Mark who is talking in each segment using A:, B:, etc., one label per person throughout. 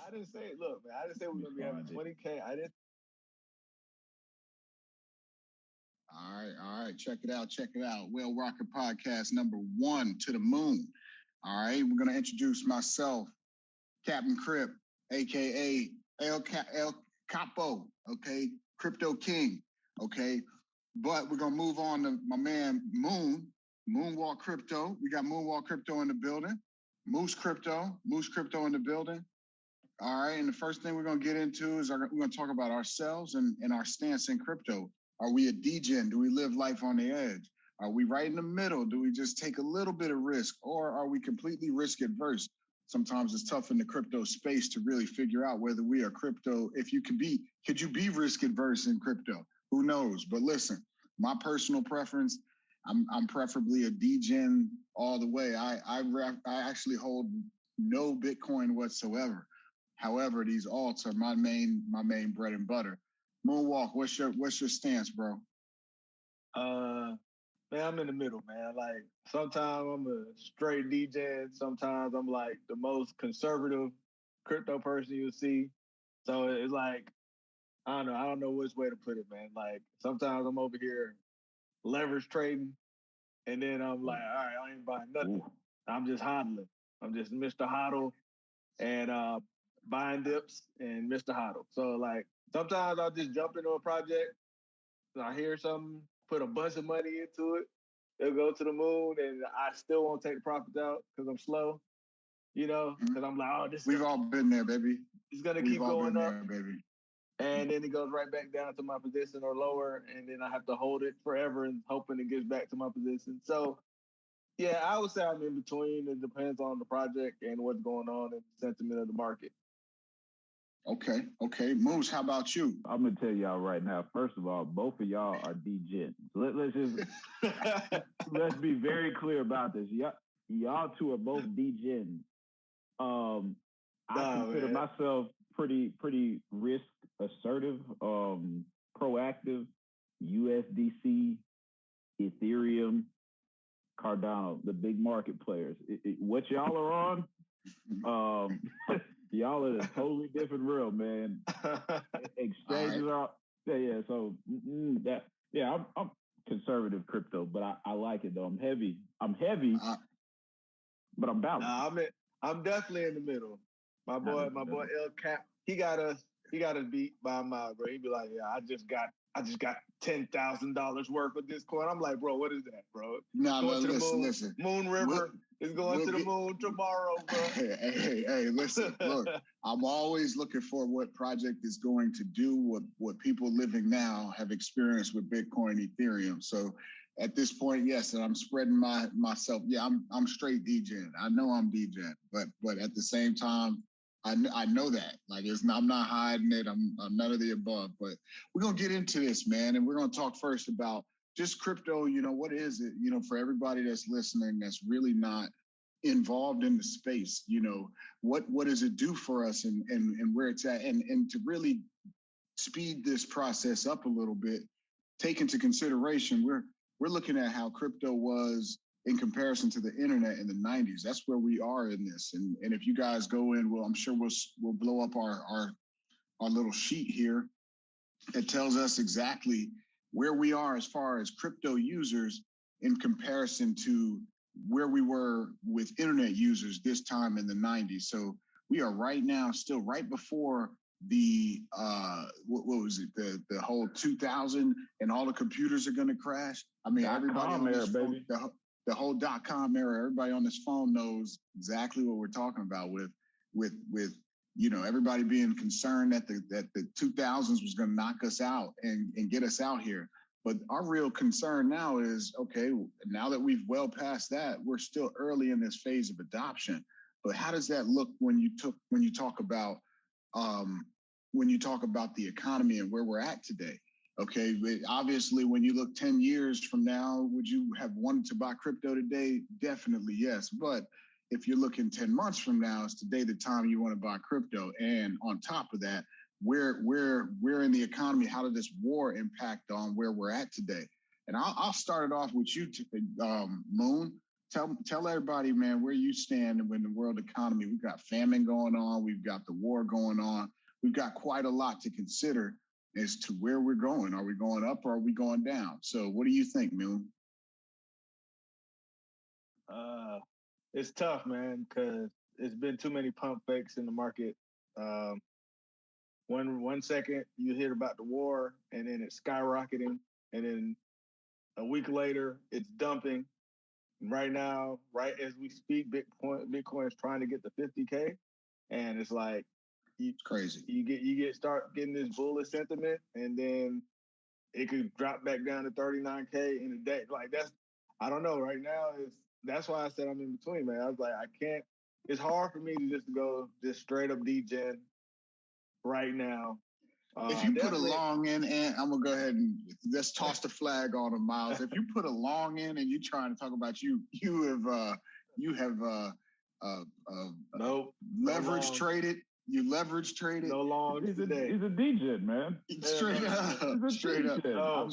A: I didn't say it. Look, man, I didn't say we're gonna be having
B: Responded.
A: 20K. I didn't.
C: All right. Check it out. Whale Rocket Podcast #1 to the moon. All right, we're gonna introduce myself, Captain Crip, aka El Capo. Okay, Crypto King. Okay, but we're gonna move on to my man Moonwalk Crypto. We got Moonwalk Crypto in the building. Moose Crypto in the building. All right, and the first thing we're gonna get into is we're gonna talk about ourselves and our stance in crypto. Are we a degen? Do we live life on the edge? Are we right in the middle? Do we just take a little bit of risk, or are we completely risk adverse? Sometimes it's tough in the crypto space to really figure out whether we are crypto. If you could you be risk adverse in crypto? Who knows? But listen, my personal preference, I'm preferably a degen all the way. I actually hold no Bitcoin whatsoever. However, these alts are my main bread and butter. Moonwalk, what's your stance, bro?
A: Man, I'm in the middle, man. Like sometimes I'm a straight DJ, sometimes I'm like the most conservative crypto person you'll see. So it's like I don't know which way to put it, man. Like sometimes I'm over here leverage trading, and then I'm like, all right, I ain't buying nothing. I'm just hodling. I'm just Mr. Hodl and buying dips and Mr. Hodl. So like sometimes I'll just jump into a project. I hear something, put a bunch of money into it. It'll go to the moon, and I still won't take the profits out because I'm slow. You know, because I'm like, oh,
C: We've all been there, baby.
A: It's gonna keep going up, baby. And then it goes right back down to my position or lower, and then I have to hold it forever and hoping it gets back to my position. So, yeah, I would say I'm in between. It depends on the project and what's going on and the sentiment of the market.
C: Okay. Moose, how about you?
B: I'm gonna tell y'all right now. First of all, both of y'all are degens. Let's just let's be very clear about this. Y'all two are both degens. I consider myself pretty risk assertive, proactive. USDC, Ethereum, Cardano, the big market players. What y'all are on, y'all are a totally different realm, man. Exchanges are, yeah. So I'm conservative crypto, but I like it though. I'm heavy, but I'm balanced.
A: I'm definitely in the middle. My boy El Cap, he got us beat by a mile, bro. He'd be like, yeah, I just got $10,000 worth of this coin. I'm like, bro, what is that, bro?
C: No, listen.
A: Moon River is going to the moon tomorrow, bro.
C: Hey, listen, look, I'm always looking for what project is going to do what people living now have experienced with Bitcoin, Ethereum. So at this point, yes, and I'm spreading myself. Yeah, I'm straight degen. I know I'm degen, but at the same time, I know that. Like I'm not hiding it. I'm none of the above. But we're gonna get into this, man, and we're gonna talk first about just crypto. You know, what is it? You know, for everybody that's listening, that's really not involved in the space. You know, what does it do for us, and where it's at, and to really speed this process up a little bit, take into consideration we're looking at how crypto was in comparison to the internet in the 90s. That's where we are in this. And if you guys go in, well, I'm sure we'll blow up our little sheet here. It tells us exactly where we are as far as crypto users in comparison to where we were with internet users this time in the 90s. So we are right now still right before the what was it, the whole 2000 and all the computers are going to crash. I mean, everybody on this phone, the whole .com era, everybody on this phone knows exactly what we're talking about with you know, everybody being concerned that the 2000s was going to knock us out and get us out here. But our real concern now is, okay, now that we've well past that, we're still early in this phase of adoption. But how does that look when you talk about the economy and where we're at today? Okay, obviously, when you look 10 years from now, would you have wanted to buy crypto today? Definitely, yes. But if you're looking 10 months from now, is today the time you want to buy crypto? And on top of that, where in the economy, how did this war impact on where we're at today? And I'll start it off with you, Moon. tell everybody, man, where you stand in the world economy. We've got famine going on. We've got the war going on. We've got quite a lot to consider as to where we're going. Are we going up or are we going down? So what do you think, Moon?
A: It's tough, man, because it's been too many pump fakes in the market. One second you hear about the war and then it's skyrocketing, and then a week later it's dumping. Right now, right as we speak, Bitcoin is trying to get to 50K, and it's like
C: it's crazy.
A: You start getting this bullish sentiment, and then it could drop back down to 39K in a day. Like I don't know. Right now, that's why I said I'm in between, man. I was like, I can't. It's hard for me to just go straight up degen right now.
C: If you put a long in, and I'm gonna go ahead and let's toss the flag on him, Miles. If you put a long in and you're trying to talk about you have
A: nope,
C: leverage traded. You leverage traded.
A: No long today.
B: He's a degen, man.
C: Straight up. Straight up.
A: No,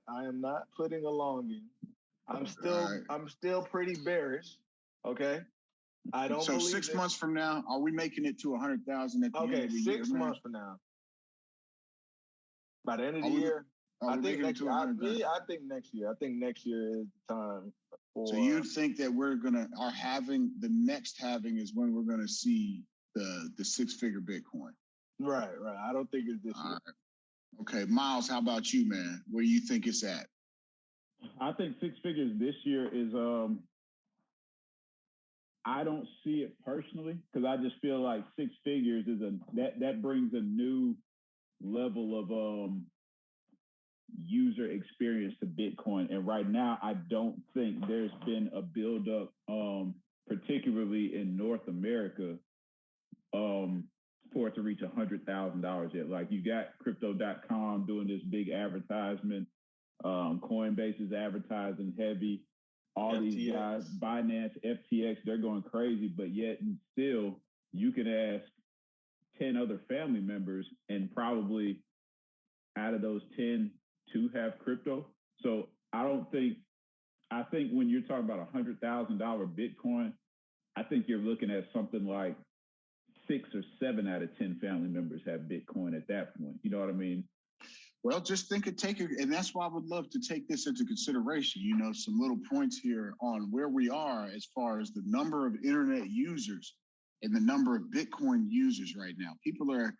A: I am not putting a long in. I'm still pretty bearish. Okay. I don't.
C: So 6 months from now, are we making it to 100,000 at the end of the year?
A: 6 months from now. By the end of the year, I think next year. I think next year. I think next year is the time.
C: So you think that the next halving is when we're gonna see the 6-figure Bitcoin?
A: Right. I don't think it's this year.
C: Right. Okay, Miles, how about you, man? Where do you think it's at?
B: I think 6 figures this year is I don't see it personally, because I just feel like 6 figures is that brings a new level of user experience to Bitcoin. And right now, I don't think there's been a buildup, particularly in North America, for it to reach $100,000 yet. Like, you got Crypto.com doing this big advertisement. Coinbase is advertising heavy. All FTX. These guys, Binance, FTX, they're going crazy, but yet and still, you can ask 10 other family members, and probably out of those 10, 2 have crypto. So I think when you're talking about $100,000 Bitcoin, I think you're looking at something like 6 or 7 out of 10 family members have Bitcoin at that point. You know what I mean?
C: Well, just take it, and that's why I would love to take this into consideration. You know, some little points here on where we are as far as the number of internet users and the number of Bitcoin users right now. People are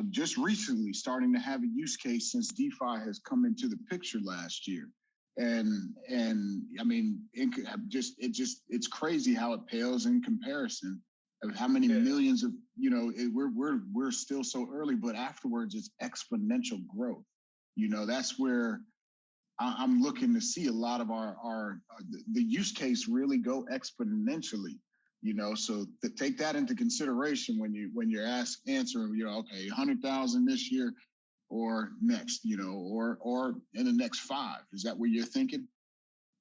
C: just recently starting to have a use case since DeFi has come into the picture last year. And I mean, it's crazy how it pales in comparison of how many millions of, we're still so early, but afterwards it's exponential growth. You know, that's where I'm looking to see a lot of the use case really go exponentially. You know, so take that into consideration when you're answering. You know, okay, 100,000 this year or next. You know, or in the next 5. Is that what you're thinking?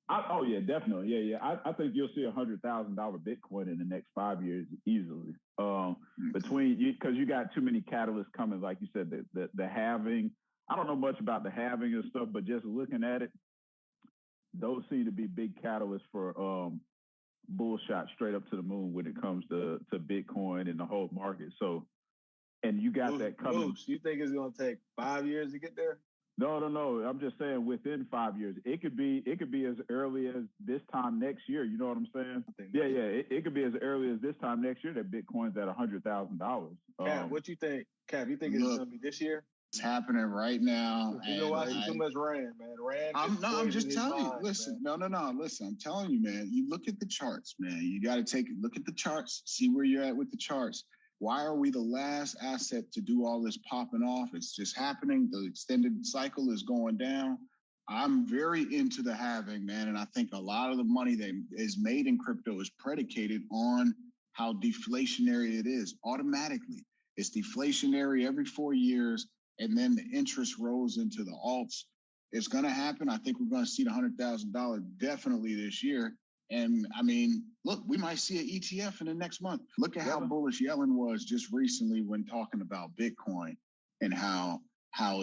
B: Oh yeah, definitely. Yeah. I think you'll see $100,000 Bitcoin in the next 5 years easily. Because you got too many catalysts coming, like you said, the halving. I don't know much about the halving and stuff, but just looking at it, those seem to be big catalysts for bull shot straight up to the moon when it comes to Bitcoin and the whole market. So, and you got that coming.
A: You think it's going to take 5 years to get there?
B: No. I'm just saying within 5 years. It could be as early as this time next year. You know what I'm saying? It could be as early as this time next year that Bitcoin's at $100,000.
A: Cap, what you think? Cap, you think it's going to be this year?
C: It's happening right now.
A: You're watching too much Rand, man.
C: I'm just telling you. Listen, no. Listen, I'm telling you, man. You look at the charts, man. You got to look at the charts, see where you're at with the charts. Why are we the last asset to do all this popping off? It's just happening. The extended cycle is going down. I'm very into the halving, man. And I think a lot of the money that is made in crypto is predicated on how deflationary it is automatically. It's deflationary every 4 years. And then the interest rolls into the alts. It's going to happen. I think we're going to see the $100,000 definitely this year. And I mean, look, we might see an ETF in the next month. Look at how bullish Yellen was just recently when talking about Bitcoin and how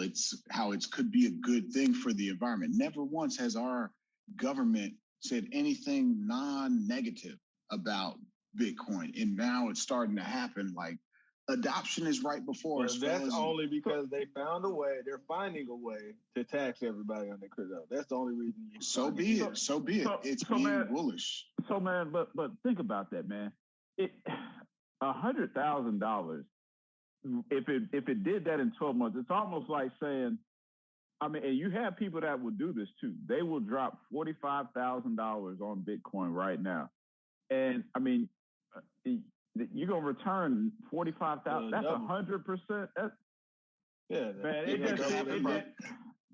C: it's could be a good thing for the environment. Never once has our government said anything non-negative about Bitcoin. And now it's starting to happen. Like, adoption is right before us.
A: That's only because they found a way. They're finding a way to tax everybody on their crypto. That's the only reason.
C: So be it. So be it. It's being bullish.
B: So, man, but think about that, man. $100,000. If it did that in 12 months, it's almost like saying, I mean, and you have people that will do this too. They will drop $45,000 on Bitcoin right now, and I mean, you're gonna return 45,000. That's 100%.
A: Yeah,
B: man.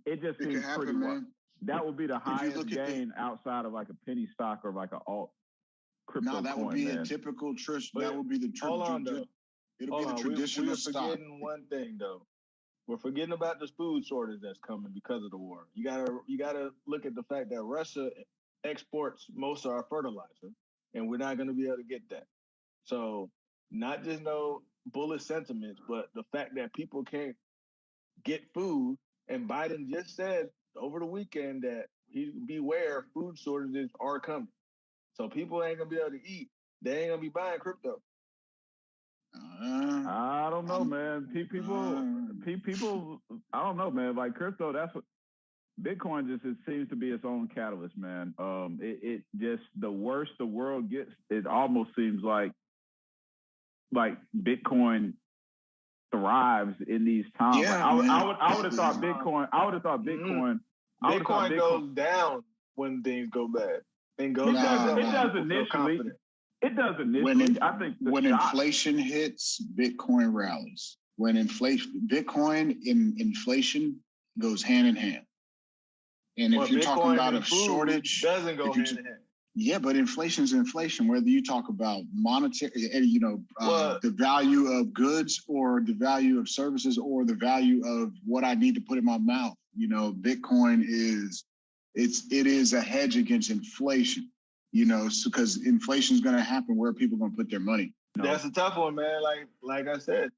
B: It just seems pretty wild. That would be the highest gain outside of like a penny stock or like an alt crypto.
C: No, that would be a typical that would be the traditional. It'll be the traditional stock.
A: We're forgetting one thing though. We're forgetting about this food shortage that's coming because of the war. You gotta look at the fact that Russia exports most of our fertilizer, and we're not gonna be able to get that. So not just no bullish sentiments, but the fact that people can't get food, and Biden just said over the weekend that beware, food shortages are coming. So people ain't gonna be able to eat. They ain't gonna be buying crypto.
B: I don't know, man. People. I don't know, man. Like crypto, that's what Bitcoin just. It seems to be its own catalyst, man. It just the worse the world gets, it almost seems like Bitcoin thrives in these times.
C: Yeah,
B: I would have thought Bitcoin.
A: Bitcoin goes down when things go bad. It
B: does initially. It does initially. I think
C: when inflation hits, Bitcoin rallies. When Bitcoin in inflation goes hand in hand. And if you're talking about a shortage,
A: doesn't go hand in hand.
C: Yeah, but inflation's inflation. Whether you talk about monetary, the value of goods or the value of services or the value of what I need to put in my mouth, Bitcoin is a hedge against inflation. Because inflation is going to happen. Where are people going to put their money?
A: That's a tough one, man. Like I said,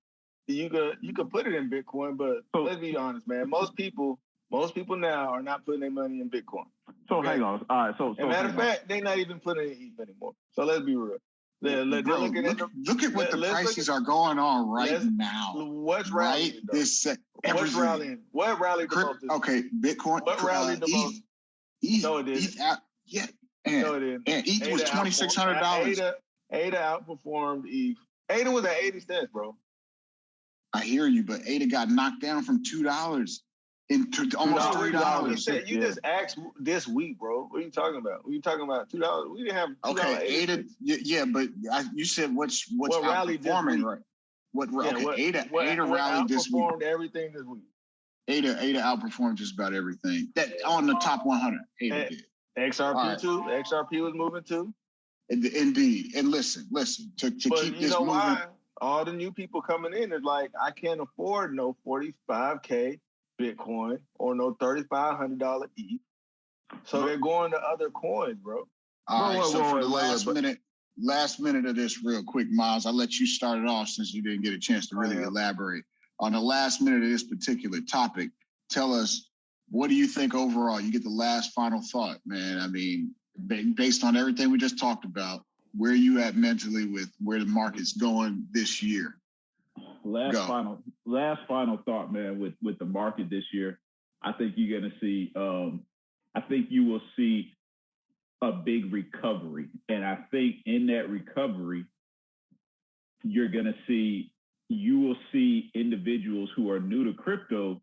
A: you could put it in Bitcoin, but let's be honest, man. Most people now are not putting their money in Bitcoin.
B: So hang on. All right. So
A: matter of fact, they're not even putting it in ETH anymore. So let's be real.
C: Look at what the prices are going on right now.
A: What's rallying?
C: What's
A: rallying? What rallied the most?
C: Okay, Bitcoin.
A: What rallied the most? No, it didn't.
C: Yeah.
A: No, it didn't.
C: And ETH was $2,600.
A: ADA outperformed ETH. ADA was at 80 cents, bro.
C: I hear you, but ADA got knocked down from $2 into almost $3.
A: You just asked this week, bro. What are you talking about? What are you talking about? $2? We didn't have $2.
C: Okay, ADA. Yeah, but you said what's outperforming, right? ADA rallied this week.
A: Outperformed everything this week.
C: ADA outperformed just about everything. That on the top 100. ADA did.
A: XRP too. XRP was moving too.
C: Indeed. And listen. To keep this moving. Why?
A: All the new people coming in is like, I can't afford no 45K Bitcoin or no $3,500 ETH. So they're going to other coins, bro.
C: All right. So for the last minute of this, real quick, Miles, I'll let you start it off since you didn't get a chance to really elaborate on the last minute of this particular topic. Tell us, what do you think overall? You get the last final thought, man. I mean, based on everything we just talked about, where are you at mentally with where the market's going this year?
B: Last final thought, man, with the market this year. I think you're going to see, I think you will see a big recovery. And I think in that recovery, you will see individuals who are new to crypto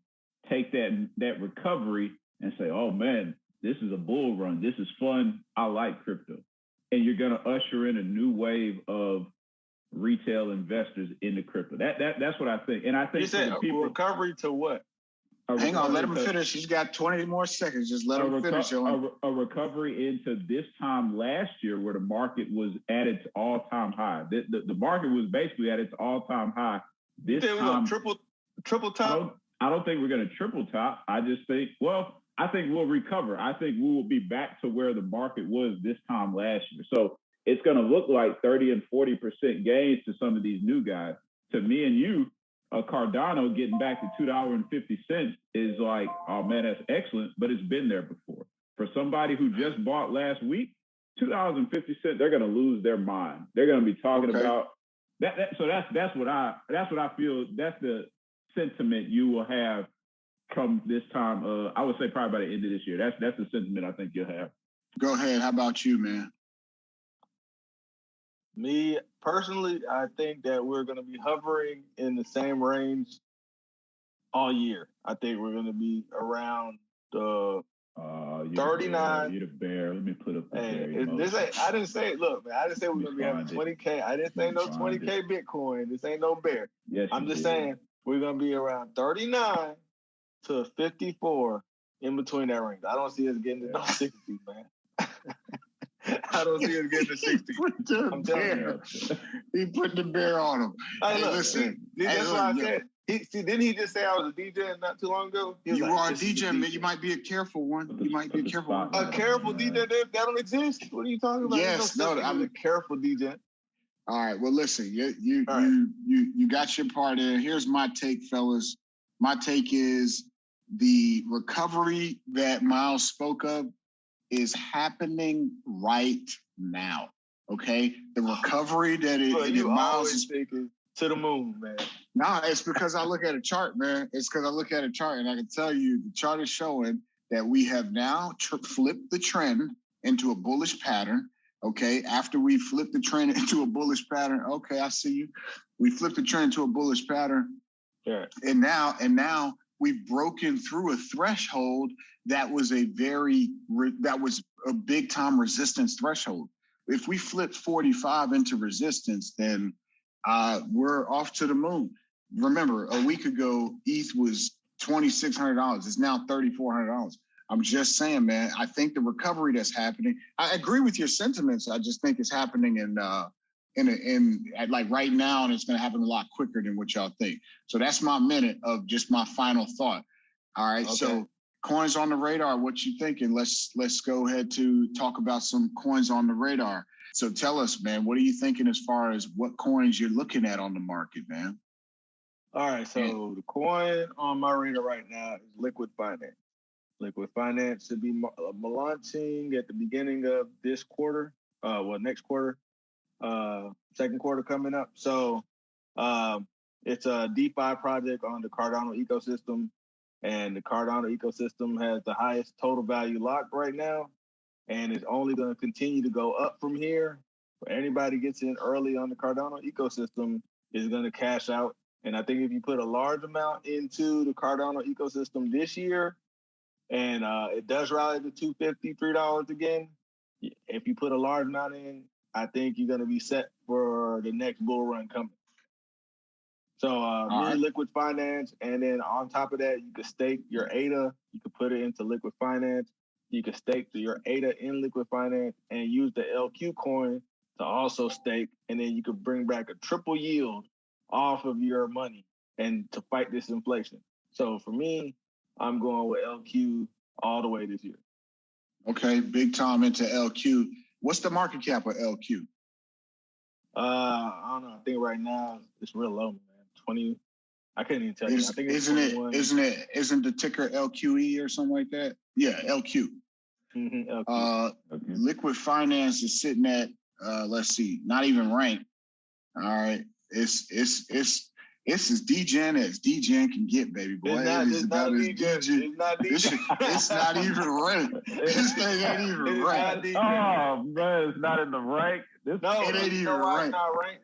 B: take that recovery and say, oh man, this is a bull run. This is fun. I like crypto. And you're going to usher in a new wave of retail investors into crypto. That's what I think. And I think
A: you said recovery to what?
C: Hang on, let him finish. He's got 20 more seconds. Just let him finish.
B: A recovery into this time last year where the market was at its all-time high. The market was basically at its all-time high. This time,
A: triple top?
B: I don't think we're going to triple top. I just think, I think we'll recover. I think we will be back to where the market was this time last year. So it's going to look like 30 and 40% gains to some of these new guys. To me and you, Cardano getting back to $2.50 is like, oh man, that's excellent, but it's been there before. for somebody who just bought last week, $2.50, they're going to lose their mind. They're going to be talking about that. So that's what I feel. That's the sentiment you will have come this time. I would say probably by the end of this year. That's the sentiment I think you'll have.
C: Go ahead. How about you, man?
A: Me personally, I think that we're going to be hovering in the same range all year. I think we're going to be around the 39.
B: You're the bear. Let me put up the bear.
A: I didn't say, look, man, I didn't say we're going to be having 20K. I didn't say no 20K Bitcoin. This ain't no bear.
B: Yes,
A: I'm just saying we're going to be around 39 to 54 in between that range. I don't see us getting to no 60, man. I don't see us getting to 60. I'm telling you.
C: He put the bear on him.
A: Hey, look, listen. That's what I said. Didn't he just say I was a DJ not too long ago?
C: You are a DJ, man. You might be a careful one. You might be a careful one.
A: A careful DJ? That don't exist? What are you talking about?
C: Yes,
A: I'm a careful DJ.
C: All right. Well, listen. You got your part in. Here's my take, fellas. My take is the recovery that Miles spoke of is happening right now. Okay, the recovery that Miles is
A: thinking to the moon, man.
C: No, it's because I look at a chart, man. It's because I look at a chart, and I can tell you the chart is showing that we have now flipped the trend into a bullish pattern. Okay, after we flip the trend into a bullish pattern, okay, I see you. We flipped the trend to a bullish pattern, and now we've broken through a threshold that was a big time resistance threshold. If we flip 45 into resistance, then we're off to the moon. Remember, a week ago, ETH was $2,600. It's now $3,400. I'm just saying, man, I think the recovery that's happening, I agree with your sentiments. I just think it's happening in like right now, and it's going to happen a lot quicker than what y'all think. So that's my minute of just my final thought. All right. Okay. So coins on the radar, what you thinking? Let's go ahead to talk about some coins on the radar. So tell us, man, what are you thinking as far as what coins you're looking at on the market, man?
A: All right. So the coin on my radar right now is Liquid Finance. Liquid Finance should be launching at the beginning of this quarter. Next quarter. Second quarter coming up. So it's a DeFi project on the Cardano ecosystem, and the Cardano ecosystem has the highest total value locked right now, and it's only going to continue to go up from here. Anybody gets in early on the Cardano ecosystem is going to cash out. And I think if you put a large amount into the Cardano ecosystem this year, and it does rally to $2.50, $3 again, if you put a large amount in, I think you're going to be set for the next bull run coming. So Liquid Finance, and then on top of that, you could stake your ADA. You could put it into Liquid Finance. You could stake your ADA in Liquid Finance and use the LQ coin to also stake, and then you could bring back a triple yield off of your money and to fight this inflation. So for me, I'm going with LQ all the way this year.
C: Okay, big time into LQ. What's the market cap of LQ?
A: I don't know. I think right now it's real low, man. 20. I couldn't even tell you. I think it's
C: isn't the ticker LQE or something like that? Yeah, LQ.
A: Mm-hmm, LQ.
C: Liquid Finance is sitting at let's see, not even ranked. All right, it's as degen as degen can get, baby boy. It's not even ranked. This thing ain't even ranked.
B: Oh man, it's not in the rank.
C: It ain't even ranked.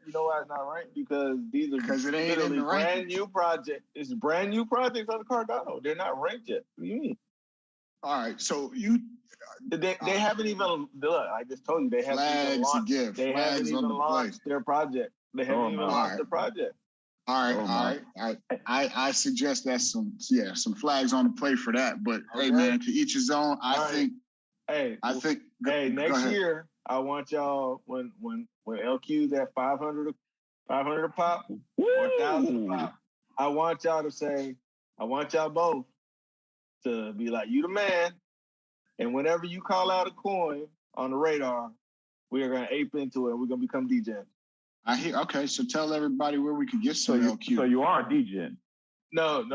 A: You know why it's not ranked? Because these are
C: it ain't in the
A: brand new projects. It's brand new projects on the Cardano. They're not ranked yet. What do you mean?
C: All right, so
A: they haven't even look. I just told you they haven't even launched. They haven't even launched their project. They haven't even launched the project.
C: All right. I suggest that's some flags on the play for that. But hey, man, to each his own.
A: Next year I want y'all when LQ's at 500 a pop, 1,000 a pop. I want y'all to say, I want y'all both to be like, you the man. And whenever you call out a coin on the radar, we are gonna ape into it. We're gonna become DJs.
C: I hear. Okay, so tell everybody where we can get some LQ.
B: So you are a DJ.
A: No.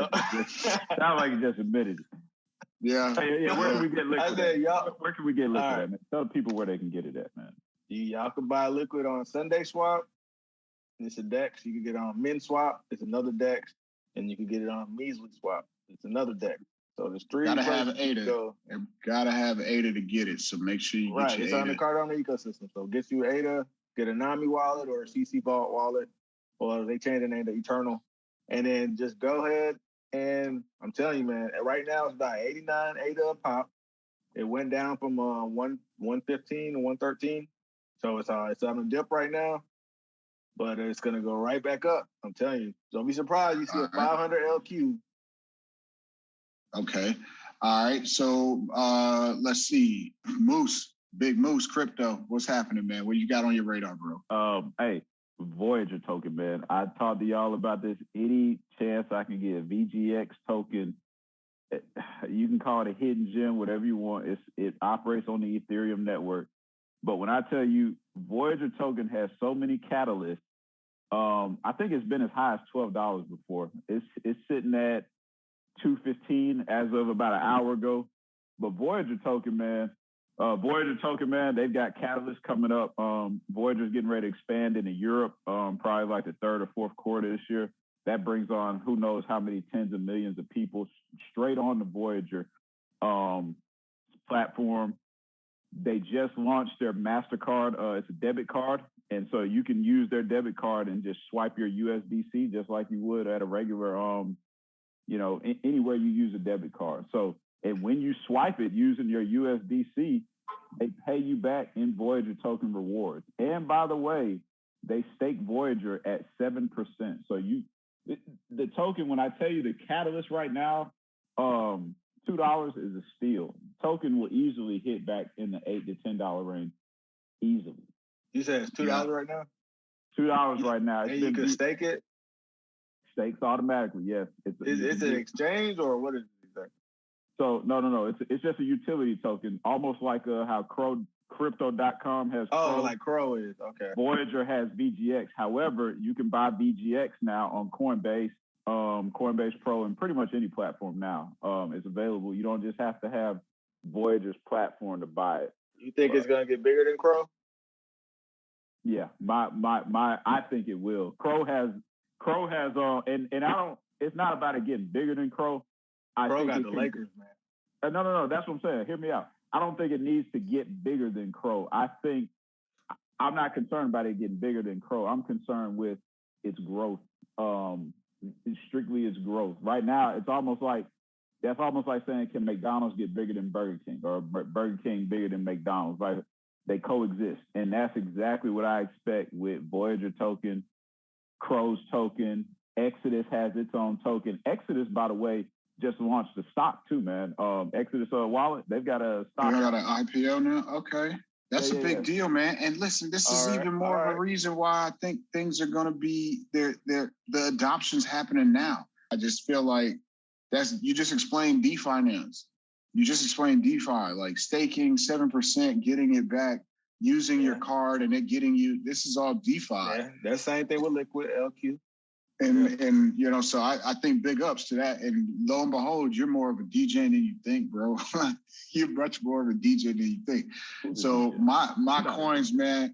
B: Sound like you just admitted it.
C: Yeah.
B: Yeah, where can we get liquid?
A: I said, y'all.
B: Where can we get liquid
A: All right.
B: at, man? Tell the people where they can get it at, man.
A: Y'all can buy liquid on Sunday Swap. It's a DEX. You can get it on Min Swap. It's another DEX. And you can get it on Measly Swap. It's another DEX. So there's three.
C: Gotta have ADA. Gotta have ADA to get it. So make sure you get your
A: it's
C: ADA.
A: on the Cardano ecosystem. So get you ADA, get a Nami wallet or a CC Vault wallet. Or they changed the name to Eternal. And then just go ahead and I'm telling you, man, right now it's about 89 ADA a pop. It went down from 115 to 113. So it's on a dip right now. But it's gonna go right back up. I'm telling you. Don't be surprised you see a 500 LQ.
C: Okay. All right. So let's see. Big Moose Crypto. What's happening, man? What you got on your radar, bro?
B: Hey, Voyager token, man. I talked to y'all about this. Any chance I can get a VGX token, you can call it a hidden gem, whatever you want. It operates on the Ethereum network. But when I tell you Voyager token has so many catalysts, I think it's been as high as $12 before. It's sitting at $2.15 as of about an hour ago. But Voyager token, man, they've got catalysts coming up. Voyager's getting ready to expand into Europe, probably like the third or fourth quarter this year. That brings on who knows how many tens of millions of people straight on the Voyager platform. They just launched their MasterCard. It's a debit card. And so you can use their debit card and just swipe your USDC just like you would at a regular, anywhere you use a debit card. So, and when you swipe it using your USDC, they pay you back in Voyager token rewards. And by the way, they stake Voyager at 7%. So the token, when I tell you the catalyst right now, $2 is a steal. Token will easily hit back in the $8 to $10 range, easily.
A: You said it's $2 right now?
B: $2 right now.
A: And you can stake it?
B: Stakes automatically, yes.
A: It's an exchange or what is it exactly?
B: So, no. It's just a utility token, almost like how Crypto.com has Crow.
A: Like Crow is, okay.
B: Voyager has VGX. However, you can buy VGX now on Coinbase, Coinbase Pro, and pretty much any platform now. It's available. You don't just have to have Voyager's platform to buy it.
A: You think it's going to get bigger than Crow?
B: Yeah, I think it will. Crow has and I don't. It's not about it getting bigger than Crow.
A: Crow got the Lakers, man.
B: No. That's what I'm saying. Hear me out. I don't think it needs to get bigger than Crow. I think I'm not concerned about it getting bigger than Crow. I'm concerned with its growth. Strictly its growth. Right now, that's almost like saying, can McDonald's get bigger than Burger King or Burger King bigger than McDonald's? Like, they coexist. And that's exactly what I expect with Voyager token, Crow's token. Exodus has its own token. Exodus, by the way, just launched the stock too, man. Exodus wallet, they've got a stock.
C: They got an IPO now? Okay. That's a big deal, man. And listen, this is even more of a reason why I think things are going to be, the adoption's happening now. I just feel like you just explained DeFinance. You just explained DeFi, like staking 7%, getting it back, using your card, and it getting you. This is all DeFi.
A: Yeah, that same thing with Liquid LQ.
C: And so I think big ups to that. And lo and behold, you're more of a DJ than you think, bro. You're much more of a DJ than you think. So my coins, man.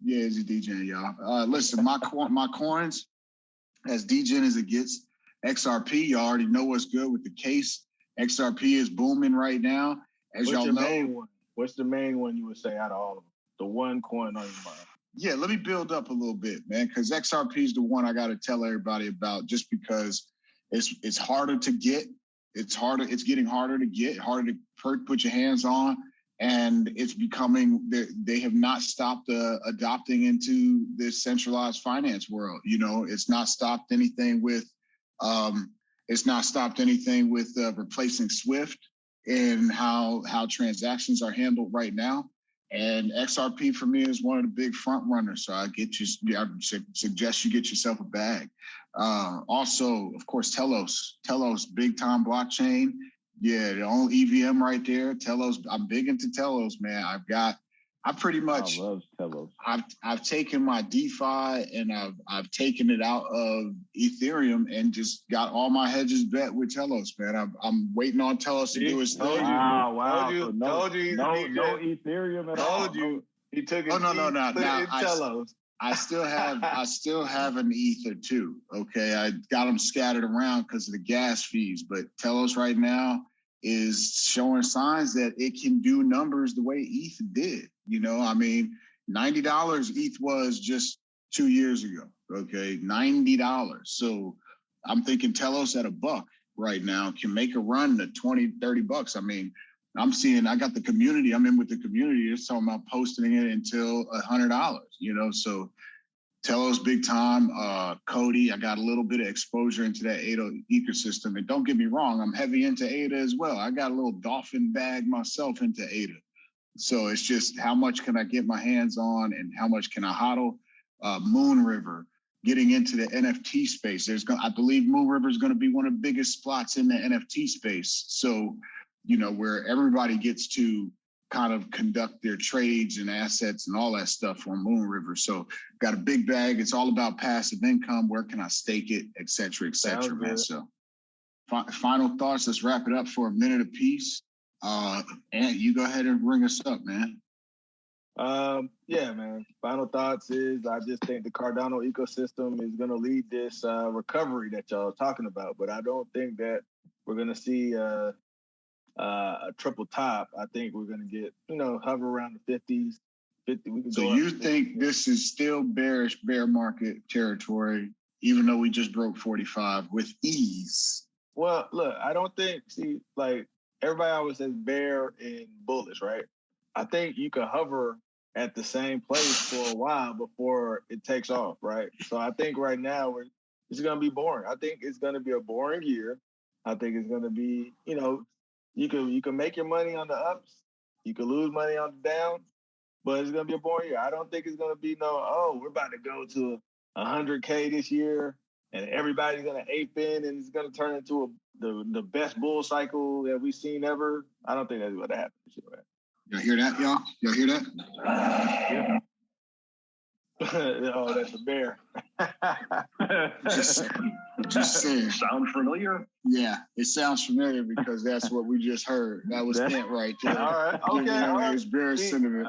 C: Yeah, he's a DJ, y'all. Listen, my coins, as DJ as it gets. XRP, you already know what's good with the case. XRP is booming right now. As y'all know.
A: What's the main one you would say out of all of them? The one coin on your mind.
C: Yeah, let me build up a little bit, man, because XRP is the one I got to tell everybody about just because it's harder to get. It's getting harder to get, harder to put your hands on. And it's becoming, they have not stopped adopting into this centralized finance world. You know, it's not stopped anything with replacing SWIFT and how transactions are handled right now. And XRP for me is one of the big front runners. So I suggest you get yourself a bag. Also, of course, Telos, big time blockchain. Yeah, the only EVM right there. Telos, I'm big into Telos, man. I pretty much
B: I love Telos.
C: I've taken my DeFi and I've taken it out of Ethereum and just got all my hedges bet with Telos, man. I'm waiting on Telos to do his thing.
B: Wow.
A: Told you,
B: no Ethereum at all.
A: Told you. He took it.
C: Oh no. Now
A: Telos.
C: I still have an Ether too. Okay, I got them scattered around because of the gas fees, but Telos right now is showing signs that it can do numbers the way ETH did. You know, I mean, $90 ETH was just 2 years ago. Okay, $90. So I'm thinking Telos at $1 right now can make a run to $20-$30. I mean, I got the community. I'm in with the community. It's talking about posting it until $100. You know, so Telos big time. Cody, I got a little bit of exposure into that ADA ecosystem. And don't get me wrong, I'm heavy into ADA as well. I got a little dolphin bag myself into ADA. So it's just how much can I get my hands on and how much can I hodl? Moonriver, getting into the NFT space. I believe Moonriver is going to be one of the biggest spots in the NFT space. So, you know, where everybody gets to kind of conduct their trades and assets and all that stuff on Moonriver. So got a big bag. It's all about passive income. Where can I stake it, et cetera, man. So final thoughts. Let's wrap it up for a minute apiece. And you go ahead and bring us up, man.
A: Yeah, man. Final thoughts is I just think the Cardano ecosystem is going to lead this recovery that y'all are talking about, but I don't think that we're going to see a triple top. I think we're going to get, hover around the 50s. 50.
C: So you think this is still bearish bear market territory, even though we just broke 45 with ease?
A: Well, look, I don't think, everybody always says bear and bullish, right? I think you can hover at the same place for a while before it takes off, right? So I think right now it's going to be boring. I think it's going to be a boring year. I think it's going to be, you can make your money on the ups, you can lose money on the downs, but it's going to be a boring year. I don't think it's going to be we're about to go to 100K this year and everybody's going to ape in and it's going to turn into the best bull cycle that we've seen ever. I don't think that's going to happen this year, man.
C: Y'all hear that, y'all? Y'all hear that?
A: Yeah. Oh, that's a bear.
C: just saying.
D: Sound familiar?
C: Yeah, it sounds familiar because that's what we just heard. That was Kent right there.
A: All right, okay. All right.
C: It's bearish sentiment.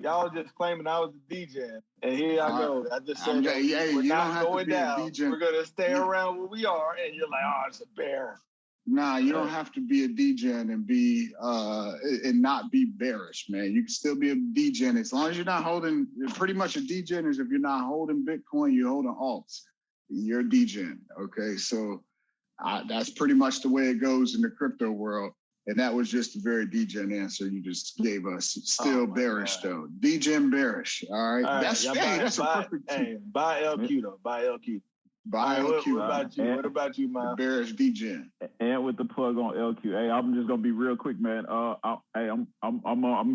A: Y'all just claiming I was the DJ, and here I go. I just said we're not going down. We're gonna stay around where we are, and you're like, oh, it's a bear.
C: Nah, you don't have to be a degen and be and not be bearish, man. You can still be a degen as long as you're not holding. Pretty much a degen is if you're not holding Bitcoin, you're holding alts. You're a degen, okay? So that's pretty much the way it goes in the crypto world. And that was just a very degen answer you just gave us. It's still bearish though. Degen bearish. All right. That's a perfect.
A: Hey, buy LQ though. Buy LQ.
C: By LQ.
A: What about you? What about you, man?
C: Bearish degen.
B: And with the plug on LQ. Hey, I'm just gonna be real quick, man. I'm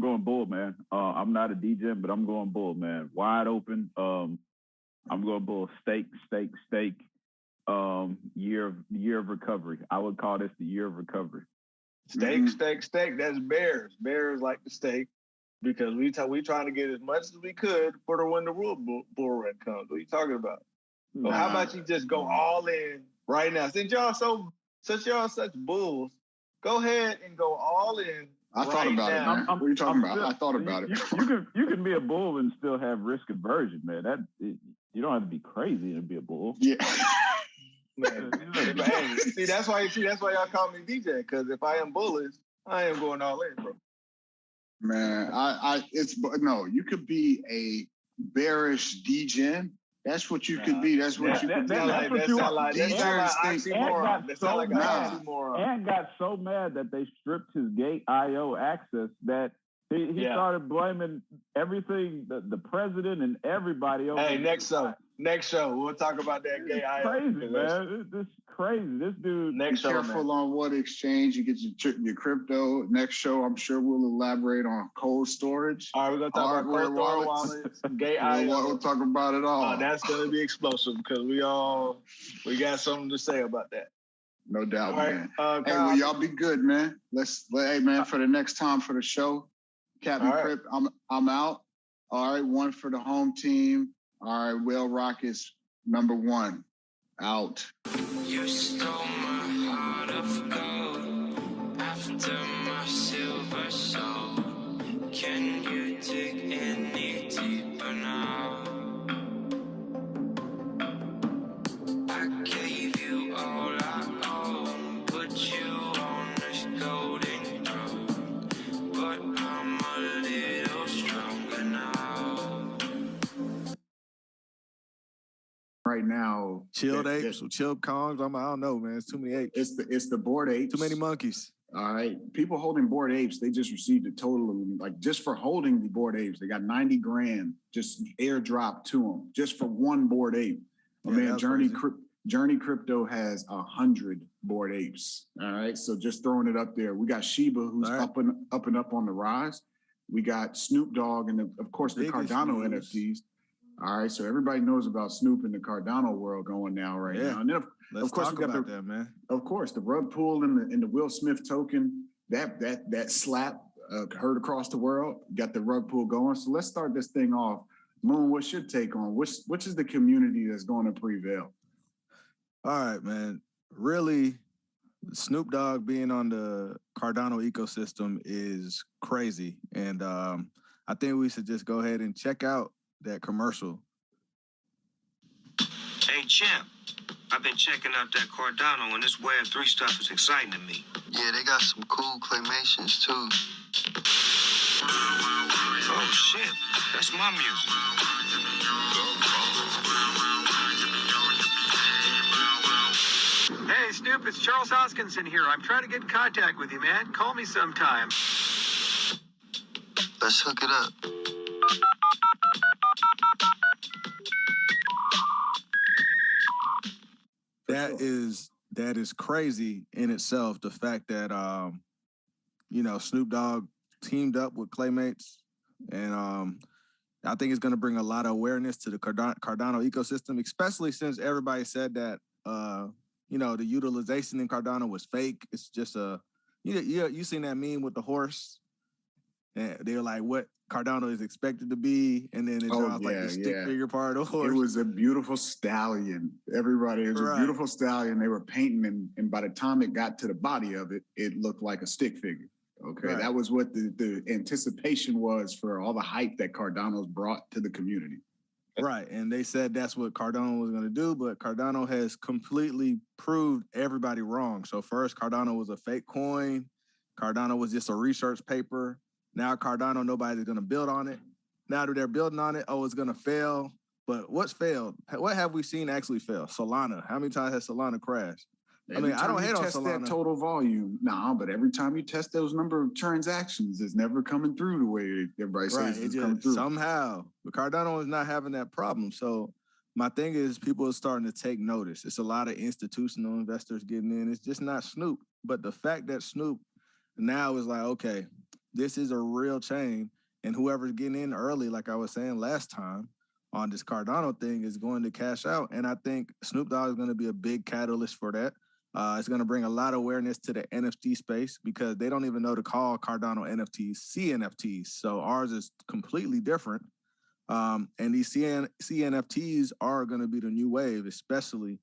B: going bull, man. I'm not a degen, but I'm going bull, man. Wide open. I'm going bull. Stake. Year of recovery. I would call this the year of recovery.
A: Stake. That's bears. Bears like to stake because we trying to get as much as we could for when the real bull run comes. What are you talking about? So how about you just go all in right now? Since y'all such bulls, go ahead and go all in.
C: I thought about it, man. What are you talking about? I thought about it.
B: You can be a bull and still have risk aversion, man. You don't have to be crazy to be a bull.
C: Yeah.
A: Man, see, that's why y'all call me DJ. Because if I am bullish, I am going all in, bro.
C: Man, you could be a bearish degen. That's what you could be. That's what you could be.
A: That sound like oxymoron. That sound like an oxymoron.
B: And got so mad that they stripped his Gate.io access that he started blaming everything, the president and everybody else.
A: Hey, next show, we'll talk about that Gate.io.
B: Crazy, man. This crazy. This dude.
C: Next show, careful on what exchange you get your crypto. Next show, I'm sure we'll elaborate on cold storage.
A: All right, we're gonna talk about cold storage wallets, Gate.io.
C: We'll talk about it all.
A: That's gonna be explosive because we got something to say about that.
C: No doubt, man. Hey, well, y'all be good, man. Hey, man, for the next time for the show, Captain Crip, I'm out. All right, one for the home team. All right, Whale Rockets, #1, out.
D: You stole my heart of gold after my silver soul. Can you dig any deeper now? I gave you all I own, put you on this golden throne, but I'm a little stronger now.
C: Right now,
E: chilled apes or chilled Kongs. I don't know, man. It's too many apes.
C: It's the Bored Apes.
E: Too many monkeys.
C: All right, people holding Bored Apes, they just received a total of, like, just for holding the Bored Apes, they got 90 grand just airdropped to them just for one Bored Ape. My man, Journey Crypto has 100 Bored Apes. All right, so just throwing it up there. We got Shiba, who's up and up on the rise. We got Snoop Dogg and of course the Cardano NFTs. All right, so everybody knows about Snoop in the Cardano world going now now. And then of course we got that, man. Of course, the rug pull and the Will Smith token, that slap heard across the world, got the rug pull going. So let's start this thing off. Moon, what's your take on which is the community that's going to prevail?
E: All right, man. Really, Snoop Dogg being on the Cardano ecosystem is crazy. And I think we should just go ahead and check out that commercial.
D: Hey, Champ, I've been checking out that Cardano, and this Web3 stuff is exciting to me.
F: Yeah, they got some cool claymations, too.
D: Oh, shit. That's my music.
G: Hey, Snoop, it's Charles Hoskinson here. I'm trying to get in contact with you, man. Call me sometime.
F: Let's hook it up.
E: That is crazy in itself. The fact that Snoop Dogg teamed up with Claymates, and I think it's going to bring a lot of awareness to the Cardano ecosystem, especially since everybody said that the utilization in Cardano was fake. It's just you seen that meme with the horse, and they're like, what Cardano is expected to be, and then it draws like the stick figure part of the horse.
C: It was a beautiful stallion. It was a beautiful stallion. They were painting, and by the time it got to the body of it, it looked like a stick figure. Okay, that was what the anticipation was for all the hype that Cardano's brought to the community.
E: Right, and they said that's what Cardano was going to do, but Cardano has completely proved everybody wrong. So first, Cardano was a fake coin. Cardano was just a research paper. Now Cardano, nobody's going to build on it. Now that they're building on it, it's going to fail. But what's failed? What have we seen actually fail? Solana. How many times has Solana crashed? I don't hate on Solana.
C: That total volume, but every time you test those number of transactions, it's never coming through the way everybody says it's coming through.
E: Somehow. But Cardano is not having that problem. So my thing is people are starting to take notice. It's a lot of institutional investors getting in. It's just not Snoop. But the fact that Snoop now is like, okay, this is a real chain, and whoever's getting in early, like I was saying last time, on this Cardano thing is going to cash out. And I think Snoop Dogg is going to be a big catalyst for that. It's going to bring a lot of awareness to the NFT space because they don't even know to call Cardano NFTs CNFTs. So ours is completely different. And these CNFTs are going to be the new wave, especially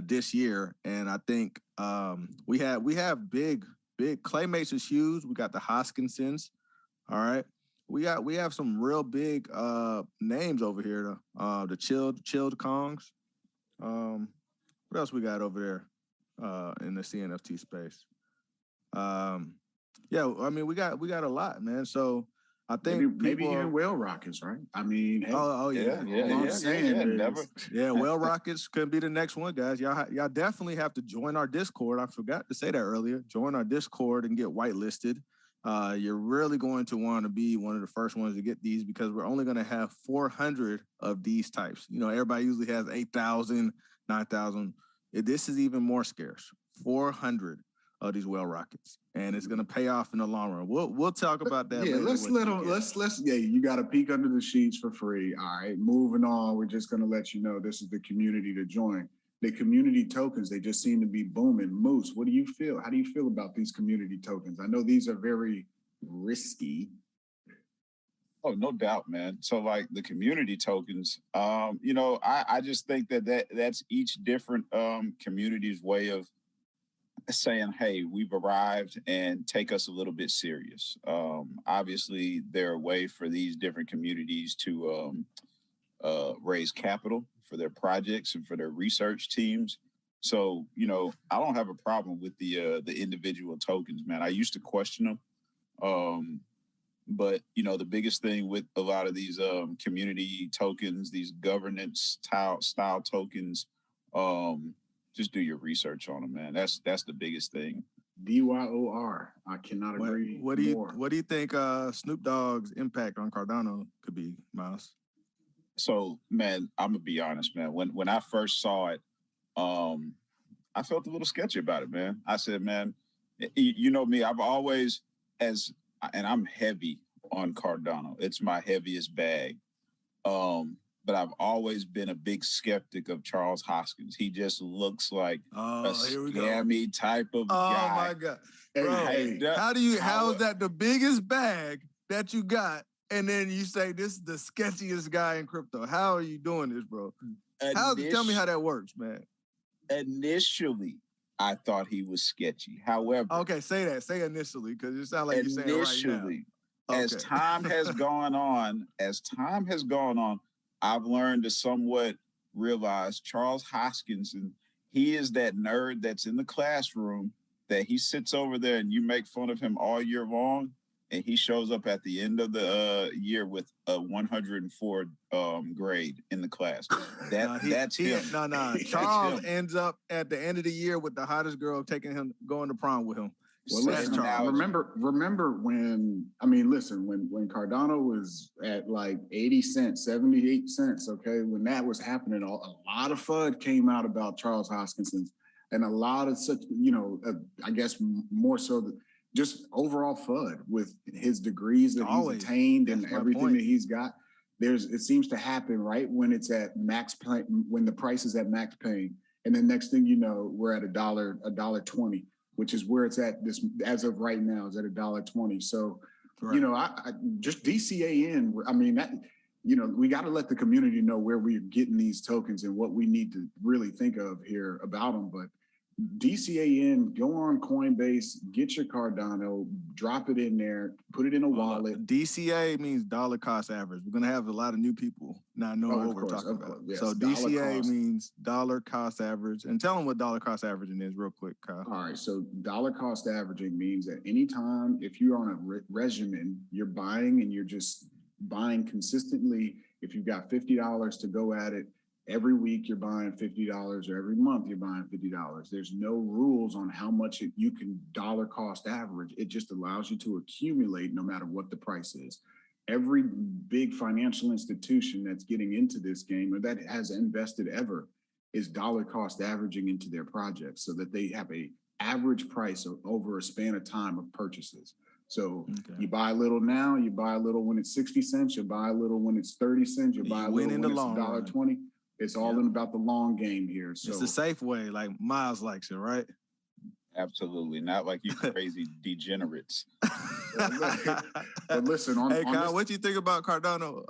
E: this year. And I think we have big Claymates is huge. We got the Hoskinsons. All right. We have some real big names over here. The chilled Kongs. What else we got over there in the CNFT space? We got a lot, man. So I think
C: maybe even Whale Rockets, right? I mean, hey,
E: Whale Rockets could be the next one, guys. Y'all definitely have to join our Discord. I forgot to say that earlier. Join our Discord and get whitelisted. You're really going to want to be one of the first ones to get these because we're only going to have 400 of these types. Everybody usually has 8,000, 9,000. This is even more scarce. 400 of these Whale Rockets, and it's going to pay off in the long run. We'll talk about that.
C: Yeah, let's you got a peek under the sheets for free. All right, moving on. We're just going to let you know this is the community to join. The community tokens, they just seem to be booming. Moose, what do you feel? How do you feel about these community tokens? I know these are very risky,
H: Oh, no doubt, man. So like the community tokens, I just think that's each different community's way of saying, hey, we've arrived and take us a little bit serious. Obviously, there are ways for these different communities to raise capital for their projects and for their research teams. So, I don't have a problem with the individual tokens, man. I used to question them. But the biggest thing with a lot of these community tokens, these governance style tokens, just do your research on them, man. That's the biggest thing.
C: BYOR. I cannot agree more.
E: What do you think Snoop Dogg's impact on Cardano could be, Miles?
H: So, man, I'm gonna be honest, man. When I first saw it, I felt a little sketchy about it, man. I said, man, you know me, I've always and I'm heavy on Cardano. It's my heaviest bag. But I've always been a big skeptic of Charles Hoskins. He just looks like a scammy type of guy.
E: Oh my God. Bro, how is that the biggest bag that you got? And then you say this is the sketchiest guy in crypto. How are you doing this, bro? Tell me how that works, man.
H: Initially, I thought he was sketchy. However,
E: okay, say that. Say initially, because it sounds like you're saying right now.
H: As time has gone on, I've learned to somewhat realize Charles Hoskins, and he is that nerd that's in the classroom that he sits over there and you make fun of him all year long, and he shows up at the end of the year with a 104 grade in the class. That's him.
E: No. Charles ends up at the end of the year with the hottest girl going to prom with him.
C: Well, listen, remember when Cardano was at like 80 cents, 78 cents, okay, when that was happening, a lot of FUD came out about Charles Hoskinson, and a lot of such, I guess more so just overall FUD with his degrees that he's attained and everything that he's got. It seems to happen right when it's at max pay, when the price is at max paying, and then next thing you know, we're at $1.20, which is where it's at this as of right now, is at $1.20. So, right. I just DCAN. I mean that. We got to let the community know where we're getting these tokens and what we need to really think of here about them, but. DCAN, go on Coinbase, get your Cardano, drop it in there, put it in a wallet.
E: DCA means dollar cost average. We're going to have a lot of new people not knowing what we're talking about. Yes, so DCA means dollar cost average. And tell them what dollar cost averaging is real quick, Kyle.
C: All right. So dollar cost averaging means that anytime, if you're on a regimen, you're buying and you're just buying consistently. If you've got $50 to go at it, every week you're buying $50 or every month you're buying $50. There's no rules on how much you can dollar cost average. It just allows you to accumulate no matter what the price is. Every big financial institution that's getting into this game or that has invested ever is dollar cost averaging into their projects so that they have a average price over a span of time of purchases. So you buy a little now, you buy a little when it's 60 cents, you buy a little when it's 30 cents, you buy a little when it's $1.20. It's all in about the long game here. So
E: it's a safe way, like Miles likes it, right?
H: Absolutely. Not like you crazy degenerates.
C: But listen,
E: hey, Kyle, what do you think about Cardano?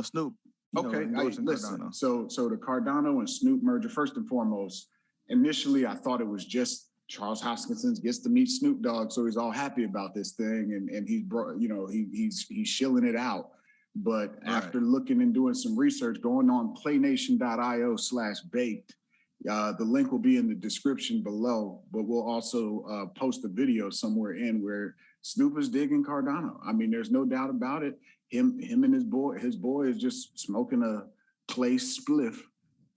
E: Snoop.
C: Listen. So the Cardano and Snoop merger, first and foremost, initially I thought it was just Charles Hoskinson gets to meet Snoop Dogg, so he's all happy about this thing, and he's he's shilling it out. But after looking and doing some research, going on playnation.io/baked, the link will be in the description below, but we'll also post a video somewhere in where Snoop is digging Cardano. I mean, there's no doubt about it. Him and his boy is just smoking a clay spliff,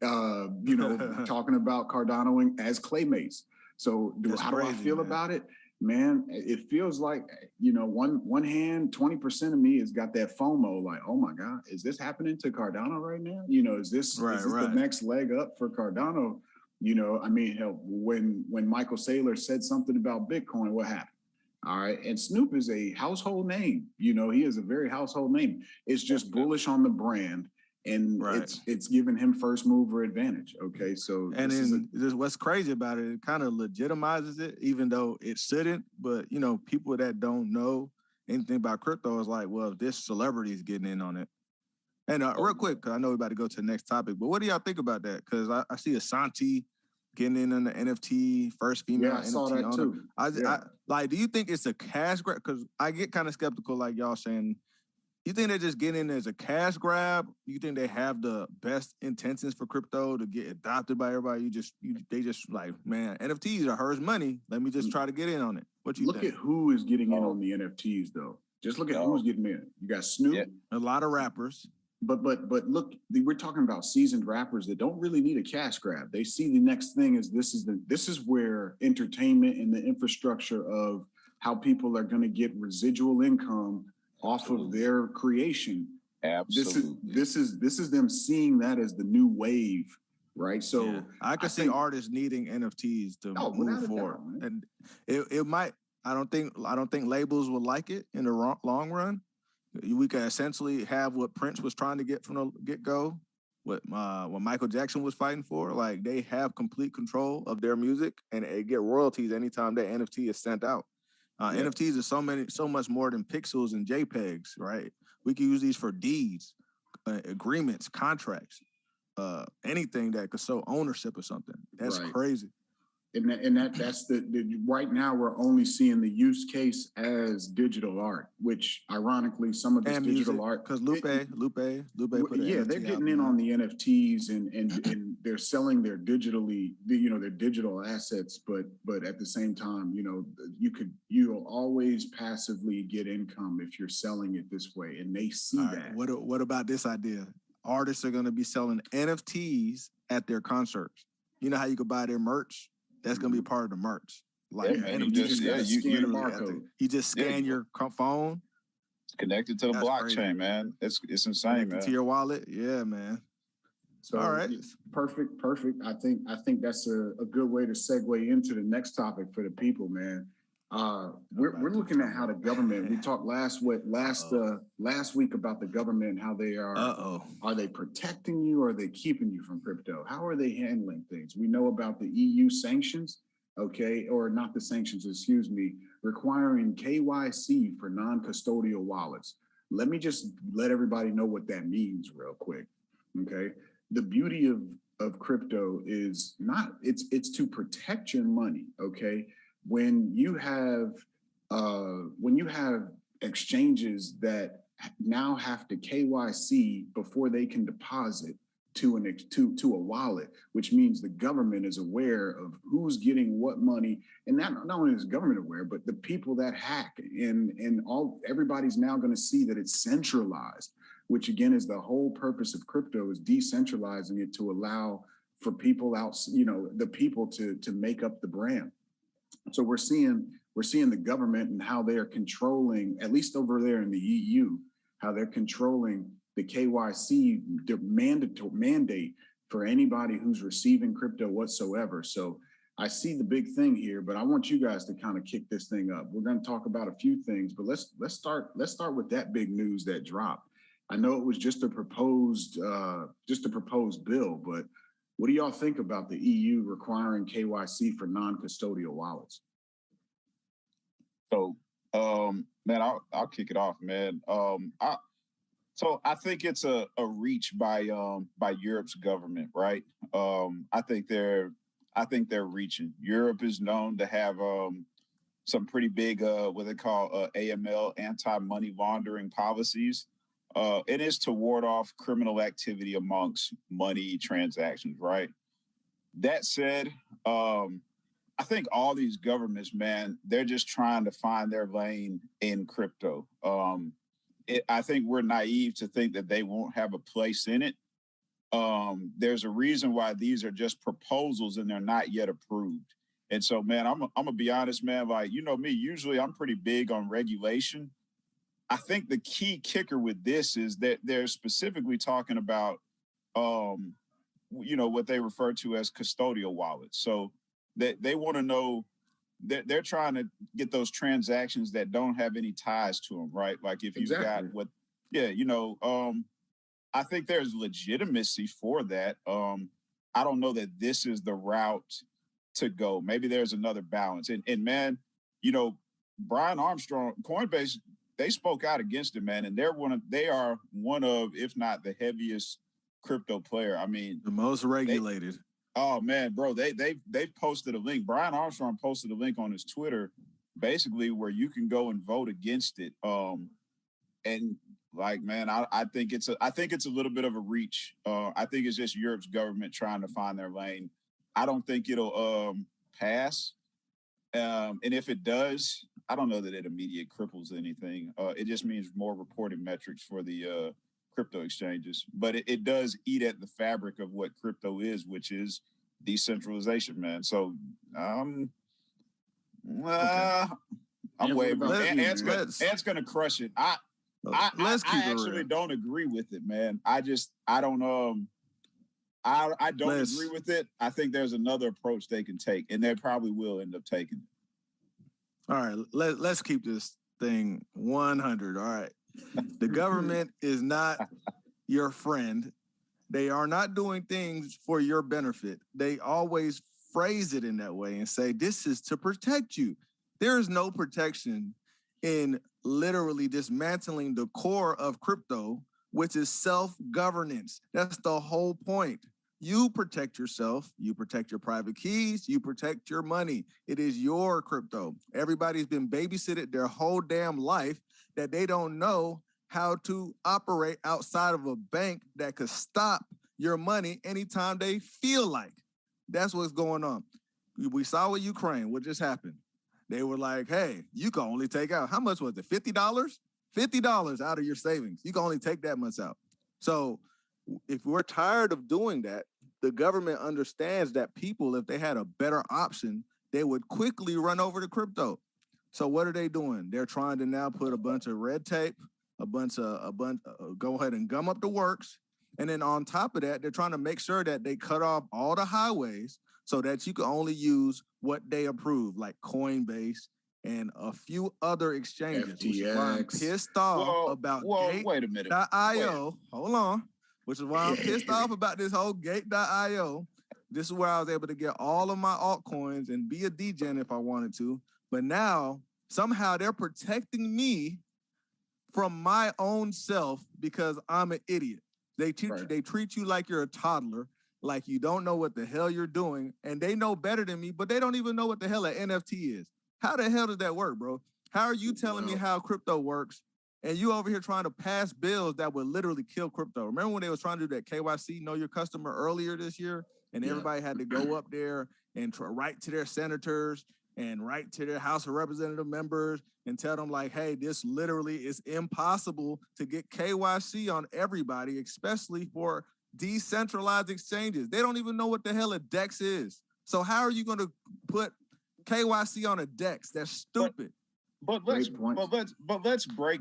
C: talking about Cardano as claymates. So how do I feel about it? Man, it feels like, one hand, 20% of me has got that FOMO, like, oh my God, is this happening to Cardano right now? Is this the next leg up for Cardano? When Michael Saylor said something about Bitcoin, what happened? All right. And Snoop is a household name. He is a very household name. It's just bullish on the brand. And it's giving him first mover advantage. Okay, so
E: what's crazy about it, it kind of legitimizes it, even though it shouldn't. But people that don't know anything about crypto, it's like, well, this celebrity is getting in on it. And real quick, because I know we're about to go to the next topic, but what do y'all think about that? Because I see Ashanti getting in on the NFT, first female
I: Yeah, I saw
E: NFT
I: that
E: owner.
I: too.
E: I like, do you think it's a cash grab? Because I get kind of skeptical, like y'all saying, you think they're just getting in as a cash grab? You think they have the best intentions for crypto to get adopted by everybody? They just like, man, NFTs are hers money. Let me just try to get in on it. What you
I: Look
E: think?
I: at who is getting in on the NFTs though. Just look at who's getting in. You got Snoop.
E: A lot of rappers.
I: But look, we're talking about seasoned rappers that don't really need a cash grab. They see the next thing is this is where entertainment and the infrastructure of how people are going to get residual income off of their creation.
H: Absolutely.
I: This is them seeing that as the new wave, right? So
E: yeah. I can see artists needing NFTs to move forward, and it might. I don't think labels would like it in the long run. We could essentially have what Prince was trying to get from the get-go, what Michael Jackson was fighting for. Like, they have complete control of their music, and they get royalties anytime that NFT is sent out. NFTs are so much more than pixels and JPEGs, right? We can use these for deeds, agreements, contracts, anything that could show ownership or something. That's crazy.
I: And that's the right now we're only seeing the use case as digital art, which ironically some of this
E: and
I: digital
E: music,
I: art
E: because Lupe put
I: they're getting in on the NFTs and they're selling their their digital assets, but at the same time, you'll always passively get income if you're selling it this way, and they see that.
E: What about this idea? Artists are going to be selling NFTs at their concerts. You know how you could buy their merch? That's going to be part of the merch. Like,
H: you just
I: scan a barcode.
E: You just scan your phone.
H: It's connected to the blockchain, crazy. Man. It's insane,
E: connected
H: man.
E: To your wallet, yeah, man.
I: So, all right, perfect. I think that's a good way to segue into the next topic for the people, man. We're looking at how the government. We talked last week about the government and how they are. Are they protecting you or are they keeping you from crypto? How are they handling things? We know about the EU sanctions, okay, or not the sanctions, excuse me, requiring KYC for non-custodial wallets. Let me just let everybody know what that means real quick, okay? The beauty of crypto is it's to protect your money, okay? When you have exchanges that now have to KYC before they can deposit to a wallet, which means the government is aware of who's getting what money, and not only is the government aware, but the people that hack and everybody's now going to see that it's centralized, which again is the whole purpose of crypto, is decentralizing it to allow for people the people to make up the brand. So we're seeing the government and how they are controlling, at least over there in the EU, how they're controlling the KYC mandate for anybody who's receiving crypto whatsoever. So I see the big thing here, but I want you guys to kind of kick this thing up. We're going to talk about a few things, but let's start with that big news that dropped. I know it was just a proposed bill, but what do y'all think about the EU requiring KYC for non-custodial wallets?
H: So, man, I'll kick it off, man. I think it's a reach by Europe's government, right? I think they're reaching. Europe is known to have some pretty big what they call AML, anti-money laundering policies. It is to ward off criminal activity amongst money transactions, right? That said, I think all these governments, man, they're just trying to find their lane in crypto. I think we're naive to think that they won't have a place in it. There's a reason why these are just proposals and they're not yet approved. And so, man, I'm gonna be honest, man, like, you know me, usually I'm pretty big on regulation. I think the key kicker with this is that they're specifically talking about, what they refer to as custodial wallets. So they want to know that they're trying to get those transactions that don't have any ties to them, right? Like if you've got I think there's legitimacy for that. I don't know that this is the route to go. Maybe there's another balance. And man, Brian Armstrong, Coinbase they spoke out against it, man, and they are one of, if not the heaviest crypto player. I mean,
E: the most regulated.
H: Oh man, bro, they posted a link. Brian Armstrong posted a link on his Twitter, basically where you can go and vote against it. And like, man, I think it's a little bit of a reach. I think it's just Europe's government trying to find their lane. I don't think it'll pass. And if it does, I don't know that it immediately cripples anything. It just means more reporting metrics for the crypto exchanges, but it does eat at the fabric of what crypto is, which is decentralization, man. So I'm wavering. Ant's gonna crush it. I actually don't agree with it, man. I don't agree with it. I think there's another approach they can take, and they probably will end up taking it.
E: All right, let's keep this thing 100. All right. The government is not your friend. They are not doing things for your benefit. They always phrase it in that way and say, this is to protect you. There is no protection in literally dismantling the core of crypto, which is self-governance. That's the whole point. You protect yourself, you protect your private keys, you protect your money. It is your crypto. Everybody's been babysitted their whole damn life that they don't know how to operate outside of a bank that could stop your money anytime they feel like. That's what's going on. We saw with Ukraine, what just happened. They were like, hey, you can only take out, how much was it, $50? $50 out of your savings. You can only take that much out. So if we're tired of doing that, the government understands that people, if they had a better option, they would quickly run over to crypto. So what are they doing? They're trying to now put a bunch of red tape, go ahead and gum up the works. And then on top of that, they're trying to make sure that they cut off all the highways so that you can only use what they approve, like Coinbase and a few other exchanges.
I: FTX.
E: Which is why I'm pissed off about
H: wait a minute.
E: Gate.io. Hold on. Which is why I'm pissed off about this whole Gate.io. This is where I was able to get all of my altcoins and be a degen if I wanted to. But now, somehow they're protecting me from my own self because I'm an idiot. They treat you like you're a toddler, like you don't know what the hell you're doing, and they know better than me, but they don't even know what the hell an NFT is. How the hell does that work, bro? How are you telling me how crypto works, and you over here trying to pass bills that would literally kill crypto? Remember when they was trying to do that KYC, know your customer, earlier this year, and everybody had to go up there and write to their senators and write to their House of Representative members and tell them like, hey, this literally is impossible to get KYC on everybody, especially for decentralized exchanges. They don't even know what the hell a DEX is. So how are you going to put KYC on a DEX? That's stupid.
H: But let's break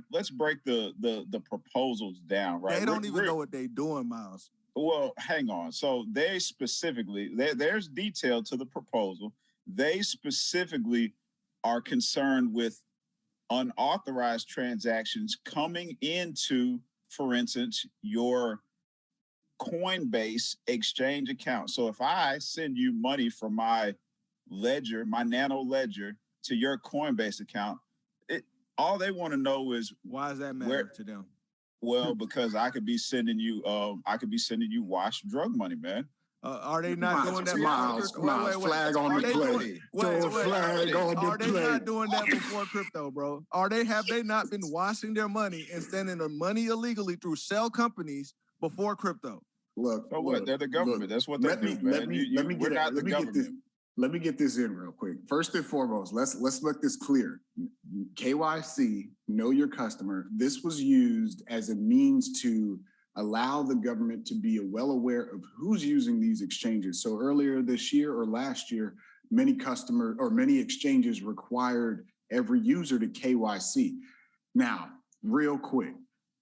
H: the proposals down, right?
E: They don't even know what they're doing, Miles.
H: Well, hang on. So they specifically, there's detail to the proposal. They specifically are concerned with unauthorized transactions coming into, for instance, your Coinbase exchange account. So if I send you money from my ledger, my nano ledger, to your Coinbase account, all they want to know is,
E: why does that matter to them?
H: Well, because I could be sending you washed drug money, man.
E: Are they not doing that?
I: Miles, flag on the play.
E: Are they not doing that before crypto, bro? Have they not been washing their money and sending the money illegally through shell companies before crypto?
I: Look,
H: they're the government. That's what they do, man.
I: Let me get this in real quick. First and foremost, let's make this clear. KYC, know your customer. This was used as a means to allow the government to be well aware of who's using these exchanges. So earlier this year or last year, many exchanges required every user to KYC. Now, real quick,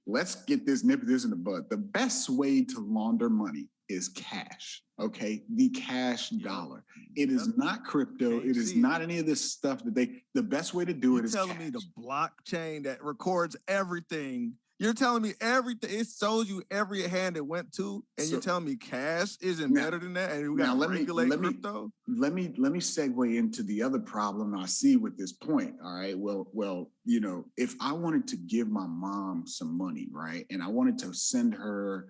I: let's nip this in the bud. The best way to launder money is cash, okay? The cash dollar. It is not crypto. It is not any of this stuff the best way to do it is
E: telling me the blockchain that records everything You're telling me everything. It shows you every hand it went to, and you're telling me cash isn't better than that, and we got to regulate crypto.
I: Let me segue into the other problem I see with this point. All right. Well, you know, if I wanted to give my mom some money, right, and I wanted to send her,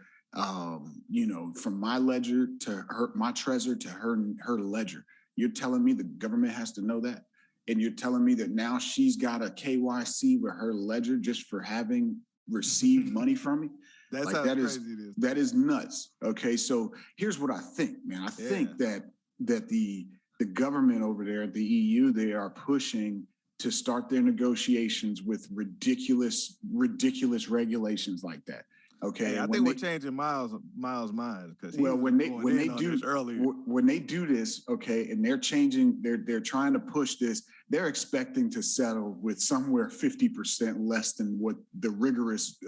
I: you know, from my ledger to my Trezor to her ledger, you're telling me the government has to know that, and you're telling me that now she's got a KYC with her ledger just for having received money from me.
E: That's
I: like
E: how
I: that
E: crazy
I: is
E: it is.
I: that is nuts. Okay, so here's what I think, man. I think that the government over there, the EU, they are pushing to start their negotiations with ridiculous regulations like that. Okay,
E: hey, I think we're changing Miles' mind because
I: when they do this, okay, and they're trying to push this, they're expecting to settle with somewhere 50% less than what the rigorous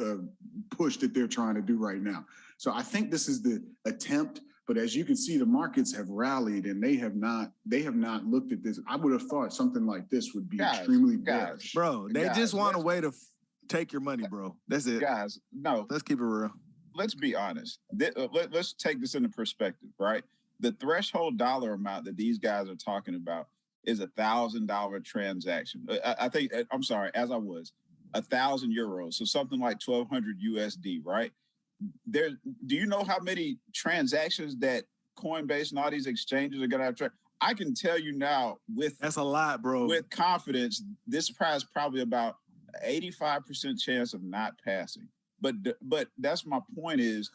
I: push that they're trying to do right now. So I think this is the attempt, but as you can see, the markets have rallied and they have not looked at this. I would have thought something like this would be extremely bearish.
E: Bro, they just want a way to take your money, bro. That's it.
H: Guys, no.
E: Let's keep it real.
H: Let's be honest. Let's take this into perspective, right? The threshold dollar amount that these guys are talking about is $1,000 transaction. I think, I'm sorry, as I was, 1,000 euros. So something like 1,200 USD, right? Do you know how many transactions that Coinbase and all these exchanges are going to have? I can tell you now
E: that's a lot, bro.
H: With confidence, this prize probably about 85% chance of not passing. But that's my point is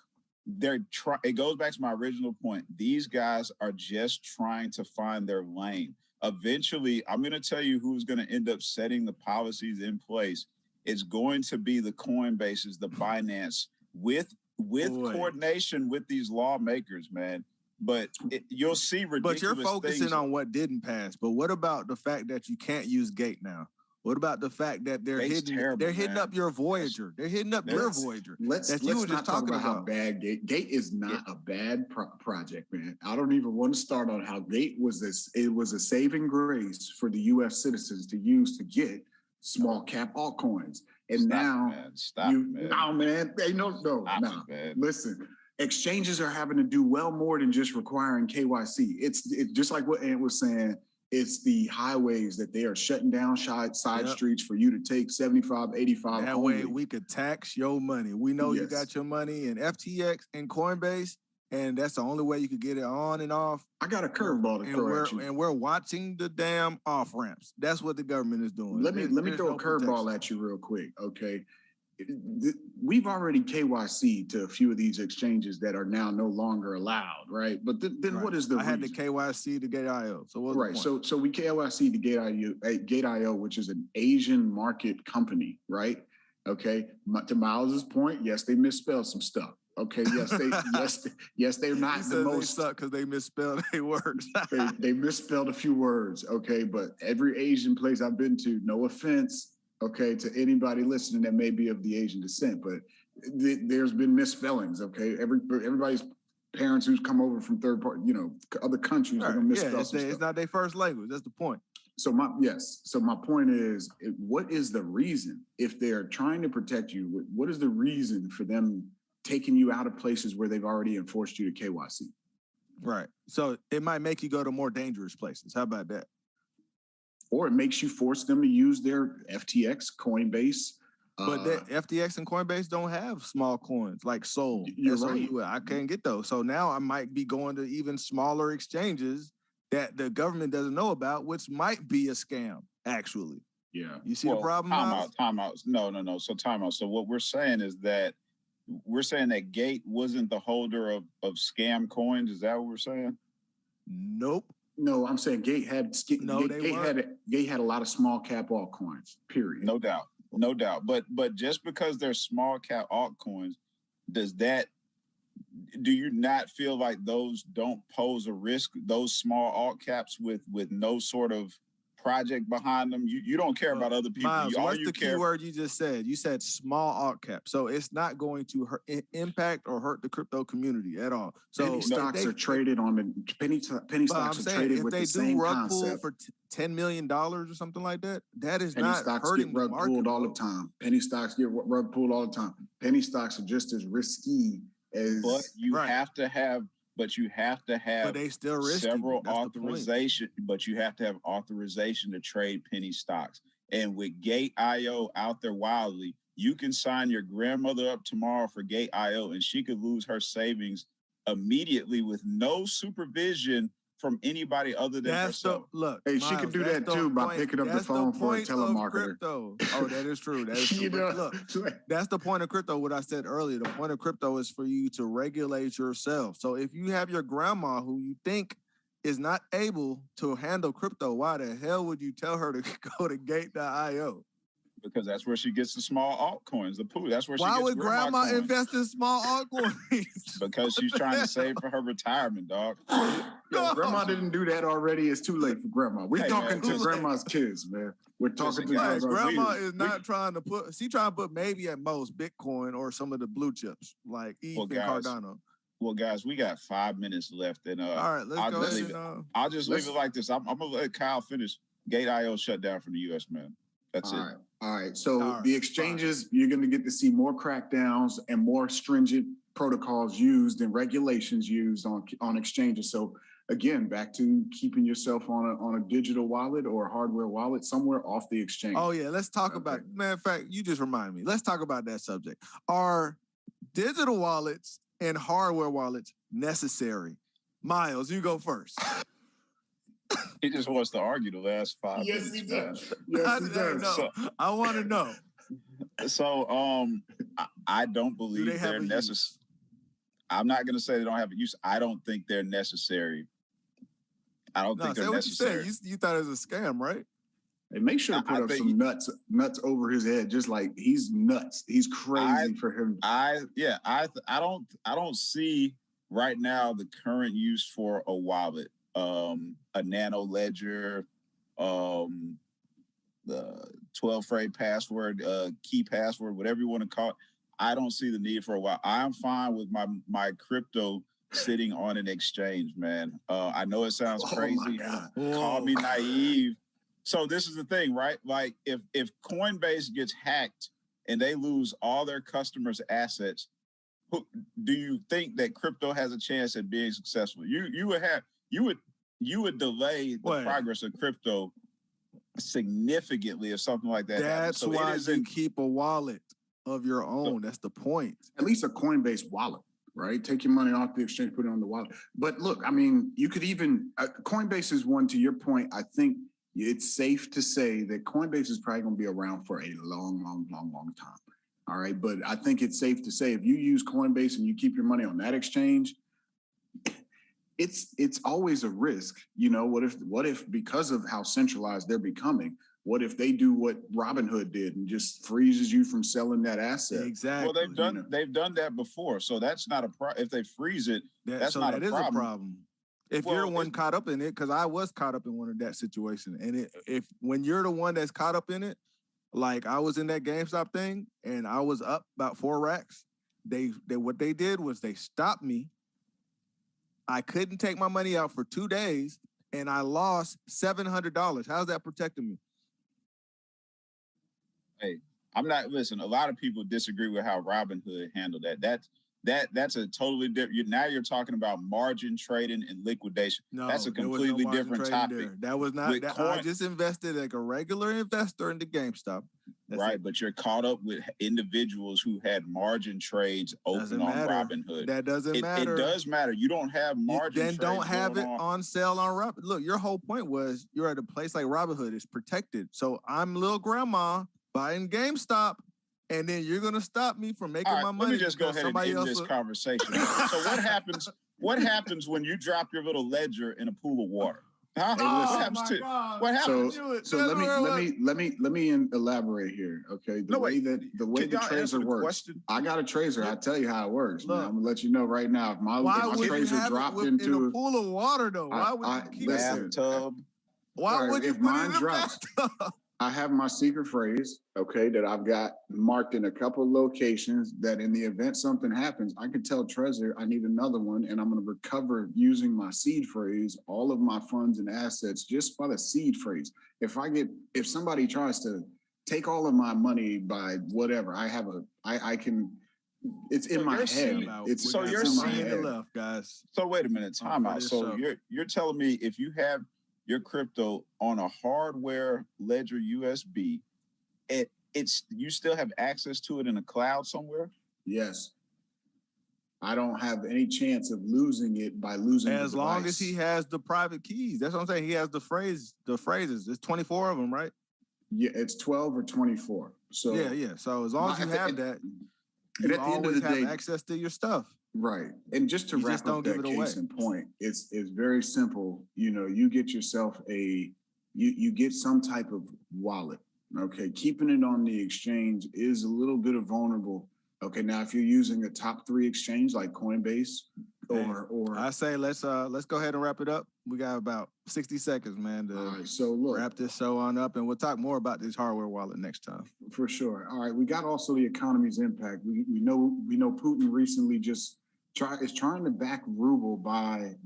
H: it goes back to my original point. These guys are just trying to find their lane. Eventually, I'm going to tell you who's going to end up setting the policies in place. It's going to be the Coinbases, the Binance, with coordination with these lawmakers, man. But you'll see ridiculous
E: But you're focusing
H: things
E: on what didn't pass. But what about the fact that you can't use Gate now? What about the fact that they're hitting up your Voyager? They're hitting up your Voyager.
I: Let's not talk about how bad Gate is not a bad project, man. I don't even want to start on how Gate was this. It was a saving grace for the U.S. citizens to use to get small cap altcoins. And Listen, exchanges are having to do well more than just requiring KYC. It's just like what Ant was saying. It's the highways that they are shutting down side streets for you to take 75, 85.
E: That way we could tax your money. We know you got your money in FTX and Coinbase, and that's the only way you could get it on and off.
I: I got a curveball to throw at you.
E: And we're watching the damn off ramps. That's what the government is doing.
I: Let me throw a curveball at you real quick, okay? We've already KYC to a few of these exchanges that are now no longer allowed, right? But then what is the reason?
E: I had to KYC to Gate.io. So what's the point?
I: So we KYC to Gate.io, which is an Asian market company, right? Okay. To Miles's point, yes, they misspelled some stuff. Okay, yes, they're not the most.
E: They suck because they misspelled their words.
I: they misspelled a few words, okay. But every Asian place I've been to, no offense, okay, to anybody listening that may be of the Asian descent, but there's been misspellings, okay? Everybody's parents who's come over from third party, other countries are gonna misspell some stuff.
E: It's not their first language. That's the point.
I: So my point is, what is the reason if they're trying to protect you? What is the reason for them taking you out of places where they've already enforced you to KYC?
E: Right. So it might make you go to more dangerous places. How about that?
I: Or it makes you force them to use their FTX, Coinbase.
E: But the FTX and Coinbase don't have small coins like Sol.
I: You're right.
E: I can't get those. So now I might be going to even smaller exchanges that the government doesn't know about, which might be a scam, actually.
I: Yeah.
E: You see the problem?
H: Time out. No. So time out. So what we're saying is that Gate wasn't the holder of scam coins. Is that what we're saying?
E: Nope.
I: No, I'm saying Gate had a lot of small cap altcoins. Period.
H: No doubt. But just because they're small cap altcoins, do you not feel like those don't pose a risk? Those small alt caps with no sort of project behind them. You don't care about other people.
E: Miles,
H: all
E: what's
H: you
E: the
H: care
E: key word you just said? You said small alt cap. So it's not going to impact or hurt the crypto community at all. So
I: penny stocks are traded on the penny stocks are traded with the same
E: if they do rug pull
I: concept.
E: for $10 million or something like that, that is
I: Penny
E: not
I: stocks
E: hurting
I: get
E: the
I: rug
E: market,
I: pulled all
E: bro.
I: the time. Penny stocks get rug pulled all the time. Penny stocks are just as risky as.
H: but you
E: Right.
H: have to have
E: But they still risky.
H: several
E: That's the point.
H: authorization, but you have to have authorization to trade penny stocks. And with Gate.io out there wildly, you can sign your grandmother up tomorrow for Gate.io and she could lose her savings immediately with no supervision from anybody other than
E: That's the
H: herself.
E: look.
I: Hey, she
E: Miles,
I: could do
E: that's
I: that
E: the
I: too by
E: point-
I: picking up the
E: that's
I: phone for a
E: point of
I: telemarketer.
E: crypto. Oh, that is true. That is true.
I: You
E: But
I: know,
E: look, that's the point of crypto. What I said earlier, the point of crypto is for you to regulate yourself. So if you have your grandma who you think is not able to handle crypto, why the hell would you tell her to go to Gate.io?
H: Because that's where she gets the small altcoins, the pool. That's where she
E: Why
H: gets
E: would grandma
H: coins.
E: invest in small altcoins?
H: Because she's trying to save for her retirement, dog.
I: Yo, grandma didn't do that already. It's too late for grandma. We're
H: Hey,
I: talking
H: man,
I: to grandma's kids, man. We're talking to
E: Like,
I: grandma's
E: grandma
I: kids.
E: is not trying to put. She trying to put maybe at most Bitcoin or some of the blue chips like ETH and
H: guys,
E: Cardano.
H: Well, guys, we got 5 minutes left, and
E: All right, let's
H: I'll
E: go
H: just
E: ahead
H: leave
E: and.
H: it. I'll just leave it like this. I'm gonna let Kyle finish. Gate.io shut down from the U.S., man. That's it.
I: All right. So
E: All right,
I: the exchanges, you're going to get to see more crackdowns and more stringent protocols used and regulations used on exchanges. So again, back to keeping yourself on a digital wallet or a hardware wallet somewhere off the exchange.
E: Oh yeah, let's talk about. Matter of fact, you just remind me. Let's talk about that subject. Are digital wallets and hardware wallets necessary? Miles, you go first.
H: He just wants to argue the last 5 minutes.
I: He
H: man.
I: does. Yes, he does.
E: No, I want to know.
H: So, I don't believe
E: they have
H: they're
E: a
H: necessary.
E: use?
H: I'm not gonna say they don't have a use. I don't think they're necessary. I don't
E: No,
H: think
E: say
H: they're
E: what
H: necessary.
E: you said. You thought it was a scam, right?
I: And make sure to put up some nuts over his head, just like he's nuts. He's crazy for him.
H: I don't see right now the current use for a wallet, a nano ledger, the 12-phrase password, key password, whatever you want to call it. I don't see the need for a wallet. I'm fine with my crypto sitting on an exchange, man. I know it sounds crazy. Call me naive. So this is the thing, right? Like if Coinbase gets hacked and they lose all their customers' assets, do you think that crypto has a chance at being successful? You would delay the progress of crypto significantly if something like that happens.
E: That's why you keep a wallet of your own. That's the point.
I: At least a Coinbase wallet, right? Take your money off the exchange, put it on the wallet. But look, I mean, you could even Coinbase is one. To your point, I think it's safe to say that Coinbase is probably going to be around for a long time. All right. But I think it's safe to say if you use Coinbase and you keep your money on that exchange, it's always a risk. You know, what if because of how centralized they're becoming, what if they do what Robinhood did and just freezes you from selling that asset?
E: Exactly.
H: Well, they've done that before, so that's not a problem. If they freeze it, that's not a problem.
E: That is a problem. If you're the one caught up in it, because I was caught up in one of that situation, and when you're the one that's caught up in it, like I was in that GameStop thing, and I was up about 4 racks. What they did was they stopped me. I couldn't take my money out for 2 days, and I lost $700. How's that protecting me?
H: Hey, listen, a lot of people disagree with how Robinhood handled that. That's a totally different. Now you're talking about margin trading and liquidation.
E: No,
H: that's a completely different topic.
E: There. That was not. I just invested like a regular investor into GameStop.
H: Right, but you're caught up with individuals who had margin trades open on Robinhood.
E: That doesn't matter.
H: It does matter. You don't have margin trades.
E: Then don't have it on sale on Robinhood. Look, your whole point was you're at a place like Robinhood. It's protected. So I'm little grandma buying GameStop. And then you're gonna stop me from making my money.
H: Let me just go ahead and end this conversation. So what happens? What happens when you drop your little ledger in a pool of water? Huh? What happens?
I: So let me elaborate here. Okay, the way the Tracer works. I got a Tracer. I'll tell you how it works. Man. I'm gonna let you know right now. If my Tracer dropped into
E: a pool of water, though, why would you keep
H: bathtub?
E: Why
I: All right,
E: would you
I: if
E: put it in
I: mine
E: the
I: drops,
E: bathtub?
I: I have my secret phrase, okay, that I've got marked in a couple locations that in the event something happens, I could tell Trezor I need another one and I'm going to recover using my seed phrase, all of my funds and assets just by the seed phrase. If somebody tries to take all of my money by whatever, I can, it's in
H: So
I: my
H: you're
I: head.
H: saying-
I: It's
H: so
I: it's
H: you're
I: in my
H: saying-
I: head.
E: left, guys.
H: So wait a minute, time
E: for
H: out.
E: this
H: So
E: show.
H: you're telling me if you have your crypto on a hardware ledger USB, it's you still have access to it in a cloud somewhere?
I: Yes. I don't have any chance of losing it by losing
E: As
I: the
E: long
I: device.
E: as he has the private keys. That's what I'm saying. He has the phrases. There's 24 of them, right?
I: Yeah, it's 12 or 24. So
E: yeah. So as long as you have that,
I: and
E: you
I: at the end of
E: always
I: the
E: have
I: day,
E: access to your stuff.
I: right. And just to
E: You
I: wrap
E: just
I: up
E: don't give
I: that
E: it away.
I: case in point, it's very simple. You know, you get yourself you get some type of wallet. Okay, keeping it on the exchange is a little bit of vulnerable. Okay, now if you're using a top 3 exchange like Coinbase or
E: I say let's go ahead and wrap it up. We got about 60 seconds, man, to
I: all right, so look,
E: wrap this show on up, and we'll talk more about this hardware wallet next time.
I: for sure. All right, we got also the economy's impact. We know Putin recently just is trying to back ruble by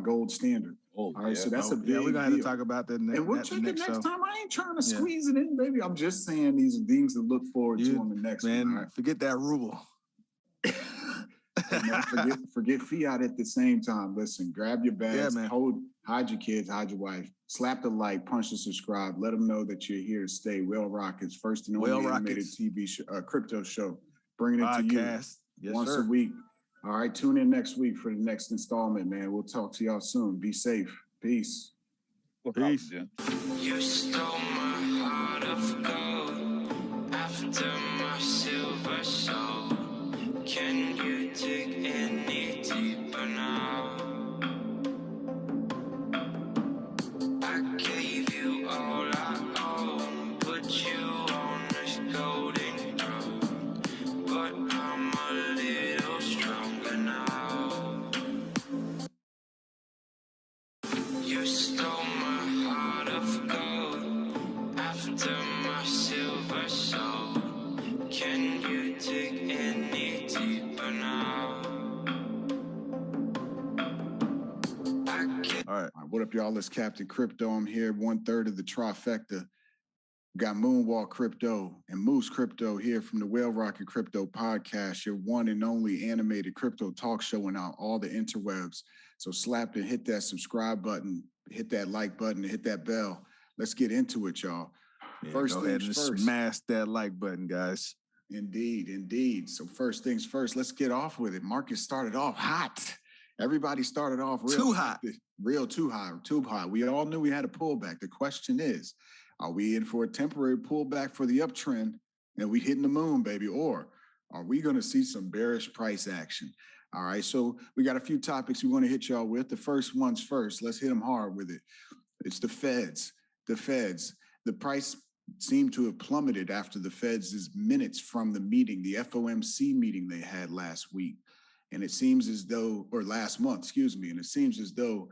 I: gold standard.
H: Oh,
I: All right, so that's a big
E: yeah, we're gonna have to
I: deal.
E: talk about that,
I: And we'll
E: that
I: check it
E: next
I: next
E: show.
I: time. I ain't trying to
E: Yeah.
I: squeeze it in, baby. I'm just saying these are things to look forward to
E: You-
I: on the next
E: Man,
I: one. All right?
E: forget that ruble.
I: And man, forget fiat at the same time. Listen, grab your bags,
E: man.
I: hide your kids, hide your wife, slap the like, punch the subscribe, let them know that you're here to stay. Whale Rockets, first and only
E: Whale
I: animated
E: Rockets.
I: TV show, crypto show, bringing it to you
E: Podcast. Yes,
I: once
E: sir.
I: a week. All right, tune in next week for the next installment, man. We'll talk to y'all soon. Be safe. Peace.
E: Peace.
D: You stole my heart of gold after my silver soul. Can you dig any deeper now? I gave you all I own, put you on this golden throne, but I'm a little stronger now. You stole my heart of gold after my silver soul. Can you dig any deeper now?
E: All right.
I: All right, what up, y'all? It's Captain Crypto. I'm here, 1/3 of the trifecta. Got Moonwalk Crypto and Moose Crypto here from the Whale Rocket Crypto Podcast, your one and only animated crypto talk show on all the interwebs. So slap and hit that subscribe button, hit that like button, hit that bell. Let's get into it, y'all.
E: Yeah,
I: First
E: go ahead and
I: things first.
E: smash that like button, guys.
I: Indeed. So first things first, let's get off with it. Market started off hot. Everybody started off real
E: Too hot.
I: Too hot. We all knew we had a pullback. The question is, are we in for a temporary pullback for the uptrend and we hitting the moon, baby? Or are we going to see some bearish price action? All right. So we got a few topics we want to hit y'all with. The first one's first. Let's hit them hard with it. It's the Feds. The price seemed to have plummeted after the Feds' minutes from the meeting, the FOMC meeting they had last week. And it seems as though, or last month, excuse me, and it seems as though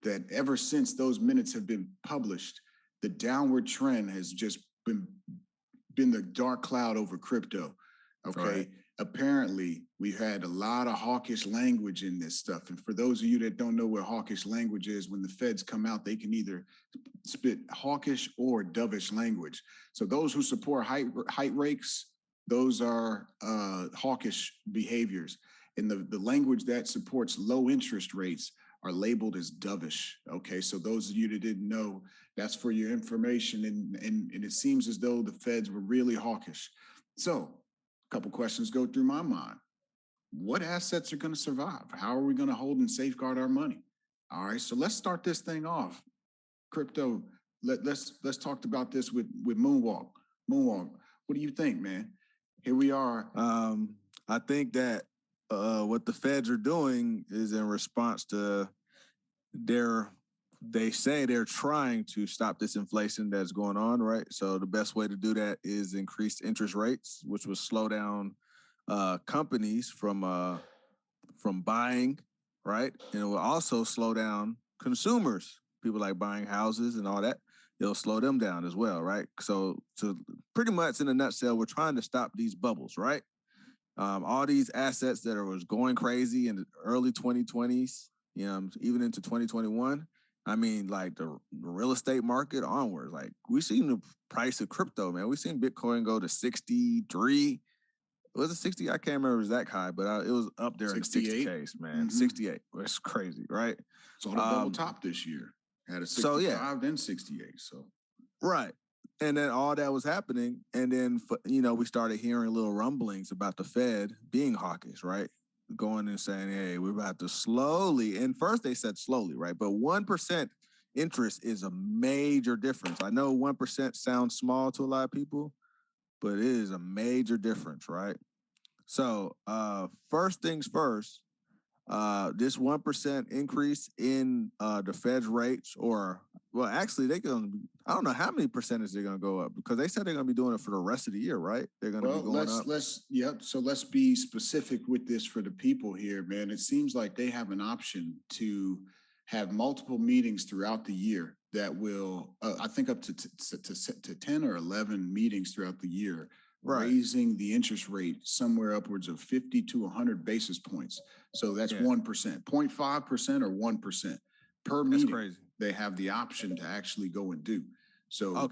I: that ever since those minutes have been published, the downward trend has just been the dark cloud over crypto. Okay.
E: Right.
I: Apparently, we've had a lot of hawkish language in this stuff. And for those of you that don't know what hawkish language is, when the Feds come out, they can either spit hawkish or dovish language. So those who support height rakes, those are hawkish behaviors. And the language that supports low interest rates are labeled as dovish. Okay, so those of you that didn't know, that's for your information. And it seems as though the Feds were really hawkish. So a couple questions go through my mind. What assets are going to survive? How are we going to hold and safeguard our money? All right, so let's start this thing off. Crypto, let's talk about this with Moonwalk. Moonwalk, what do you think, man? Here we are.
E: I think that what the Feds are doing is in response to they say they're trying to stop this inflation that's going on, right? So the best way to do that is increase interest rates, which will slow down companies from buying, right? And it will also slow down consumers people like buying houses and all that, it'll slow them down as well, right? So pretty much in a nutshell, we're trying to stop these bubbles, right? All these assets that was going crazy in the early 2020s, even into 2021. I mean, like the real estate market onwards. Like we seen the price of crypto, man. We seen Bitcoin go to 63. Was it 60? I can't remember it was that high, but it was up there
I: 68?
E: in the 60Ks, man. 68. It's crazy, right?
I: So on a double top this year. Had a 65, then 68. So
E: right. And then all that was happening. And then, we started hearing little rumblings about the Fed being hawkish, right? Going and saying, hey, we're about to slowly. And first they said slowly, right? But 1% interest is a major difference. I know 1% sounds small to a lot of people, but it is a major difference, right? So first things first, this 1% increase in the Fed's rates, actually I don't know how many percentage they're gonna go up because they said they're gonna be doing it for the rest of the year, right? They're gonna be going up.
I: So let's be specific with this for the people here, man. It seems like they have an option to have multiple meetings throughout the year that will, I think up to 10 or 11 meetings throughout the year, raising the interest rate somewhere upwards of 50 to 100 basis points. So that's 1%, 0.5% or 1% per meeting. That's crazy. They have the option to actually go and do. So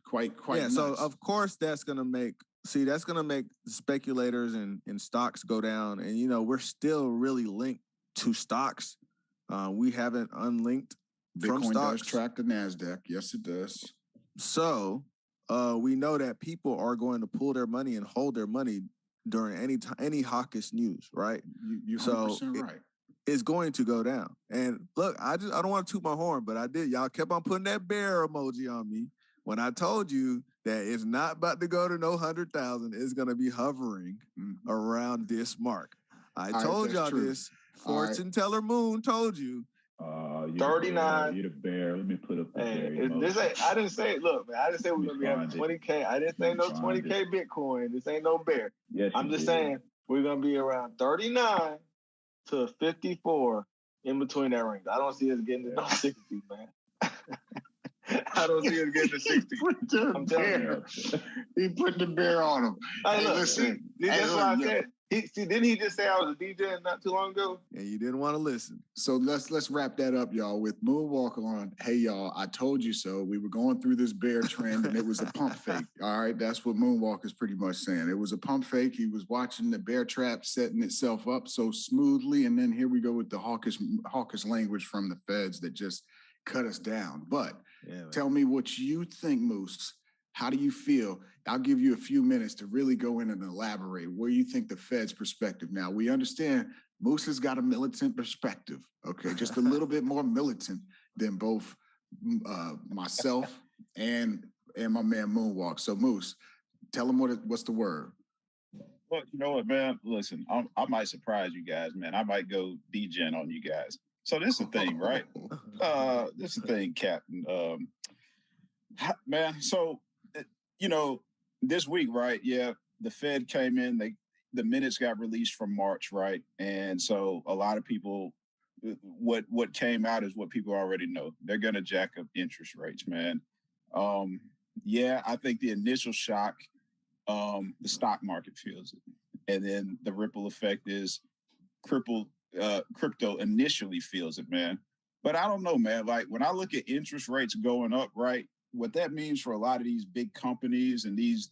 I: quite nuts.
E: So of course that's gonna make speculators and stocks go down. And we're still really linked to stocks. We haven't unlinked from
I: Bitcoin
E: stocks.
I: does track the NASDAQ. Yes, it does.
E: So we know that people are going to pull their money and hold their money during any hawkish news, right?
I: You're 100% right.
E: It's going to go down. And look, I don't want to toot my horn, but I did. Y'all kept on putting that bear emoji on me when I told you that it's not about to go to no 100,000. It's going to be hovering around this mark. I told y'all this. Fortune teller Moon told you.
A: 39.
B: You're the bear. Let me put up the bear.
A: I didn't say, look, man, I didn't say we're going to be having 20K. I didn't say no 20K Bitcoin. This ain't no bear.
B: Yes,
A: I'm just saying we're going to be around 39 to 54 in between that range. I don't see us getting to no 60, man. I don't see us getting to 60. I'm telling you.
C: He put the bear on him.
A: Hey, listen. That's why I said. Didn't he just say I was a DJ not too long ago?
E: And you didn't want to listen.
I: So let's wrap that up, y'all, with Moonwalk on. Hey, y'all, I told you so. We were going through this bear trend and it was a pump fake. All right, that's what Moonwalk is pretty much saying. It was a pump fake. He was watching the bear trap setting itself up so smoothly. And then here we go with the hawkish language from the feds that just cut us down. But tell me what you think, Moose. How do you feel? I'll give you a few minutes to really go in and elaborate where you think the Fed's perspective. Now, we understand Moose has got a militant perspective, okay? Just a little bit more militant than both myself and my man Moonwalk. So, Moose, tell him what's the word.
H: Well, you know what, man? Listen, I might surprise you guys, man. I might go degen on you guys. So this is the thing, right? This is the thing, Captain. Man, so... this week, right? Yeah, the Fed came in. The minutes got released from March, right? And so a lot of people, what came out is what people already know. They're gonna jack up interest rates, man. I think the initial shock, the stock market feels it, and then the ripple effect is crypto initially feels it, man. But I don't know, man. Like when I look at interest rates going up, right? What that means for a lot of these big companies and these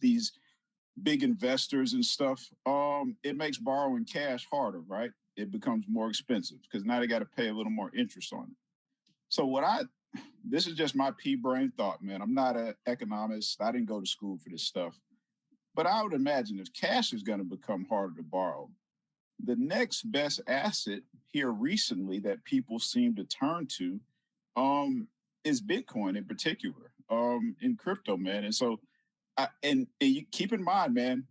H: big investors and stuff, it makes borrowing cash harder, right? It becomes more expensive because now they got to pay a little more interest on it. So this is just my pea brain thought, man. I'm not an economist. I didn't go to school for this stuff. But I would imagine if cash is going to become harder to borrow, the next best asset here recently that people seem to turn to is Bitcoin in particular. In crypto, man. And so, and you keep in mind, man,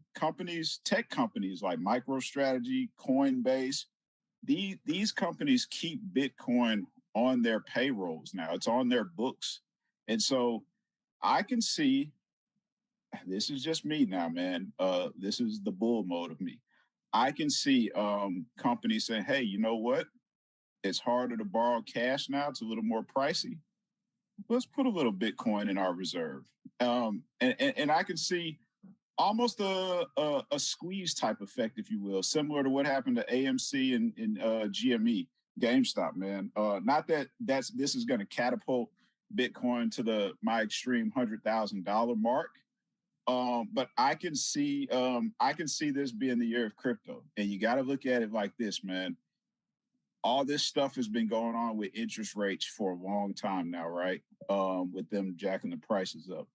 H: tech companies like MicroStrategy, Coinbase, these companies keep Bitcoin on their payrolls now. It's on their books. And so I can see, this is just me now, man. This is the bull mode of me. I can see companies saying, hey, you know what? It's harder to borrow cash now. It's a little more pricey. let's put a little Bitcoin in our reserve. And I can see almost a squeeze type effect, if you will, similar to what happened to AMC and GME, GameStop, man. Not that this is going to catapult Bitcoin to my extreme $100,000 mark. But I can see this being the year of crypto. And you got to look at it like this, man. All this stuff has been going on with interest rates for a long time now, right? With them jacking the prices up.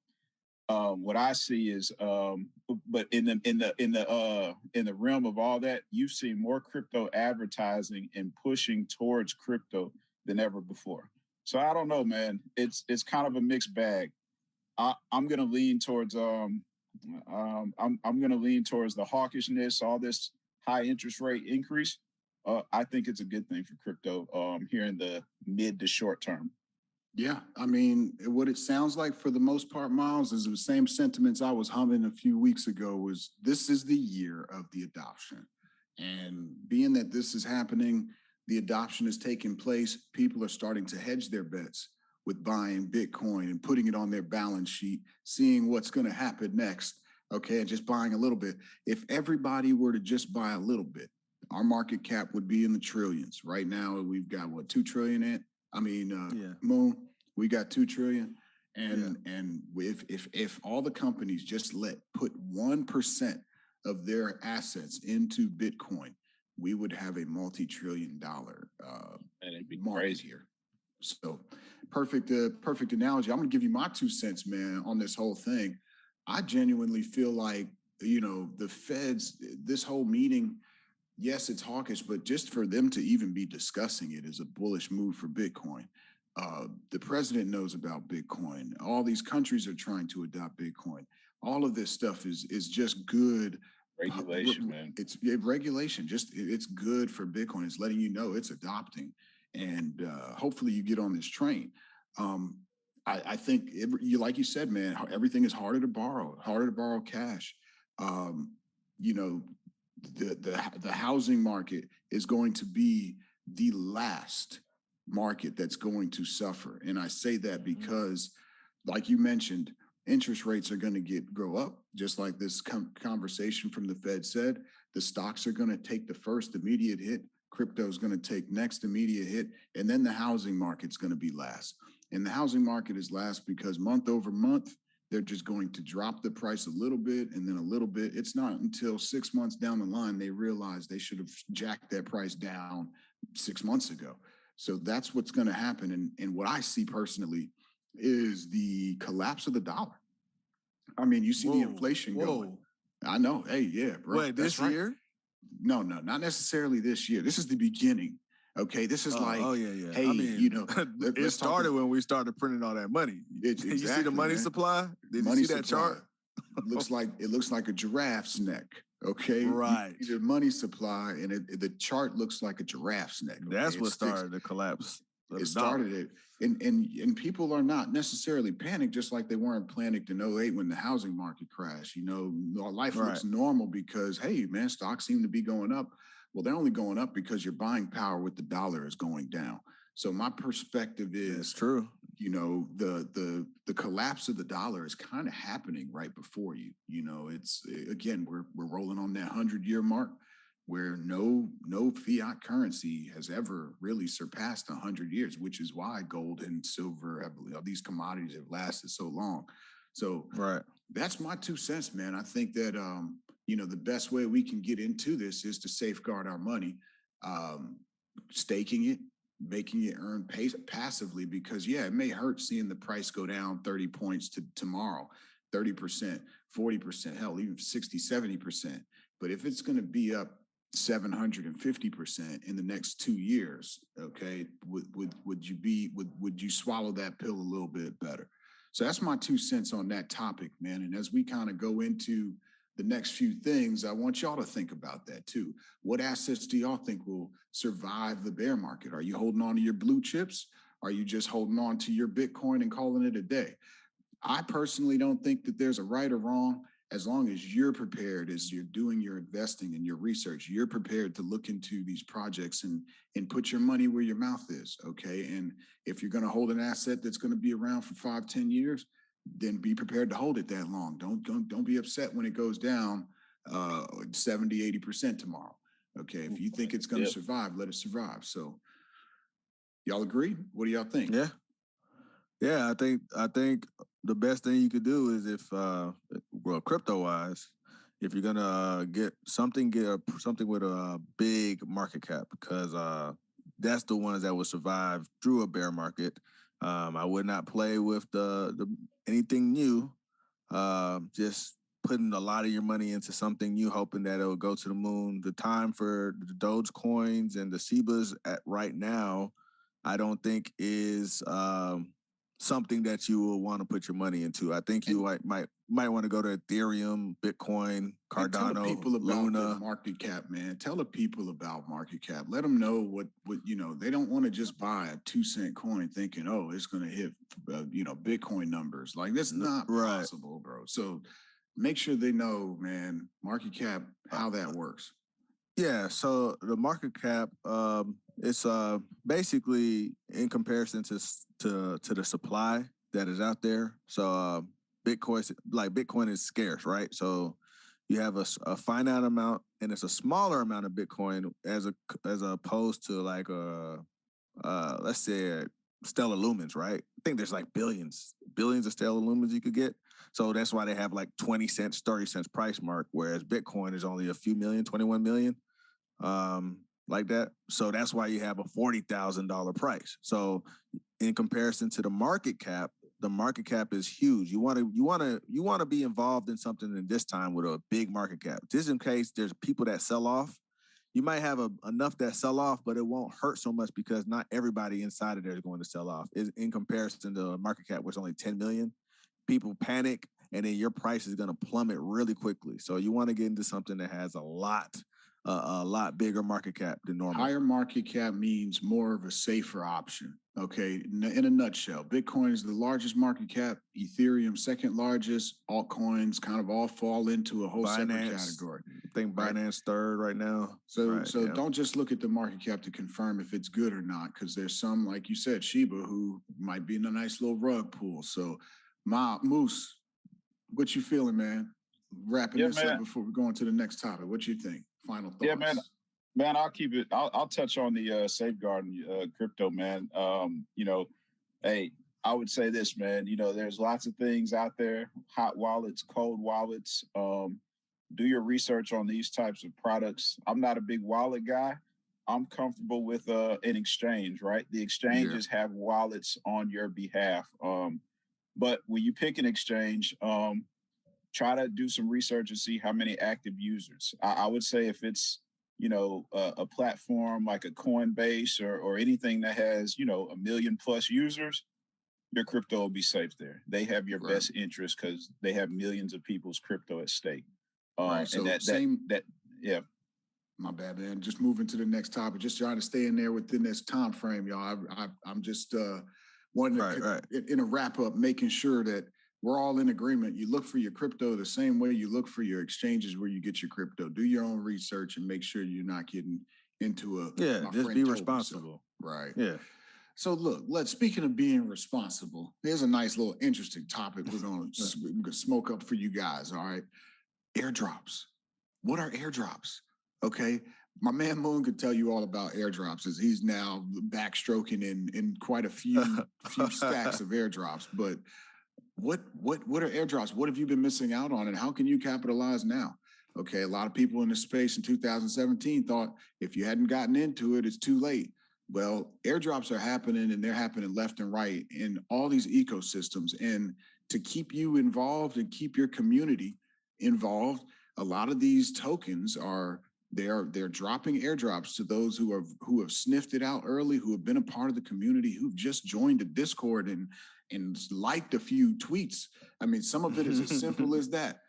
H: What I see is, but in the realm of all that, you've seen more crypto advertising and pushing towards crypto than ever before. So I don't know, man. It's kind of a mixed bag. I'm gonna lean towards I'm gonna lean towards the hawkishness, all this high interest rate increase. I think it's a good thing for crypto here in the mid to short term.
I: Yeah, I mean, what it sounds like for the most part, Miles, is the same sentiments I was humming a few weeks ago. Was this is the year of the adoption, and being that this is happening, the adoption is taking place. People are starting to hedge their bets with buying Bitcoin and putting it on their balance sheet, seeing what's going to happen next. Okay, and just buying a little bit. If everybody were to just buy a little bit, our market cap would be in the trillions. Right now, we've got what, 2 trillion in? I mean, Moon, we got 2 trillion. And if all the companies just put 1% of their assets into Bitcoin, we would have a multi-trillion-dollar
H: and it'd be
I: market
H: crazy
I: here. So perfect analogy. I'm gonna give you my 2 cents, man, on this whole thing. I genuinely feel like, the Feds, this whole meeting, yes, it's hawkish, but just for them to even be discussing it is a bullish move for Bitcoin. The president knows about Bitcoin. All these countries are trying to adopt Bitcoin. All of this stuff is just good.
H: Regulation, man.
I: It's regulation. It's good for Bitcoin. It's letting you know it's adopting, and hopefully you get on this train. I think like you said, man, everything is harder to borrow cash. The housing market is going to be the last market that's going to suffer. And I say that because, like you mentioned, interest rates are going to go up, just like this conversation from the Fed said. The stocks are going to take the first immediate hit. Crypto is going to take next immediate hit. And then the housing market's going to be last. And the housing market is last because month over month, they're just going to drop the price a little bit and then a little bit. It's not until 6 months down the line they realize they should have jacked that price down 6 months ago. So that's what's going to happen. And what I see personally is the collapse of the dollar. I mean, you see the inflation going. I know. Hey, yeah, bro.
E: Wait, this year?
I: No, not necessarily this year. This is the beginning. Okay, this is
E: yeah.
I: Hey,
E: I mean, it started
I: when
E: when we started printing all that money.
I: Exactly,
E: you see the money supply? Did
I: money
E: you see that chart?
I: It looks like a giraffe's neck. Okay,
E: right.
I: The money supply, and the chart looks like a giraffe's neck. Okay?
E: That's what started the collapse.
I: It started it, and people are not necessarily panicked, just like they weren't panicked in 2008 when the housing market crashed. Life looks normal because, hey, man, stocks seem to be going up. Well, they're only going up because your buying power with the dollar is going down. So my perspective is
E: that's true.
I: The collapse of the dollar is kind of happening right before you. It's again, we're rolling on that 100-year mark where no fiat currency has ever really surpassed 100 years, which is why gold and silver, these commodities have lasted so long. So that's my 2 cents, man. I think that the best way we can get into this is to safeguard our money, staking it, making it earn passively, because it may hurt seeing the price go down 30 points to tomorrow, 30%, 40%, hell, even 60, 70%. But if it's going to be up 750% in the next 2 years, okay, would you swallow that pill a little bit better? So that's my 2 cents on that topic, man. And as we kind of go into the next few things, I want y'all to think about that too. What assets do y'all think will survive the bear market? Are you holding on to your blue chips? Are you just holding on to your Bitcoin and calling it a day? I personally don't think that there's a right or wrong. as long as you're prepared, as you're doing your investing and your research, you're prepared to look into these projects and put your money where your mouth is, okay? And if you're going to hold an asset that's going to be around for 5, 10 years, then be prepared to hold it that long. Don't be upset when it goes down 70, 80% tomorrow. Okay, if you think it's going to survive, let it survive. So, y'all agree? What do y'all think?
E: Yeah. I think the best thing you could do is if, crypto wise, if you're gonna get something with a big market cap, because that's the ones that will survive through a bear market. I would not play with the anything new. Just putting a lot of your money into something new, hoping that it'll go to the moon. The time for the Doge coins and the SIBAs at right now, I don't think is something that you will want to put your money into. I think you might want to go to Ethereum, Bitcoin, Cardano,
I: tell the people about
E: Luna.
I: The market cap, man. Tell the people about market cap. Let them know what they don't want to just buy a 2-cent coin thinking, oh, it's going to hit Bitcoin numbers. Like that's not possible, bro. So make sure they know, man, market cap, how that works.
E: Yeah, so the market cap, it's basically in comparison to the supply that is out there. So Bitcoin is scarce, right? So you have a finite amount, and it's a smaller amount of Bitcoin as opposed to like let's say stellar lumens, right? I think there's like billions of stellar lumens you could get. So that's why they have like 20 cents, 30 cents price mark, whereas Bitcoin is only a few million, 21 million. Like that. So that's why you have a $40,000 price. So in comparison to the market cap is huge. You want to be involved in something in this time with a big market cap. Just in case there's people that sell off, you might have enough that sell off, but it won't hurt so much because not everybody inside of there is going to sell off. In comparison to a market cap, which is only 10 million, people panic and then your price is going to plummet really quickly. So you want to get into something that has a lot bigger market cap than normal.
I: Higher market cap means more of a safer option. Okay, in a nutshell, Bitcoin is the largest market cap, Ethereum second largest, altcoins kind of all fall into a whole separate category.
E: I think Binance third right now.
I: So don't just look at the market cap to confirm if it's good or not, because there's some, like you said, Shiba, who might be in a nice little rug pool. So, Moose, what you feeling, man? Wrapping this up before we go on to the next topic. What you think? Final thoughts.
H: Yeah, man, I'll keep it. I'll touch on the safeguarding crypto, man. Hey, I would say this, man. There's lots of things out there: hot wallets, cold wallets. Do your research on these types of products. I'm not a big wallet guy. I'm comfortable with an exchange, right? The exchanges have wallets on your behalf. But when you pick an exchange, try to do some research and see how many active users. I would say if it's, a platform like a Coinbase or anything that has, 1 million plus users, your crypto will be safe there. They have your best interest because they have millions of people's crypto at stake.
I: Right. So my bad, man. Just moving to the next topic. Just trying to stay in there within this time frame, y'all. I'm just wanting to, in a wrap up, making sure that we're all in agreement. You look for your crypto the same way you look for your exchanges where you get your crypto. Do your own research and make sure you're not getting into
E: just be responsible.
I: Right.
E: Yeah.
I: So look, speaking of being responsible, here's a nice little interesting topic we're gonna smoke up for you guys. All right. Airdrops. What are airdrops? Okay. My man Moon could tell you all about airdrops as he's now backstroking in quite a few stacks of airdrops. But what are airdrops? What have you been missing out on, and how can you capitalize now? Okay, a lot of people in this space in 2017 thought if you hadn't gotten into it, it's too late. Well, airdrops are happening, and they're happening left and right in all these ecosystems. And to keep you involved and keep your community involved, a lot of these tokens they're dropping airdrops to those who have sniffed it out early, who have been a part of the community, who've just joined the Discord and liked a few tweets. I mean, some of it is as simple as that.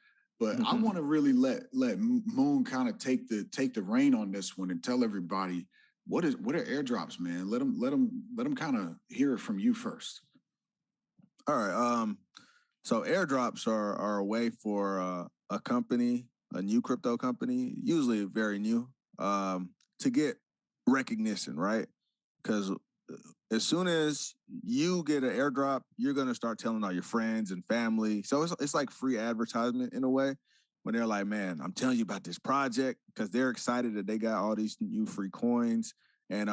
I: But I want to really let Moon kind of take the reign on this one and tell everybody what are airdrops, man. Let them kind of hear it from you first.
E: All right. So airdrops are a way for a company, a new crypto company, usually very new, to get recognition, right? Because as soon as you get an airdrop, you're gonna start telling all your friends and family. So it's like free advertisement in a way. When they're like, man, I'm telling you about this project because they're excited that they got all these new free coins. And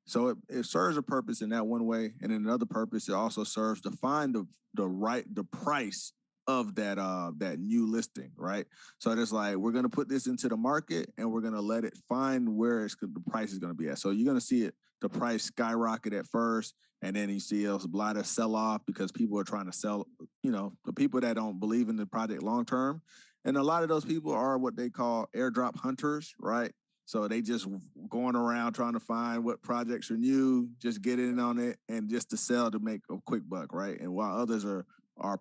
E: so it serves a purpose in that one way. And in another purpose, it also serves to find the price of that new listing, right? So it's like we're gonna put this into the market and we're gonna let it find where the price is gonna be at. So you're gonna see the price skyrocket at first, and then you see a lot of sell off because people are trying to sell, the people that don't believe in the project long term. And a lot of those people are what they call airdrop hunters, right? So they just going around trying to find what projects are new, just get in on it, and just to sell to make a quick buck, right? And while others are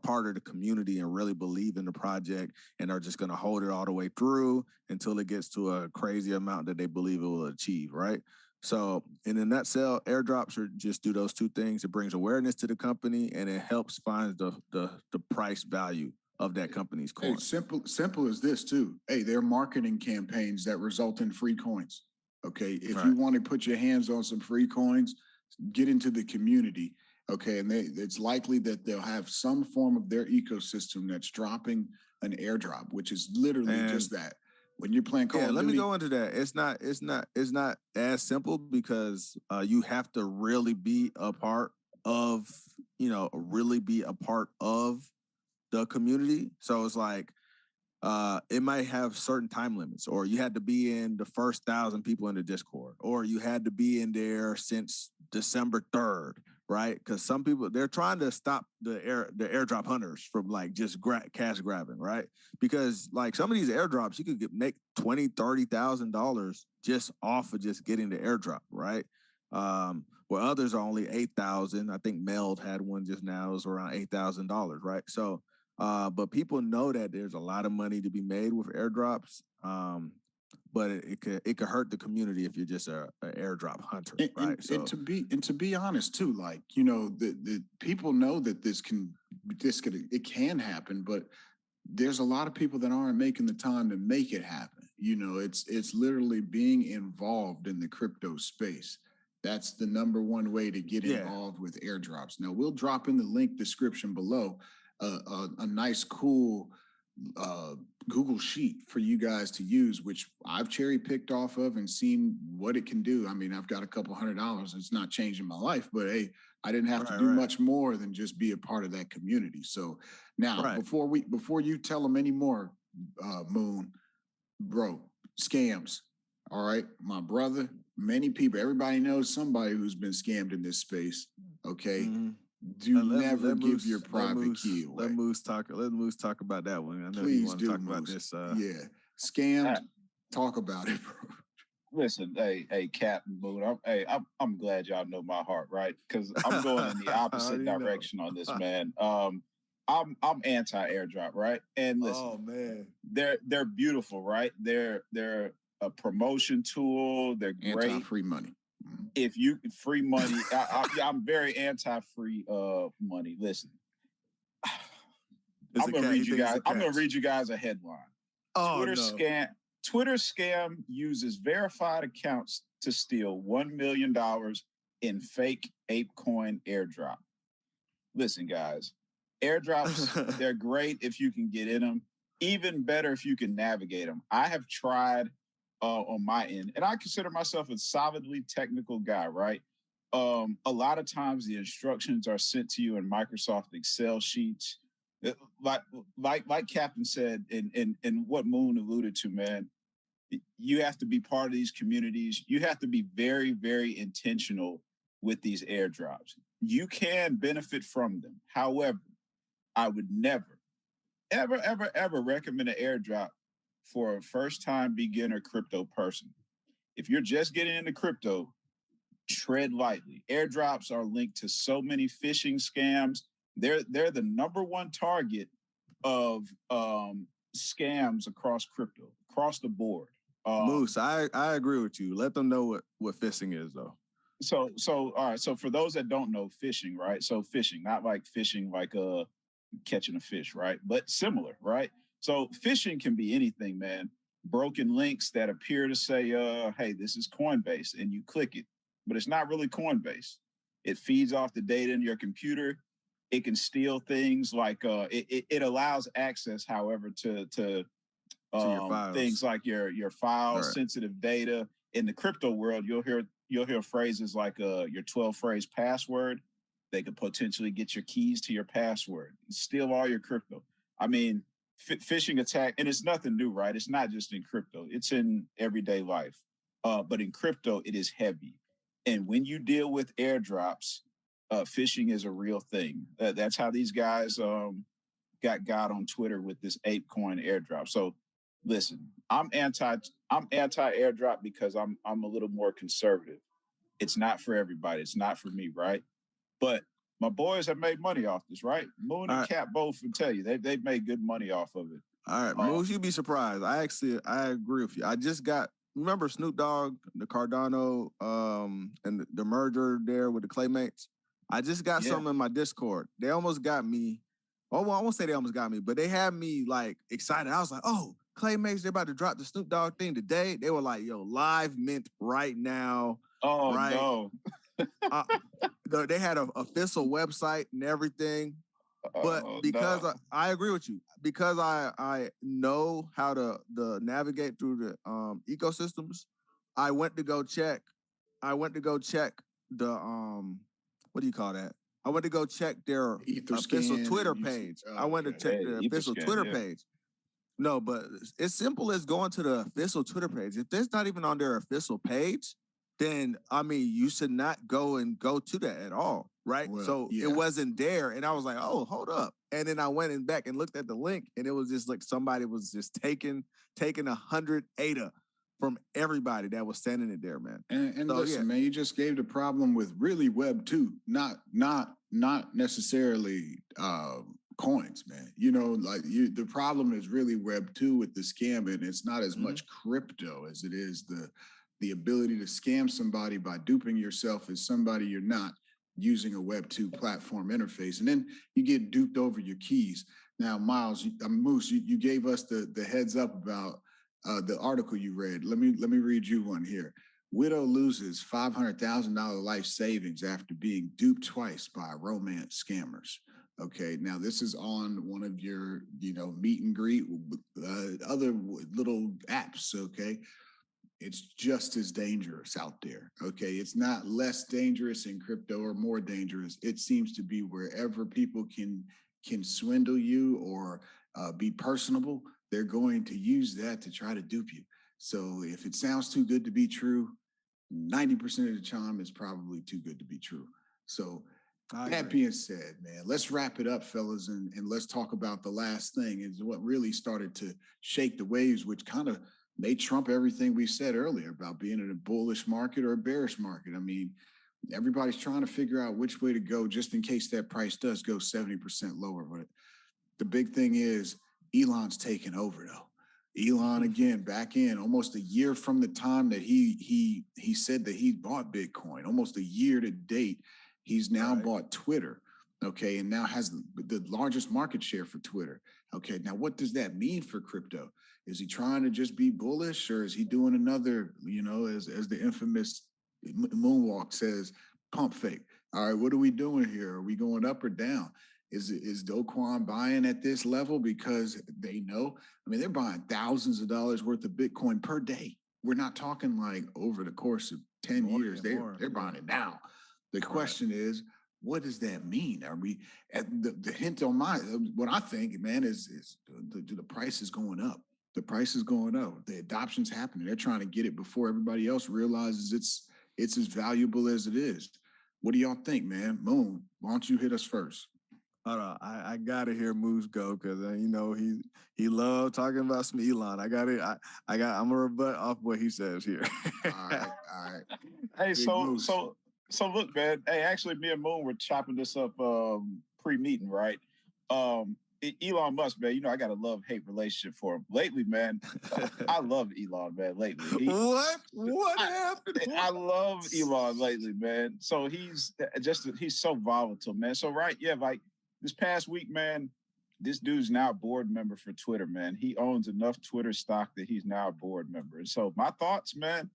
E: part of the community and really believe in the project and are just going to hold it all the way through until it gets to a crazy amount that they believe it will achieve, right? So in a nutshell, airdrops are just do those two things. It brings awareness to the company and it helps find the price value of that company's coin.
I: Hey, simple as this too. Hey, they're marketing campaigns that result in free coins. Okay, if you want to put your hands on some free coins, get into the community. Okay, and it's likely that they'll have some form of their ecosystem that's dropping an airdrop, which is literally just that. When you're playing Call of Duty,
E: let me go into that. It's not as simple because you have to really be a part of, the community. So it's like it might have certain time limits, or you had to be in the first 1,000 people in the Discord, or you had to be in there since December 3rd, right? Because some people, they're trying to stop the airdrop hunters from like just cash grabbing, right? Because like some of these airdrops, you could make $20,000-$30,000 just off of just getting the airdrop, right? Where others are only 8,000. I think Meld had one just now, it was around $8,000, right? So but people know that there's a lot of money to be made with airdrops. But it could hurt the community if you're just an airdrop hunter, right?
I: And to be honest too, like the people know that it can happen, but there's a lot of people that aren't making the time to make it happen. It's literally being involved in the crypto space. That's the number one way to get involved with airdrops. Now we'll drop in the link description below a nice, cool Google Sheet for you guys to use, which I've cherry picked off of and seen what it can do. I mean, I've got a couple $100. It's not changing my life, but hey, I didn't have to do much more than just be a part of that community. So now, before you tell them any more, Moon, bro, scams. All right, my brother, many people, everybody knows somebody who's been scammed in this space. Okay. Mm-hmm. Do never give your private key away.
E: Let Moose talk about that one. I know
I: Please
E: you want to talk about this.
I: Scammed. Talk about it, bro.
H: Listen, hey, Captain Moon. I'm glad y'all know my heart, right? Because I'm going in the opposite direction on this, man. I'm anti-airdrop, right? And listen, they're beautiful, right? They're a promotion tool. They're great.
I: Anti-free money.
H: If you free money, I'm very anti-free money. Listen, I'm gonna read you guys. I'm gonna read you guys a headline. Twitter scam uses verified accounts to steal $1 million in fake ApeCoin airdrop. Listen, guys, airdrops, they're great if you can get in them. Even better if you can navigate them. I have tried on my end, and I consider myself a solidly technical guy, right? A lot of times the instructions are sent to you in Microsoft Excel sheets. Like Captain said, and what Moon alluded to, man, you have to be part of these communities. You have to be very, very intentional with these airdrops. You can benefit from them. However, I would never, ever, ever, ever recommend an airdrop for a first-time beginner crypto person. If you're just getting into crypto, tread lightly. Airdrops are linked to so many phishing scams. They're the number one target of scams across crypto, across the board.
E: Moose, I agree with you. Let them know what phishing is, though.
H: So all right. So for those that don't know phishing, right? So phishing, not like fishing, like catching a fish, right? But similar, right? So phishing can be anything, man. Broken links that appear to say, hey, this is Coinbase, and you click it, but it's not really Coinbase. It feeds off the data in your computer. It can steal things like it allows access, however, to
E: your files.
H: things like your files,
E: Right.
H: sensitive data. In the crypto world, you'll hear phrases like your 12-phrase password. They could potentially get your keys to your password, steal all your crypto. I mean, phishing attack, and it's nothing new, right? It's not just in crypto; it's in everyday life. But in crypto, it is heavy. And when you deal with airdrops, phishing is a real thing. That's how these guys got on Twitter with this ApeCoin airdrop. So listen, I'm anti airdrop because I'm a little more conservative. It's not for everybody. It's not for me, right? But my boys have made money off this, right? Moon and Cap both will tell you they've made good money off of it.
E: All right, Moose, you'd be surprised. I agree with you. I just got, remember Snoop Dogg, the Cardano, and the merger there with the Claymates? I just got some in my Discord. They almost got me. Oh, well, I won't say they almost got me, but they had me like excited. I was like, oh, Claymates, they're about to drop the Snoop Dogg thing today. They were like, yo, live mint right now.
H: Oh,
E: right?
H: no.
E: They had an official website and everything. But because I agree with you, because I know how to navigate through the ecosystems, I went to go check the what do you call that? I went to go check their official Twitter page. I went to check the official Twitter page. No, but it's simple as going to the official Twitter page. If it's not even on their official page, then I mean you should not go to that at all. Right.
I: Well,
E: so it wasn't there. And I was like, oh, hold up. And then I went back and looked at the link, and it was just like somebody was just taking 100 ADA from everybody that was sending it there, man.
I: And so, listen, man, you just gave the problem with really Web 2, not necessarily coins, man. You know, like the problem is really Web 2 with the scamming. It's not as much crypto as it is the ability to scam somebody by duping yourself as somebody you're not, using a Web 2 platform interface. And then you get duped over your keys. Now, Miles, Moose, you gave us the heads up about the article you read. Let me read you one here. Widow loses $500,000 life savings after being duped twice by romance scammers. Okay, now this is on one of your, meet and greet, other little apps, okay? It's just as dangerous out there, okay? It's not less dangerous in crypto or more dangerous. It seems to be wherever people can swindle you or be personable, they're going to use that to try to dupe you. So if it sounds too good to be true, 90% of the time it's probably too good to be true. So that being said, man, let's wrap it up, fellas, and let's talk about the last thing is what really started to shake the waves, which kind of may trump everything we said earlier about being in a bullish market or a bearish market. I mean, everybody's trying to figure out which way to go just in case that price does go 70% lower. But the big thing is Elon's taking over, though. Elon, again, back in almost a year from the time that he said that he bought Bitcoin, almost a year to date, he's now bought Twitter, okay, and now has the largest market share for Twitter. Okay, now what does that mean for crypto? Is he trying to just be bullish, or is he doing another, as the infamous moonwalk says, pump fake? All right, what are we doing here? Are we going up or down? Is Do Kwon buying at this level because they know? I mean, they're buying thousands of dollars worth of Bitcoin per day. We're not talking like over the course of 10 years. They're buying it now. The question is, what does that mean? Are we at the hint on what I think, man, is the price is going up. The price is going up. The adoption's happening. They're trying to get it before everybody else realizes it's as valuable as it is. What do y'all think, man? Moon, why don't you hit us first?
E: Hold on, I gotta hear Moose go because he loved talking about some Elon. I'm gonna rebut off what he says here.
I: All right.
H: Hey, so look, man. Hey, actually, me and Moon were chopping this up pre-meeting, right? Elon Musk, man. I got a love-hate relationship for him. Lately, man, I love Elon, man. Lately,
E: what happened?
H: I love Elon lately, man. So he's so volatile, man. So like this past week, man, this dude's now a board member for Twitter, man. He owns enough Twitter stock that he's now a board member. And so my thoughts, man,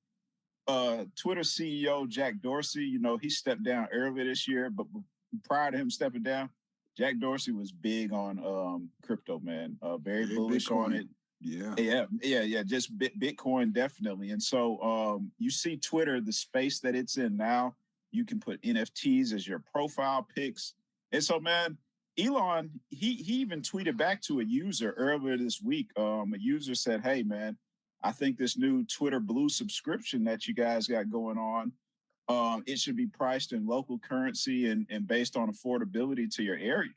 H: Twitter CEO Jack Dorsey, you know, he stepped down earlier this year, but prior to him stepping down, Jack Dorsey was big on crypto, man. Very bullish
I: Bitcoin.
H: on it.
I: Yeah.
H: Just Bitcoin, definitely. And so you see Twitter, the space that it's in now, you can put NFTs as your profile pics. And so, man, Elon, he even tweeted back to a user earlier this week. A user said, hey, man, I think this new Twitter Blue subscription that you guys got going on, it should be priced in local currency and based on affordability to your area.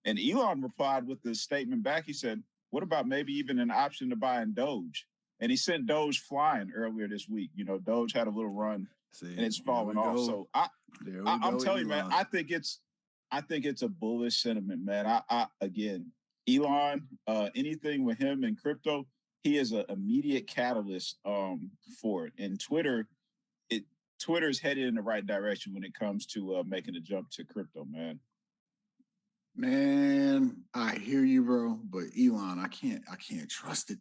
H: And Elon replied with the statement back. He said, what about maybe even an option to buy in Doge? And he sent Doge flying earlier this week. You know, Doge had a little run and it's falling off. So I'm telling you, man, I think it's a bullish sentiment, man. I again, Elon, anything with him and crypto, he is an immediate catalyst for it. And Twitter's headed in the right direction when it comes to making a jump to crypto, man.
I: Man, I hear you, bro. But Elon, I can't trust it.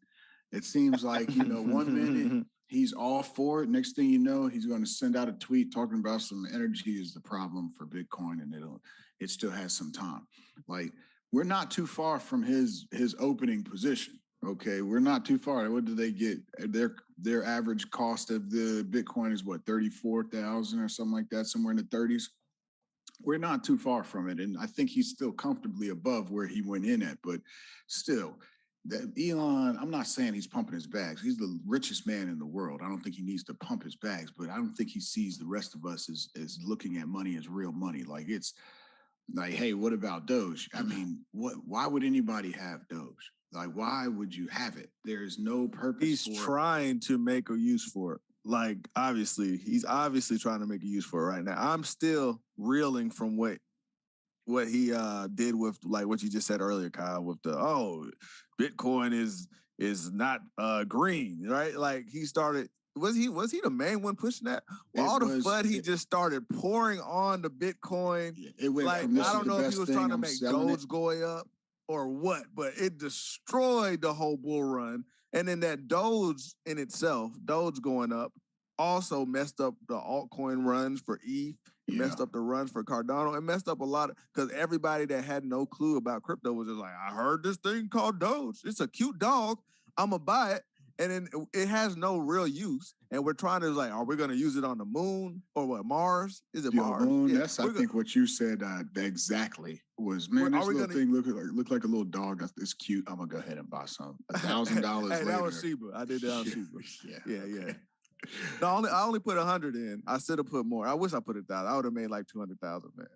I: It seems like, you know, 1 minute he's all for it. Next thing you know, he's going to send out a tweet talking about some energy is the problem for Bitcoin, and it still has some time. Like, we're not too far from his opening position. Okay, we're not too far. What do they get? Their average cost of the Bitcoin is what, 34,000 or something like that, somewhere in the 30s. We're not too far from it, and I think he's still comfortably above where he went in at. But still, that Elon, I'm not saying he's pumping his bags. He's the richest man in the world. I don't think he needs to pump his bags, but I don't think he sees the rest of us as looking at money as real money. Like, it's like, hey, what about Doge? I mean, why would anybody have Doge? Like, why would you have it? There's no purpose.
E: He's trying to make a use for it. Like, he's obviously trying to make a use for it right now. I'm still reeling from what he did with, like, what you just said earlier, Kyle, with the Bitcoin is not green, right? Like, he started. Was he the main one pushing that? All the FUD he just started pouring on the Bitcoin.
I: It went
E: like,
I: from,
E: I don't know if he was trying to make Doge
I: it.
E: go up or what, but it destroyed the whole bull run. And then that Doge in itself, Doge going up, also messed up the altcoin runs for ETH. It messed up the runs for Cardano. It messed up a lot because everybody that had no clue about crypto was just like, I heard this thing called Doge. It's a cute dog. I'm going to buy it. And then it has no real use. And we're trying to, like, are we going to use it on the moon or what, Mars? Is it Mars?
I: Moon, yeah, that's, I think what you said exactly was, man, this little thing look like a little dog. It's cute. I'm going to go ahead and buy some. $1,000 later.
E: That was Shiba. I did that on Shiba. Yeah.
I: Okay.
E: No, I only put 100 in. I should have put more. I wish I put 1,000. I would have made like 200,000, man.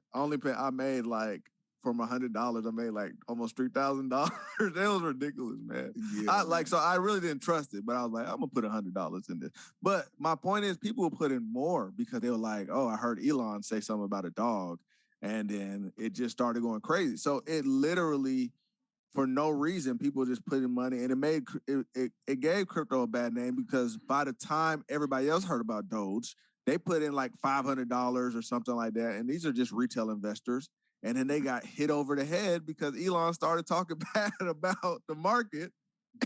E: I made like, from $100, I made like almost $3,000. That was ridiculous, man. Yeah. So I really didn't trust it, but I was like, I'm gonna put $100 in this. But my point is, people will put in more because they were like, oh, I heard Elon say something about a dog, and then it just started going crazy. So it literally, for no reason, people just put in money, and it gave crypto a bad name because by the time everybody else heard about Doge, they put in like $500 or something like that, and these are just retail investors. And then they got hit over the head because Elon started talking bad about the market.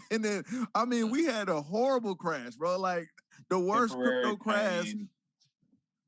E: And then, I mean, we had a horrible crash, bro. Like, the worst crypto crash.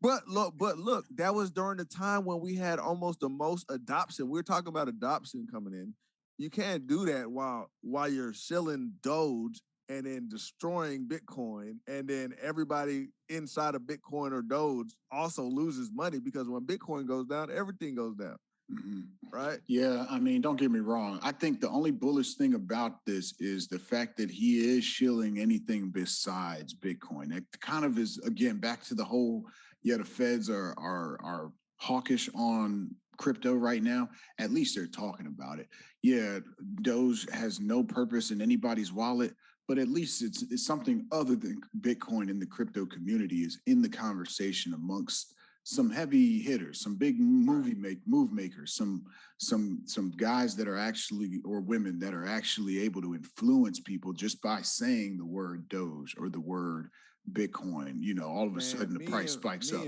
E: But look, that was during the time when we had almost the most adoption. We're talking about adoption coming in. You can't do that while you're shilling Doge and then destroying Bitcoin. And then everybody inside of Bitcoin or Doge also loses money because when Bitcoin goes down, everything goes down. Mm-hmm. Right?
I: Yeah, I mean, don't get me wrong. I think the only bullish thing about this is the fact that he is shilling anything besides Bitcoin. It kind of is, again, back to the whole, the feds are hawkish on crypto right now. At least they're talking about it. Yeah, Doge has no purpose in anybody's wallet, but at least it's something other than Bitcoin in the crypto community is in the conversation amongst some heavy hitters, some big move makers, some guys that are actually, or women that are actually able to influence people just by saying the word Doge or the word Bitcoin. You know, all of a sudden the price spikes up.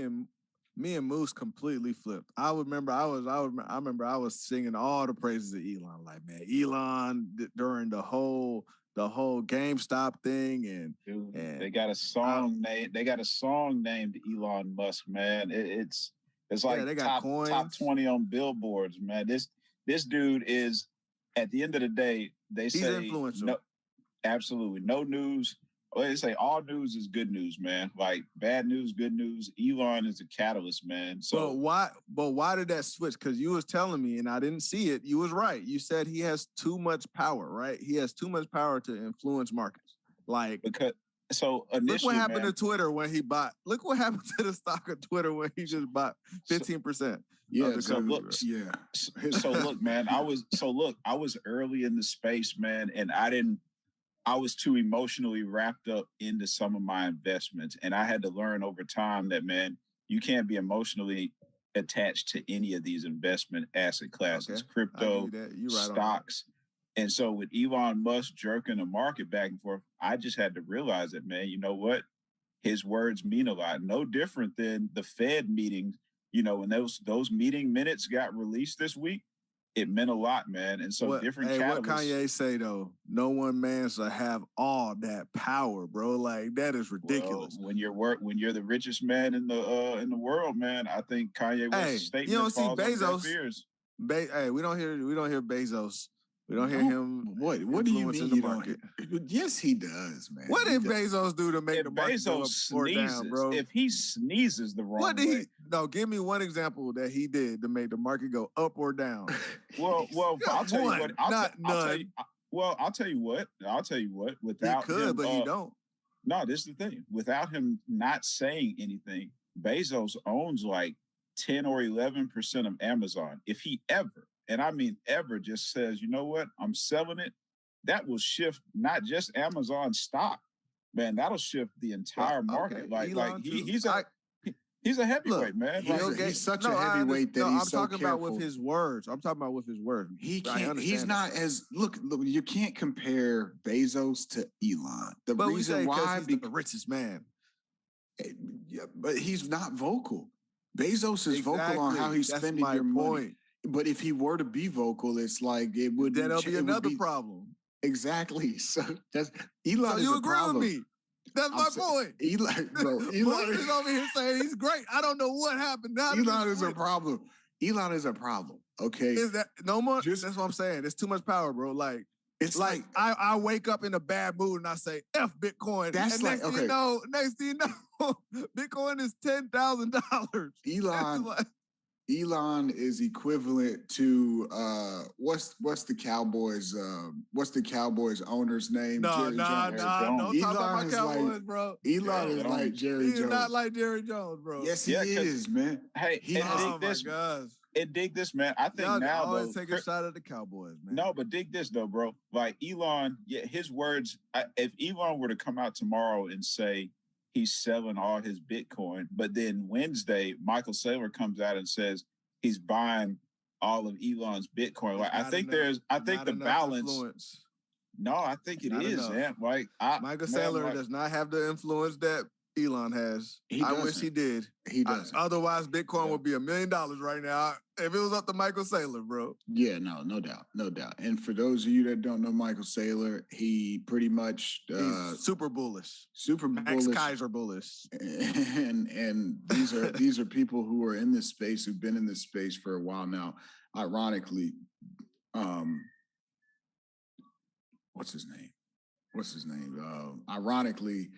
E: Me and Moose completely flipped. I remember I was singing all the praises of Elon. Like, man, Elon during the whole GameStop thing, and
H: they got a song named Elon Musk, man. It's like
E: they got
H: top 20 on billboards, man. This dude is, at the end of the day, he's
E: influential.
H: No, absolutely no news. Well, they say all news is good news, man. Like bad news, good news. Elon is a catalyst, man. So
E: why did that switch? Because you was telling me, and I didn't see it. You was right. You said he has too much power, right? He has too much power to influence markets. Like
H: so initially,
E: look what happened to Twitter when he bought. Look what happened to the stock of Twitter when he just bought 15%.
I: Yeah.
H: So look, man. I was early in the space, man, and I was too emotionally wrapped up into some of my investments. And I had to learn over time that, man, you can't be emotionally attached to any of these investment asset classes, crypto, stocks. And so with Elon Musk jerking the market back and forth, I just had to realize that, man, you know what? His words mean a lot. No different than the Fed meetings. You know, when those meeting minutes got released this week, it meant a lot, man. And so different catalysts.
E: What Kanye say though? No one man should have all that power, bro. Like that is ridiculous.
H: Well, when you're the richest man in the world, man, I think Kanye West's statement
E: you don't see
H: falls
E: Bezos.
H: on deaf ears.
E: We don't hear Bezos. We don't hear him.
I: What do you mean you don't hear? Yes, he does, man.
E: What did Bezos do to make the market go up or down, bro?
H: If he sneezes the wrong way.
E: No, give me one example that he did to make the market go up or down.
H: Well, I'll tell you what. I'll tell you what. Without
E: he could,
H: him,
E: but he don't.
H: No, this is the thing. Without him not saying anything, Bezos owns like 10 or 11% of Amazon. If he ever, and I mean ever, just says, you know what, I'm selling it, that will shift not just Amazon stock, man. That'll shift the entire market. Like he's a heavyweight, man.
I: He's such a heavyweight that he's so careful.
E: I'm talking about with his words.
I: He can't. He's not as look. You can't compare Bezos to Elon. The reason why
E: he's the richest man.
I: Yeah, but he's not vocal. Bezos is vocal on how he's spending your money. But if he were to be vocal, it's like it would.
E: That'll be another problem.
I: Exactly. So that's Elon. So
E: you agree with me? That's my point.
I: Elon
E: is over here saying he's great. I don't know what happened.
I: Elon is a problem. Elon is a problem. Okay.
E: Is that no more? That's what I'm saying. There's too much power, bro. Like it's like I wake up in a bad mood and I say F Bitcoin.
I: That's like
E: next thing you know, Bitcoin is $10,000.
I: Elon is equivalent to what's the Cowboys owner's name?
E: Don't talk about my Cowboys, bro.
I: Elon is like Jerry Jones.
E: He's not like Jerry Jones, bro.
I: Yes, he is, man.
H: Hey, dig this, man. I think
E: y'all
H: now
E: always take a shot at the Cowboys, man.
H: No, but dig this though, bro. Like Elon, his words. If Elon were to come out tomorrow and say he's selling all his Bitcoin, but then Wednesday, Michael Saylor comes out and says he's buying all of Elon's Bitcoin. Like I think the balance.
E: Influence.
H: No, I think it is, man. Like
E: Michael Saylor does not have the influence that Elon has. I wish he did.
I: He doesn't.
E: Otherwise, Bitcoin would be $1 million right now if it was up to Michael Saylor, bro.
I: Yeah, no doubt. And for those of you that don't know Michael Saylor, he pretty much
E: he's super bullish.
I: Max
E: Kaiser bullish.
I: And these are people who are in this space, who've been in this space for a while now. Ironically, what's his name? Ironically,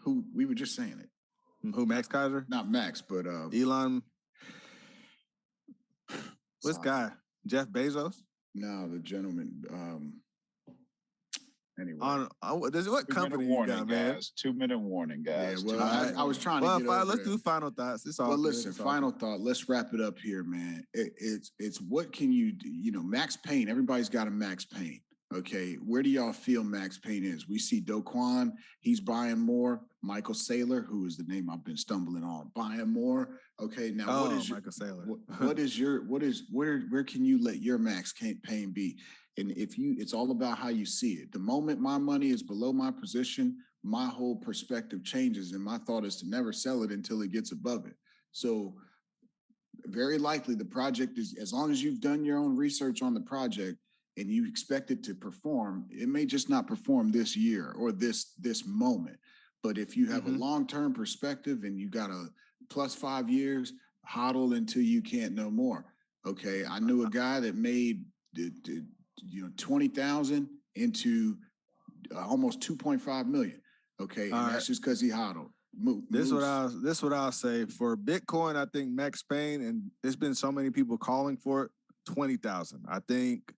I: who we were just saying it.
E: Who, Max Kaiser?
I: Not Max, but
E: Elon. What's guy? Jeff Bezos?
I: No, the gentleman. Anyway.
E: What company you got, man?
H: 2-minute warning, guys.
I: Yeah, well, I was trying to get over
E: let's do final thoughts. It's all
I: well, listen, final thought. Let's wrap it up here, man. It's what can you do? You know, Max Payne, everybody's got a Max Payne. Okay, where do y'all feel Max Payne is? We see Do Kwon, he's buying more. Michael Saylor, who is the name I've been stumbling on, buying more. Okay, now what is
E: Michael
I: Saylor? Where can you let your Max Payne be? And it's all about how you see it. The moment my money is below my position, my whole perspective changes. And my thought is to never sell it until it gets above it. So very likely the project is, as long as you've done your own research on the project and you expect it to perform, it may just not perform this year or this moment. But if you have a long-term perspective and you got a plus 5 years, hodl until you can't no more. Okay, I knew a guy that made 20,000 into almost 2.5 million. Okay, and that's just because he hodled.
E: This is what I'll say for Bitcoin. I think Max Payne, and there's been so many people calling for it. 20,000. I think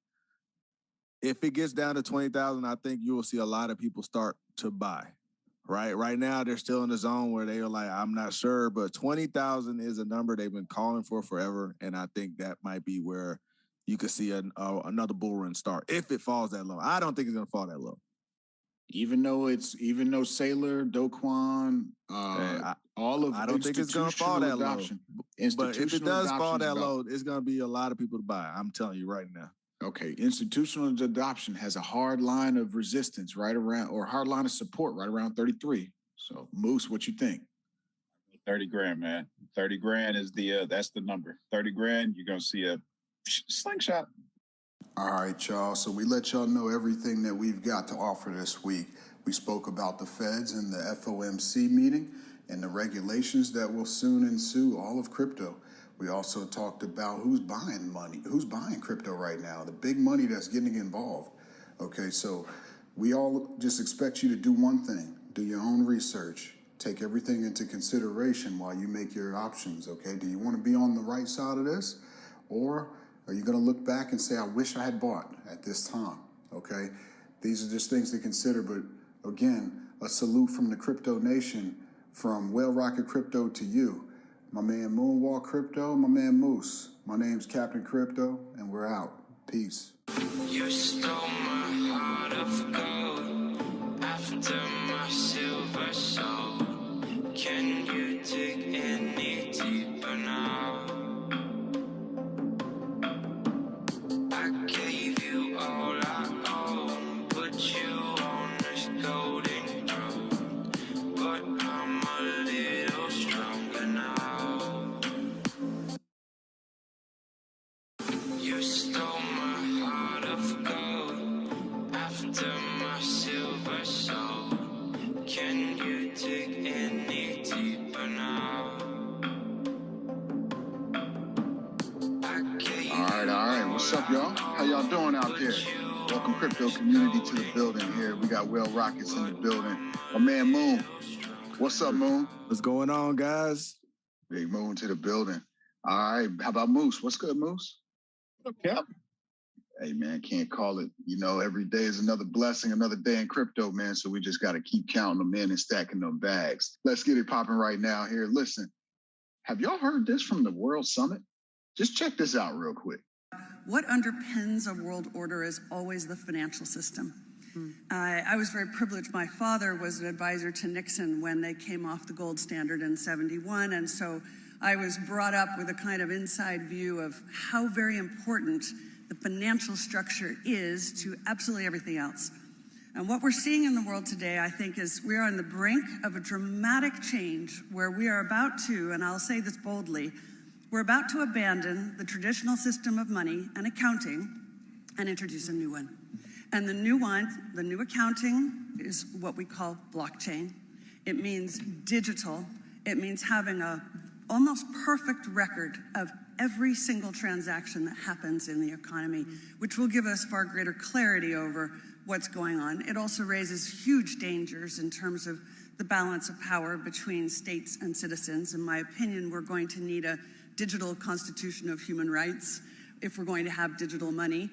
E: if it gets down to 20,000, I think you will see a lot of people start to buy. Right now, they're still in the zone where they are like, I'm not sure, but 20,000 is a number they've been calling for forever, and I think that might be where you could see another bull run start if it falls that low. I don't think it's gonna fall that low.
I: Even though Saylor, Do Kwon, all of
E: I don't think it's gonna fall that low. But if it does fall that low, it's gonna be a lot of people to buy. I'm telling you right now.
I: Okay, institutional adoption has a hard line of resistance right around, or hard line of support right around 33. So, Moose, what you think?
H: 30 grand, man. 30 grand is that's the number. 30 grand, you're gonna see a slingshot.
J: All right, y'all. So we let y'all know everything that we've got to offer this week. We spoke about the feds and the FOMC meeting and the regulations that will soon ensue all of crypto. We also talked about who's buying crypto right now, the big money that's getting involved. Okay, so we all just expect you to do one thing, do your own research, take everything into consideration while you make your options, okay? Do you want to be on the right side of this? Or are you going to look back and say, I wish I had bought at this time, okay? These are just things to consider, but again, a salute from the Crypto Nation, from Whale Rocket Crypto to you. My man Moonwalk Crypto, my man Moose. My name's Captain Crypto, and we're out. Peace.
K: You stole my heart of gold after my silver soul. Can you dig any deeper now? I gave you all I own, put you on this golden throne, but I'm a little stronger now. You stole my heart of gold after my silver soul. Can you dig any deeper now?
C: All right. What's up, y'all? How y'all doing out there? Welcome, crypto community, to the building here. We got Whale Rockets in the building. My man Moon. What's up, Moon?
E: What's going on, guys?
C: Big Moon to the building. All right. How about Moose? What's good, Moose?
H: Yep.
C: Hey, man, can't call it. You know, every day is another blessing, another day in crypto, man. So we just got to keep counting them in and stacking them bags. Let's get it popping right now here. Listen, have y'all heard this from the World Summit? Just check this out real quick.
L: What underpins a world order is always the financial system. I was very privileged. My father was an advisor to Nixon when they came off the gold standard in '71. And so I was brought up with a kind of inside view of how very important the financial structure is to absolutely everything else. And what we're seeing in the world today, I think, is we are on the brink of a dramatic change where we are about to, and I'll say this boldly, we're about to abandon the traditional system of money and accounting and introduce a new one. And the new one, the new accounting, is what we call blockchain. It means digital. It means having a almost perfect record of every single transaction that happens in the economy, which will give us far greater clarity over what's going on. It also raises huge dangers in terms of the balance of power between states and citizens. In my opinion, we're going to need a digital constitution of human rights if we're going to have digital money.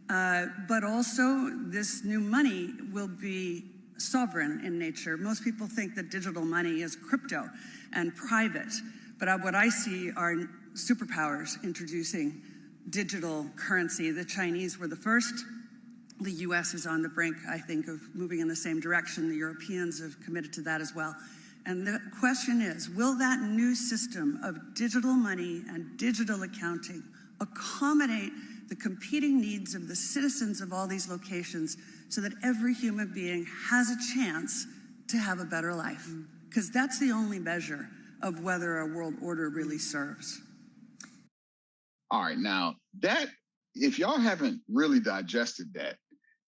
L: But also, this new money will be sovereign in nature. Most people think that digital money is crypto and private. But what I see are superpowers introducing digital currency. The Chinese were the first. The US is on the brink, I think, of moving in the same direction. The Europeans have committed to that as well. And the question is, will that new system of digital money and digital accounting accommodate the competing needs of the citizens of all these locations so that every human being has a chance to have a better life, because that's the only measure of whether a world order really serves.
C: All right, now that if y'all haven't really digested that,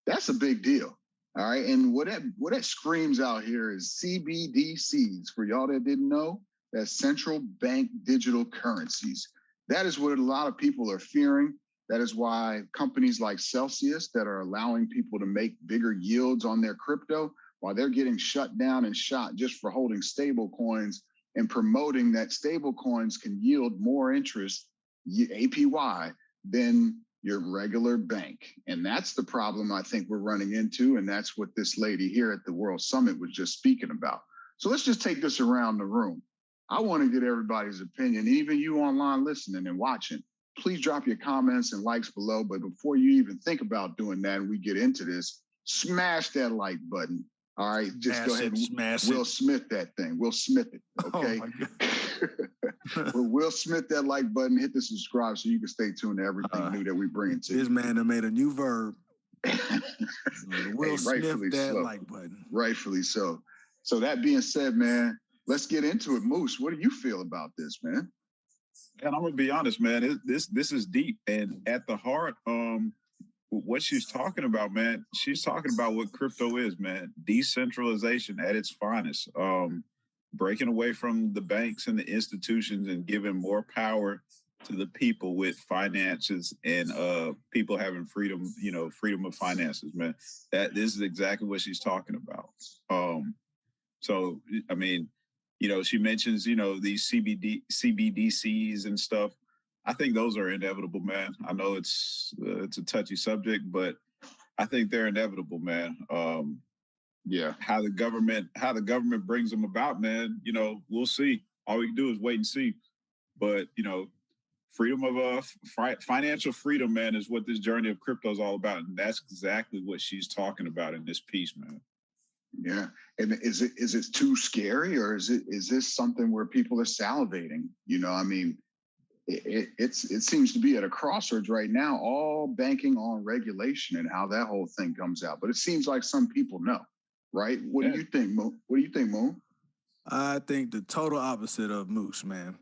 C: that's a big deal. All right, and what that screams out here is CBDCs. For y'all that didn't know, that's central bank digital currencies. That is what a lot of people are fearing. That is why companies like Celsius that are allowing people to make bigger yields on their crypto, while they're getting shut down and shot just for holding stable coins and promoting that stable coins can yield more interest, APY, than your regular bank. And that's the problem I think we're running into. And that's what this lady here at the World Summit was just speaking about. So let's just take this around the room. I want to get everybody's opinion, even you online listening and watching. Please drop your comments and likes below. But before you even think about doing that and we get into this, smash that like button. All right, just go ahead and Will Smith that thing. Will Smith it, okay? Well, Will Smith that like button, hit the subscribe so you can stay tuned to everything new that we bring to you.
E: This man done made a new verb. Will Smith that like button.
C: Rightfully so. So that being said, man, let's get into it. Moose, what do you feel about this, man?
H: And I'm gonna be honest, man. This is deep, and at the heart, what she's talking about, man. She's talking about what crypto is, man. Decentralization at its finest. Breaking away from the banks and the institutions and giving more power to the people with finances and people having freedom, freedom of finances, man. This is exactly what she's talking about. So, I mean, she mentions, these CBDCs and stuff. I think those are inevitable, man. I know it's a touchy subject, but I think they're inevitable, man. Yeah, how the government brings them about, man. We'll see. All we can do is wait and see. But freedom of financial freedom, man, is what this journey of crypto is all about, and that's exactly what she's talking about in this piece, man.
C: Yeah, and is it too scary, or is this something where people are salivating? I mean, it seems to be at a crossroads right now, all banking on regulation and how that whole thing comes out. But it seems like some people know, right? What do you think, Moon? What do you think, Moon?
E: I think the total opposite of Moose, man.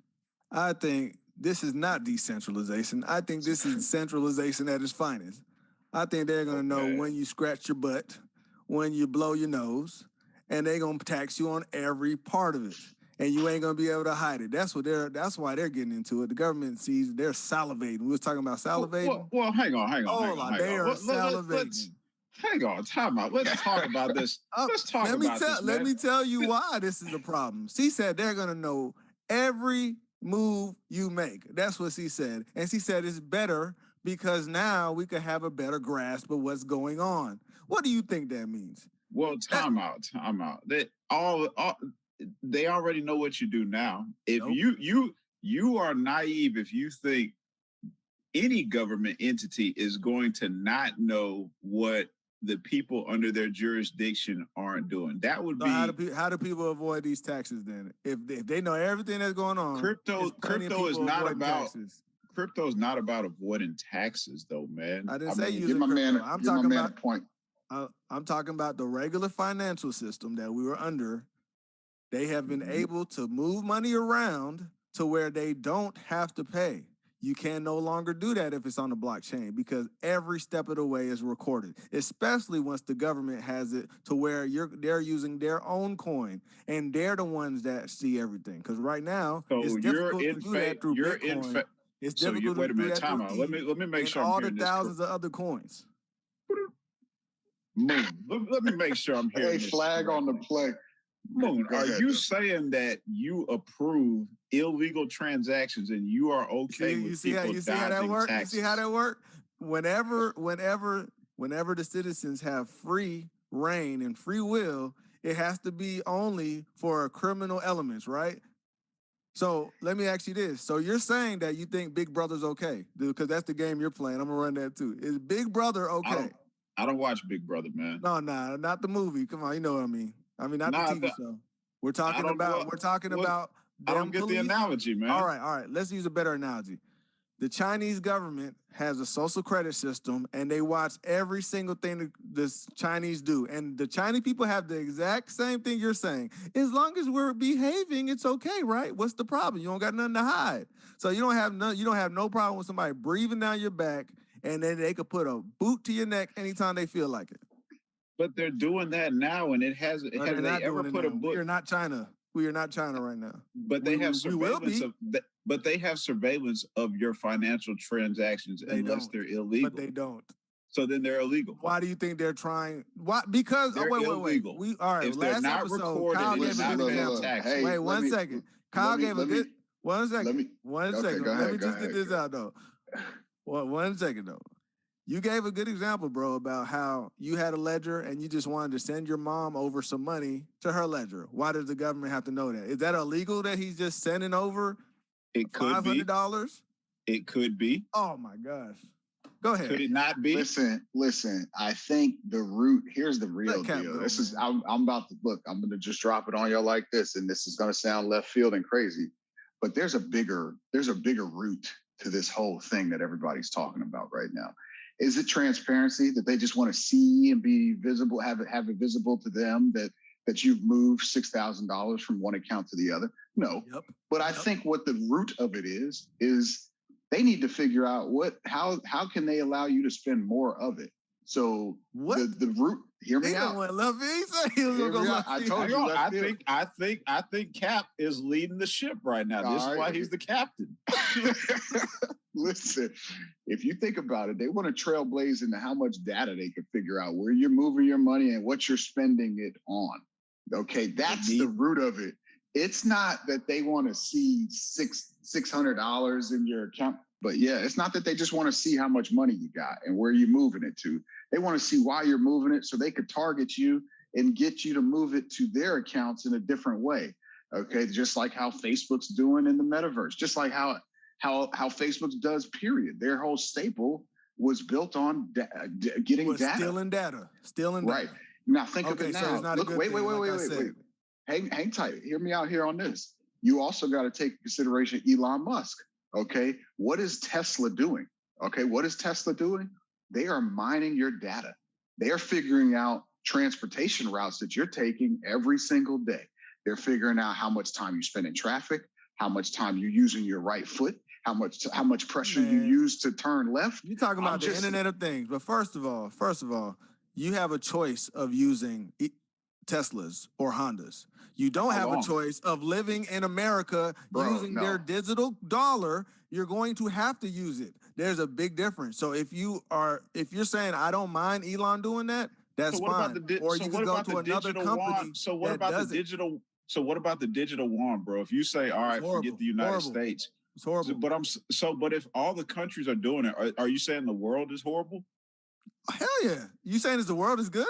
E: I think this is not decentralization. I think this is centralization at its finest. I think they're going to know when you scratch your butt, when you blow your nose, and they're going to tax you on every part of it. And you ain't gonna be able to hide it. That's why they're getting into it. The government sees they're salivating. We was talking about salivating.
H: Well, hang on.
E: They are salivating.
H: Hang on, time out. Let's talk about this.
E: Let me tell you why this is a problem. She said they're gonna know every move you make. That's what she said. And she said it's better because now we could have a better grasp of what's going on. What do you think that means?
H: Well, time out. They already know what you do now. If you are naive if you think any government entity is going to not know what the people under their jurisdiction aren't doing. That would be
E: how do people avoid these taxes then? If they know everything that's going on,
H: crypto is not about taxes. Crypto is not about avoiding taxes, though, man.
E: I didn't say using crypto. I'm talking about the regular financial system that we were under. They have been able to move money around to where they don't have to pay. You can no longer do that if it's on the blockchain because every step of the way is recorded, especially once the government has it to where they're using their own coin and they're the ones that see everything. Because right now, it's difficult to do that through Bitcoin. It's difficult to do that through
H: Let me make sure
E: all the thousands of other coins.
H: Let me make sure I'm hearing this.
C: Flag on the play.
H: Moon, are you saying that you approve illegal transactions and you are okay with people dodging taxes?
E: You see how that works? Whenever the citizens have free reign and free will, it has to be only for criminal elements, right? So let me ask you this. So you're saying that you think Big Brother's okay? Because that's the game you're playing. I'm going to run that too. Is Big Brother okay?
H: I don't watch Big Brother, man.
E: No, not the movie. Come on, you know what I mean. Not the TV show. We're talking about.
H: I don't get the analogy, man.
E: All right. Let's use a better analogy. The Chinese government has a social credit system, and they watch every single thing that the Chinese do. And the Chinese people have the exact same thing you're saying. As long as we're behaving, it's okay, right? What's the problem? You don't got nothing to hide. So you don't have no problem with somebody breathing down your back, and then they could put a boot to your neck anytime they feel like it.
H: But they're doing that now, and it hasn't.
E: No,
H: Have
E: they're
H: they
E: not
H: ever
E: doing it
H: put a
E: now.
H: book?
E: We are not China. We are not China right now.
H: But they have
E: we will
H: surveillance
E: be.
H: but they have surveillance of your financial transactions
E: They
H: unless
E: don't.
H: they're illegal.
E: But they don't.
H: So then they're illegal.
E: Why do you think they're trying? Why? Because
H: They're
E: wait.
H: illegal.
E: We all right.
H: If they're
E: Last
H: not
E: episode,
H: recorded,
E: Kyle
H: and
E: gave
H: they're
E: a
H: not
E: good
H: paying
E: example.
H: taxes.
C: Hey,
E: Wait, one second. Kyle gave a good. One second. One second. Let me just get this out though. One second though. You gave a good example, bro, about how you had a ledger and you just wanted to send your mom over some money to her ledger. Why does the government have to know that? Is that illegal that he's just sending over
H: It could be.
E: $500?
H: It could be.
E: Oh my gosh. Go ahead.
H: Could it not be?
C: Listen. I think the root, here's the real
E: Let Cap
C: deal.
E: go,
C: This is,
E: man.
C: I'm about to, look, I'm going to just drop it on y'all like this, and this is going to sound left field and crazy, but there's a bigger root to this whole thing that everybody's talking about right now. Is it transparency that they just want to see and be visible, have it visible to them that you've moved $6,000 from one account to the other? No.
E: Yep.
C: But I think what the root of it is they need to figure out how can they allow you to spend more of it. So
E: what
C: the root, hear me
E: He
C: out.
E: don't want left field. He said he was
C: Hear
E: gonna go
C: me out.
E: left
C: I
E: field.
C: told you left field.
H: I think Cap is leading the ship right now. This is why he's the captain.
C: Listen, if you think about it, they want to trailblaze into how much data they can figure out where you're moving your money and what you're spending it on. Okay, that's the root of it. It's not that they want to see $600 in your account, but yeah, it's not that they just want to see how much money you got and where you're moving it to. They want to see why you're moving it so they could target you and get you to move it to their accounts in a different way. Okay, just like how Facebook's doing in the metaverse, just like how Facebook does, period. Their whole staple was built on getting data.
E: Stealing data.
C: Right. Now think of
E: Okay,
C: it
E: so
C: now.
E: it's not a
C: Look,
E: good
C: wait.
E: thing,
C: Hang tight. Hear me out here on this. You also got to take consideration Elon Musk. Okay. What is Tesla doing? Okay. What is Tesla doing? They are mining your data. They are figuring out transportation routes that you're taking every single day. They're figuring out how much time you spend in traffic, how much time you're using your right foot, how much pressure you use to turn left.
E: You're talking about the Internet of Things. But first of all, you have a choice of using Teslas or Hondas. You don't have a choice of living in America using their digital dollar. You're going to have to use it. There's a big difference. So if you're saying I don't mind Elon doing that, that's fine. Or you can go to another company.
H: So what about the digital? So what about the digital wand, bro? If you say, all right, forget the United States.
E: It's horrible.
H: But if all the countries are doing it, are you saying the world is horrible?
E: Hell yeah. You saying the world is good?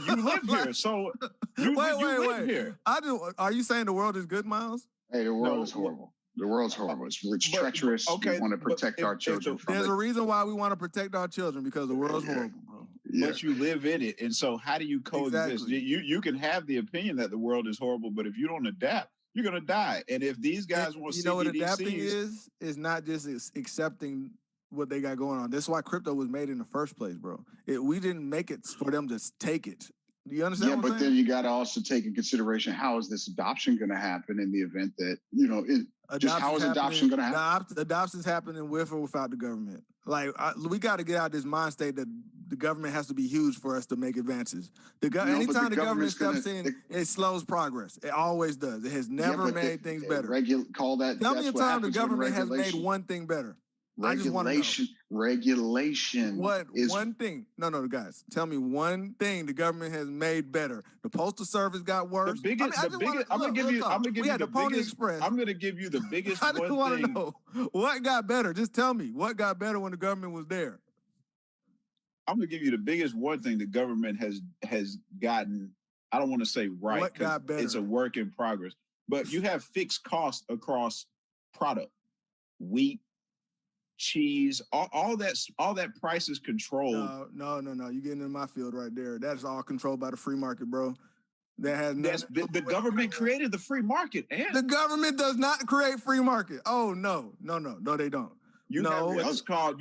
H: You live here, so you live here.
E: I do. Are you saying the world is good, Miles?
C: Hey, the world is horrible. The world's horrible. It's treacherous.
H: Okay,
C: we want to protect our children from
E: There's
C: it.
E: a reason why we want to protect our children, because the world's horrible, bro.
C: Yeah.
H: But you live in it, and so how do you coexist?
E: Exactly.
H: You can have the opinion that the world is horrible, but if you don't adapt, you're gonna die. And if these guys want
E: you know what adapting
H: CBDCs,
E: is not just accepting what they got going on. That's why crypto was made in the first place, bro. We didn't make it for them to take it. Do you understand?
C: Yeah,
E: what
C: but
E: I'm
C: then
E: saying?
C: you got to also take in consideration, how is this adoption going to happen in the event that, how is adoption going to happen?
E: Adoption's happening with or without the government. Like, we got to get out of this mind state that the government has to be huge for us to make advances. Anytime the government steps in, it slows progress. It always does. It has never made things better.
C: Tell
E: me a time the government has made one thing better. I just want to know.
C: Regulation.
E: What one thing? No, guys. Tell me one thing the government has made better. The Postal Service got worse.
H: I'm gonna give you the biggest.
E: I just want to know what got better. Just tell me what got better when the government was there.
H: I'm gonna give you the biggest one thing the government has gotten. I don't want to say right.
E: What got better?
H: It's a work in progress. But you have fixed costs across product, wheat, cheese, all that price is controlled.
E: No. You're getting in my field right there. That's all controlled by the free market, bro. That has
H: That's the government created the free market. And
E: the government does not create free market. Oh no, they don't.
H: you have what's called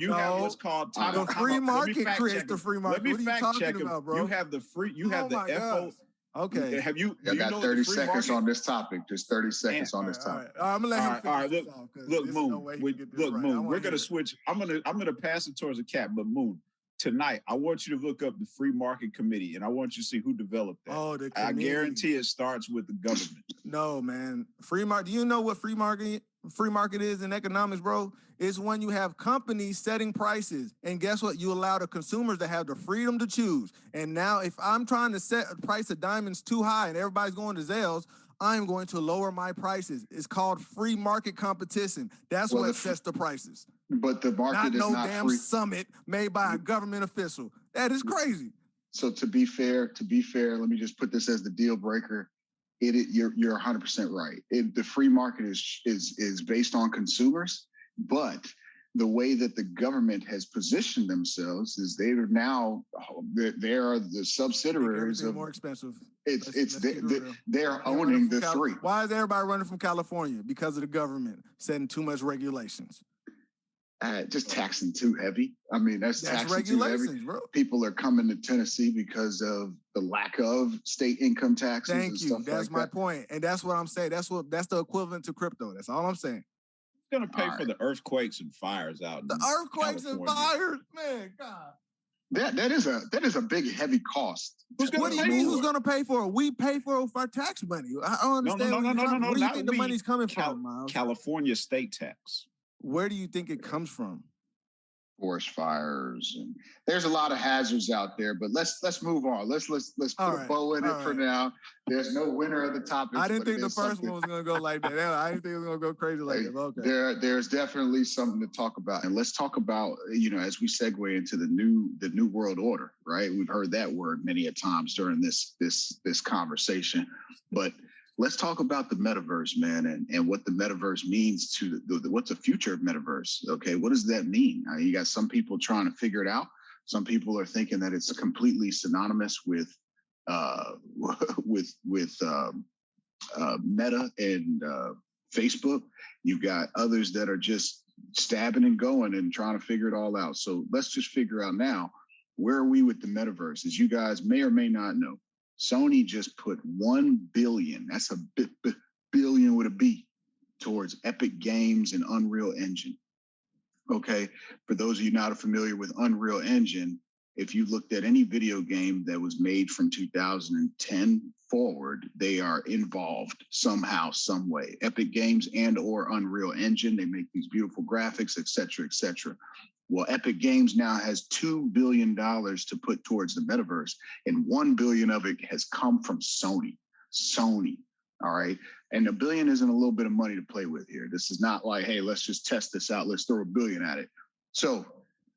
H: time
E: the
H: out,
E: free
H: time out. Let me
E: market
H: fact
E: creates
H: check
E: the
H: him.
E: free
H: Let
E: market.
H: me
E: What are you
H: fact
E: talking
H: check him.
E: about, bro?
H: You have the free. You have the
E: my
H: FO.
E: gosh. Okay.
H: Have you?
C: I
H: Do you
C: got
H: know
C: 30
H: the free
C: seconds
H: market?
C: on this topic. Just 30 seconds on this topic.
E: All right, I'm gonna let him finish
H: All right,
E: this off, 'cause
H: look,
E: there's
H: Moon.
E: no way he can get this
H: Look,
E: right. I
H: Moon.
E: wanna
H: We're
E: hear
H: gonna
E: it.
H: switch. I'm gonna pass it towards the cat, but Moon. Tonight, I want you to look up the Free Market Committee, and I want you to see who developed that.
E: Oh, the
H: I
E: committee.
H: guarantee it starts with the government.
E: No, man. Free market. Do you know what free market is in economics, bro? It's when you have companies setting prices. And guess what? You allow the consumers to have the freedom to choose. And now if I'm trying to set a price of diamonds too high and everybody's going to Zales, I'm going to lower my prices. It's called free market competition. That's what sets the prices.
C: But the market is not
E: damn
C: free.
E: summit made by a government official. That is crazy.
C: So to be fair, let me just put this as the deal breaker. You're 100% right. The free market is based on consumers, but the way that the government has positioned themselves is they are the subsidiaries of
E: more expensive.
C: They're owning the three.
E: Why is everybody running from California? Because of the government setting too much regulations.
C: Just taxing too heavy. I mean, that's taxing too heavy.
E: Bro.
C: People are coming to Tennessee because of the lack of state income taxes.
E: Thank
C: and
E: you.
C: Stuff
E: That's
C: like
E: my
C: that.
E: point, and that's what I'm saying. That's the equivalent to crypto. That's all I'm saying.
H: It's gonna pay for the earthquakes and fires out.
E: The earthquakes and fires, man. God.
C: That is a big heavy cost.
E: What do you mean? Who's gonna pay for it? We pay for our tax money. I don't understand.
H: No.
E: Where do you think the money's coming from, Miles?
H: California state tax.
E: Where do you think it comes from?
C: Forest fires, and there's a lot of hazards out there. But let's move on. Let's put a bow in it for now. There's no winner of the topic.
E: I didn't think the first one was gonna go like that. I didn't think it was gonna go crazy like that. Okay.
C: There's definitely something to talk about, and let's talk about as we segue into the new world order. Right, we've heard that word many a times during this conversation, but let's talk about the metaverse, man, and what the metaverse means to what's the future of metaverse. Okay, what does that mean? You got some people trying to figure it out. Some people are thinking that it's completely synonymous with Meta and Facebook. You've got others that are just stabbing and going and trying to figure it all out. So let's just figure out now, where are we with the metaverse? As you guys may or may not know, Sony just put $1 billion, that's a billion with a B, towards Epic Games and Unreal Engine. Okay, for those of you not familiar with Unreal Engine, if you looked at any video game that was made from 2010 forward, they are involved somehow, some way. Epic Games and or Unreal Engine, they make these beautiful graphics, et cetera, et cetera. Well, Epic Games now has $2 billion to put towards the metaverse, and $1 billion of it has come from Sony. All right. And $1 billion isn't a little bit of money to play with here. This is not like, hey, let's just test this out. Let's throw $1 billion at it. So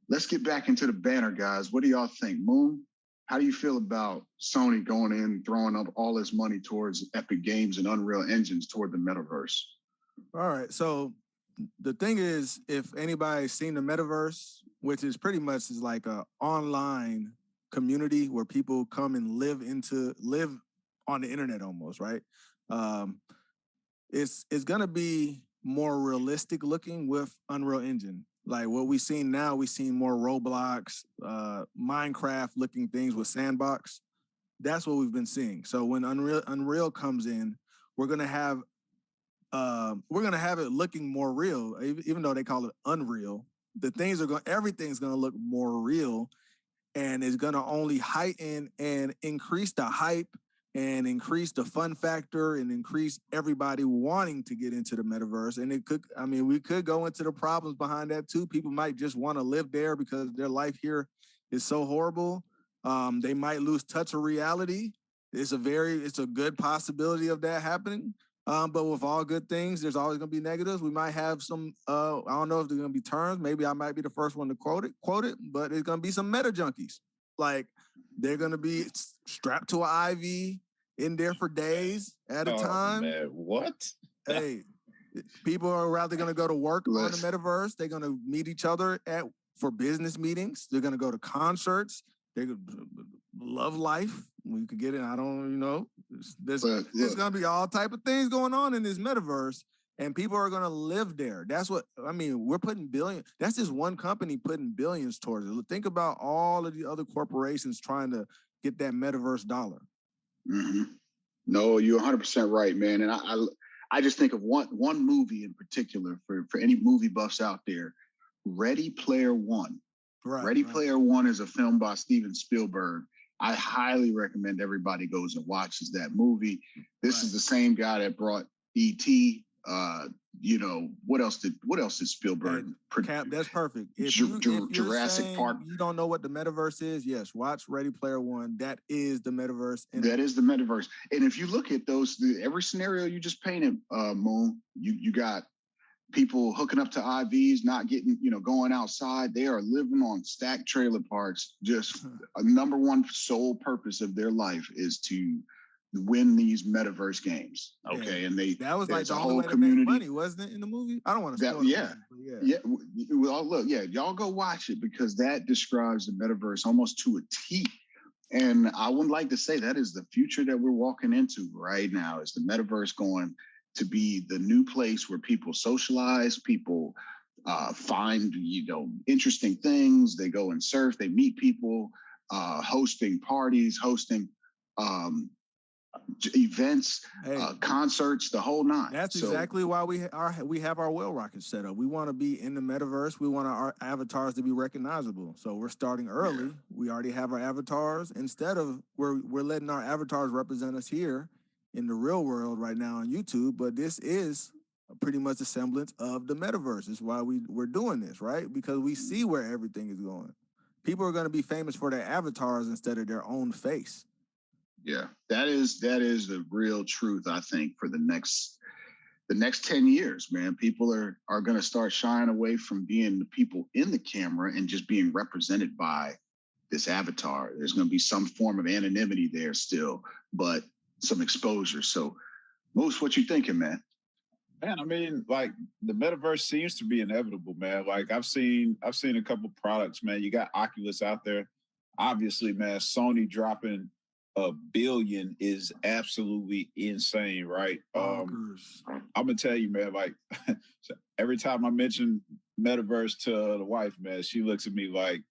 C: let's get back into the banner, guys. What do y'all think? Moon, how do you feel about Sony going in, throwing up all this money towards Epic Games and Unreal Engines toward the metaverse?
E: All right. So the thing is, if anybody's seen the metaverse, which is pretty much is like a online community where people come and live on the internet almost, right? It's gonna be more realistic looking with Unreal Engine. Like what we've seen now, we've seen more Roblox, Minecraft looking things with Sandbox. That's what we've been seeing. So when Unreal comes in, we're gonna have it looking more real, even though they call it Unreal. Everything's gonna look more real, and it's gonna only heighten and increase the hype and increase the fun factor and increase everybody wanting to get into the metaverse. And we could go into the problems behind that too. People might just want to live there because their life here is so horrible. They might lose touch of reality. It's a good possibility of that happening. But with all good things, there's always going to be negatives. We might have some, I don't know if there's going to be terms. Maybe I might be the first one to quote it, but there's going to be some meta junkies. Like they're going to be strapped to an IV in there for days at a time.
H: Man, what?
E: Hey, people are rather going to go to work on the metaverse. They're going to meet each other for business meetings. They're going to go to concerts. love life. We could get it. I don't, there's
C: But look,
E: gonna be all type of things going on in this metaverse, and people are gonna live there. That's what I mean. We're putting billions. That's just one company putting billions towards it. Think about all of the other corporations trying to get that metaverse dollar.
C: mhm. No, you're 100% right, man. And I just think of one movie in particular for any movie buffs out there, Ready Player One.
E: Right.
C: Ready Player One is a film by Steven Spielberg. I highly recommend everybody goes and watches that movie. This is the same guy that brought E.T. What else did Spielberg
E: Cap, that's perfect. If
C: Jurassic
E: saying
C: Park.
E: you don't know what the metaverse is, yes, watch Ready Player One. That is the metaverse.
C: That is the metaverse. And if you look at those, every scenario you just painted, Moon, you got people hooking up to IVs, not getting, going outside. They are living on stacked trailer parks. Just a number one sole purpose of their life is to win these metaverse games. Okay.
E: Yeah.
C: And
E: that was like the
C: a
E: only
C: whole
E: way
C: community.
E: To make money, wasn't it, in the movie? I don't want to spoil
C: Yeah.
E: The movie,
C: Yeah. Well, look, y'all go watch it because that describes the metaverse almost to a T. And I would like to say that is the future that we're walking into right now. Is the metaverse going to be the new place where people socialize, people find interesting things. They go and surf, they meet people, hosting parties, hosting events, concerts, the whole nine.
E: That's exactly why we have our whale rockets set up. We want to be in the metaverse. We want our avatars to be recognizable. So we're starting early. Yeah. We already have our avatars. Instead of we're letting our avatars represent us here in the real world right now on YouTube. But this is pretty much a semblance of the metaverse. That's why we're doing this, right? Because we see where everything is going. People are going to be famous for their avatars instead of their own face.
C: Yeah, that is the real truth, I think, for the next 10 years, man. People are going to start shying away from being the people in the camera and just being represented by this avatar. There's going to be some form of anonymity there still, but some exposure. So, Moose, what you thinking, man?
H: Man, I mean, like the metaverse seems to be inevitable, man. Like I've seen a couple products, man. You got Oculus out there. Obviously, man, Sony dropping $1 billion is absolutely insane, right? I'm gonna tell you, man, like every time I mention metaverse to the wife, man, she looks at me like,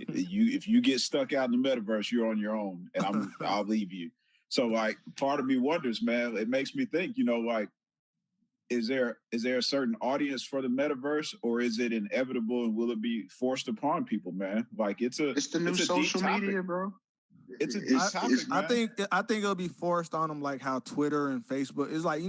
H: if you get stuck out in the metaverse, you're on your own, and I'll leave you. So like part of me wonders, man, it makes me think, like, is there a certain audience for the metaverse, or is it inevitable and will it be forced upon people, man? Like it's the
C: new social media, bro.
H: It's a deep topic, man.
E: I think it'll be forced on them like how Twitter and Facebook is like,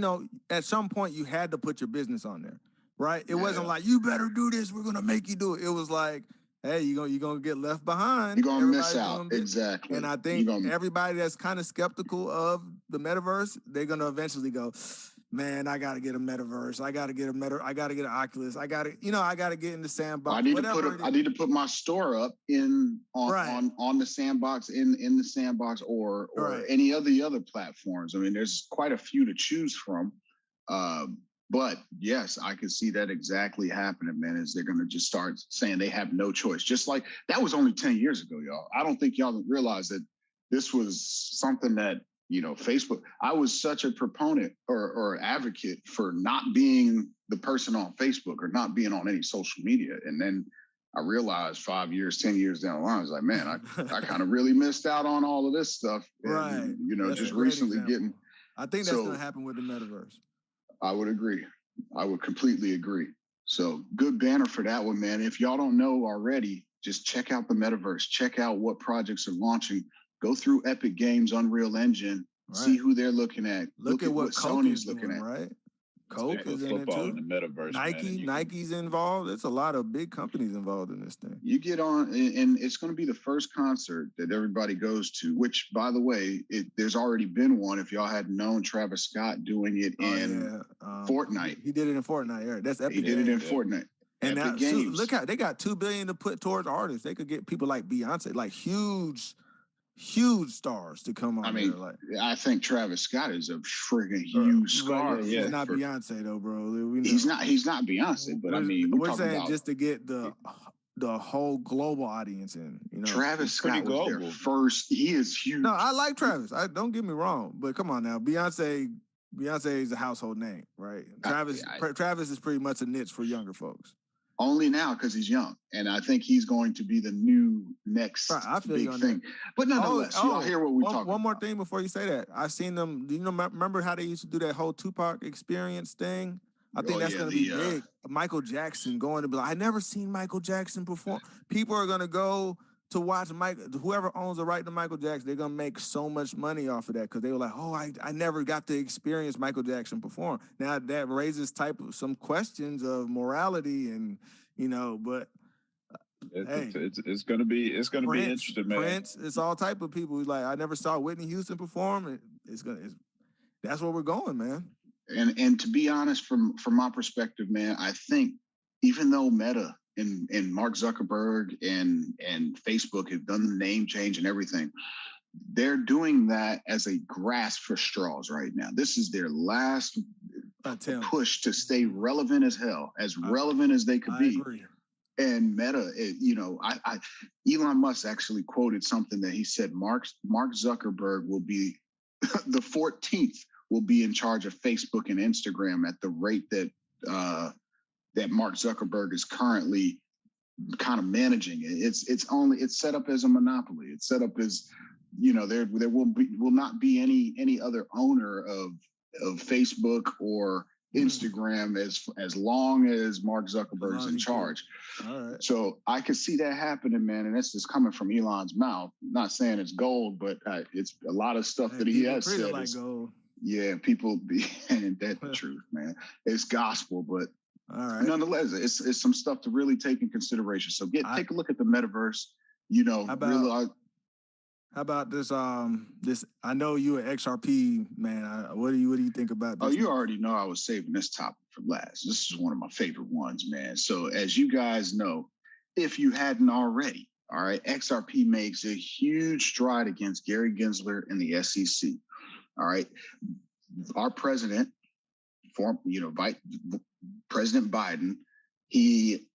E: at some point you had to put your business on there, right? It wasn't like, you better do this, we're gonna make you do it. It was like, hey, you're gonna get left behind.
C: You're gonna miss out. Exactly.
E: And I think everybody that's kind of skeptical of the metaverse, they're gonna eventually go, man, I gotta get a metaverse. I gotta get an Oculus. I gotta get in the sandbox.
C: I need to put my store up on the sandbox in the sandbox or any of the other platforms. I mean, there's quite a few to choose from. But yes, I can see that exactly happening, man, is they're gonna just start saying they have no choice. Just like that was only 10 years ago, y'all. I don't think y'all realize that this was something that Facebook, I was such a proponent or advocate for not being the person on Facebook or not being on any social media. And then I realized 5 years, 10 years down the line, I was like, man, I kind of really missed out on all of this stuff.
E: Right.
C: And, just recently getting.
E: I think that's going to happen with the metaverse.
C: I would agree. I would completely agree. So good banner for that one, man. If y'all don't know already, just check out the metaverse. Check out what projects are launching. Go through Epic Games, Unreal Engine, see who they're looking at.
E: Look at what
C: Sony's looking at.
E: Right? Coke is in it
H: too.
E: In
H: the metaverse,
E: Nike's involved. There's a lot of big companies involved in this thing.
C: You get on, and it's going to be the first concert that everybody goes to, which, by the way, there's already been one. If y'all hadn't known, Travis Scott doing it in Fortnite.
E: He did it in Fortnite. Yeah, that's Epic.
C: He did it in Fortnite.
E: And now, look how they got $2 billion to put towards artists. They could get people like Beyonce, like huge stars to come on.
C: I mean, I think Travis Scott is a friggin' huge star.
E: He's not Beyonce though, bro.
C: He's not Beyonce, but I mean,
E: we're saying about just to get the the whole global audience in. You know,
C: Travis
H: pretty
C: Scott was
H: global.
C: their first. He is huge.
E: No, I like Travis. I don't get me wrong, but come on now, Beyonce is a household name, right? Travis is pretty much a niche for younger folks.
C: Only now because he's young, and I think he's going to be the new next
E: I feel
C: big
E: you on
C: thing.
E: that.
C: But nonetheless, y'all hear what we're talking
E: One more
C: about.
E: thing before you say that. I seen them. Do you know? Remember how they used to do that whole Tupac experience thing? I think that's going to be big. Michael Jackson going to be like, I never seen Michael Jackson perform. People are going to go to watch whoever owns the right to Michael Jackson. They're going to make so much money off of that because they were like, oh, I never got to experience Michael Jackson perform. Now that raises some questions of morality and, you know, but
H: it's gonna be interesting, man.
E: Prince, it's all type of people who's like, I never saw Whitney Houston perform. That's where we're going, man.
C: And to be honest, from my perspective, man, I think even though Meta and Mark Zuckerberg and Facebook have done the name change and everything, they're doing that as a grasp for straws right now. This is their last push to stay relevant as hell, as relevant as they could be.
E: Agree.
C: And Meta, Elon Musk actually quoted something that he said, Mark Zuckerberg will be the 14th will be in charge of Facebook and Instagram at the rate that that Mark Zuckerberg is currently kind of managing it. It's set up as a monopoly. It's set up as, you know, there will not be any other owner of Facebook or Instagram as long as Mark Zuckerberg's in charge.
E: All right.
C: So I could see that happening, man. And that's just coming from Elon's mouth. Not saying it's gold, but it's a lot of stuff that he has said.
E: Like gold.
C: Yeah, people be, and that's the truth, man. It's gospel, but nonetheless, it's some stuff to really take in consideration. So take a look at the metaverse. You know,
E: how about this? This I know you an XRP man. What do you think about this?
C: Oh, you already know I was saving this topic for last. This is one of my favorite ones, man. So as you guys know, if you hadn't already, all right, XRP makes a huge stride against Gary Gensler and the SEC. All right, our president, President Biden, he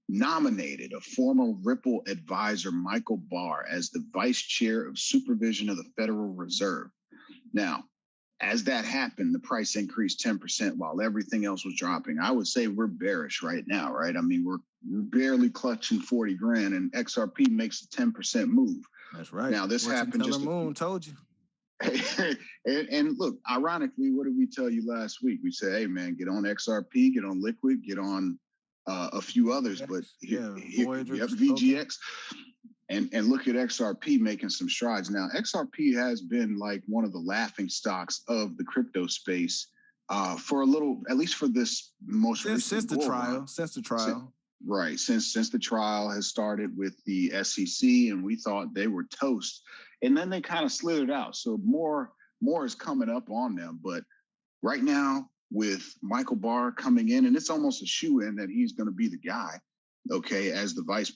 C: nominated a former Ripple advisor, Michael Barr, as the vice chair of supervision of the Federal Reserve. Now, as that happened, the price increased 10% while everything else was dropping. I would say we're bearish right now, right? I mean, we're barely clutching 40 grand and XRP makes a 10% move.
E: That's right.
C: Now, this happened just
E: Moon told you.
C: and look, ironically, what did we tell you last week? We said, hey, man, get on XRP, get on Liquid, get on a few others, but VGX. And look at XRP making some strides. Now, XRP has been like one of the laughing stocks of the crypto space for a little, at least for this most recent
E: since the trial.
C: Right. Since the trial has started with the SEC, and we thought they were toast. And then they kind of slid it out. So more is coming up on them. But right now, with Michael Barr coming in, and it's almost a shoe-in that he's going to be the guy, okay, as the vice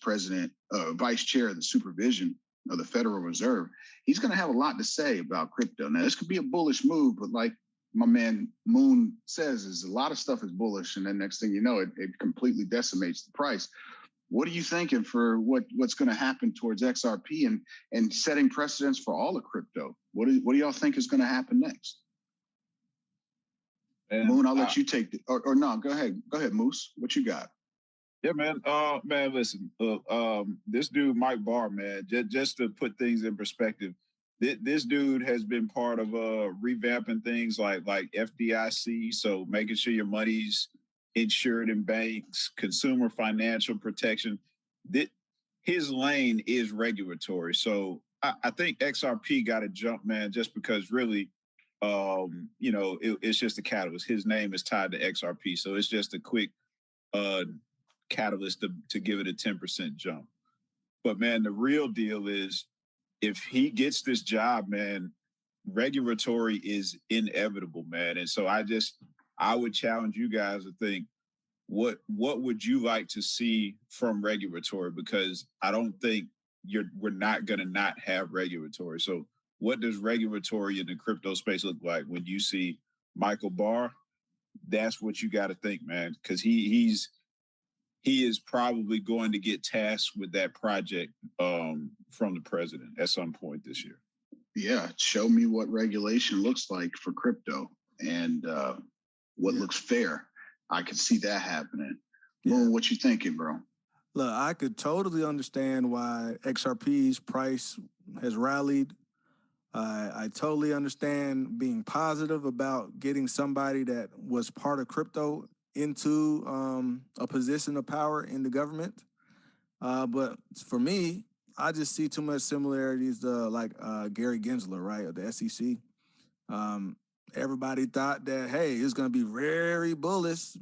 C: chair of the supervision of the Federal Reserve, he's going to have a lot to say about crypto. Now, this could be a bullish move, but like my man Moon says, is a lot of stuff is bullish, and then next thing you know, it completely decimates the price. What are you thinking for what's going to happen towards XRP and setting precedents for all of crypto? What do y'all think is going to happen next? And Moon, I'll let you take it. Or no, go ahead, Moose. What you got?
H: Yeah, man. Man, listen. This dude, Mike Barr, man. Just to put things in perspective, this dude has been part of revamping things like FDIC, so making sure your money's insured in banks, consumer financial protection. His lane is regulatory. So I think XRP got to jump, man, just because really, it's just a catalyst. His name is tied to XRP. So it's just a quick catalyst to give it a 10% jump. But, man, the real deal is if he gets this job, man, regulatory is inevitable, man. And so I would challenge you guys to think, what would you like to see from regulatory? Because I don't think we're not going to not have regulatory. So what does regulatory in the crypto space look like when you see Michael Barr? That's what you got to think, man, because he's he is probably going to get tasked with that project from the president at some point this year.
C: Yeah, show me what regulation looks like for crypto and what looks fair. I could see that happening. Moon, what you thinking, bro?
E: Look, I could totally understand why XRP's price has rallied. I totally understand being positive about getting somebody that was part of crypto into a position of power in the government. But for me, I just see too much similarities to Gary Gensler, right, of the SEC. Everybody thought that, hey, it's going to be very bullish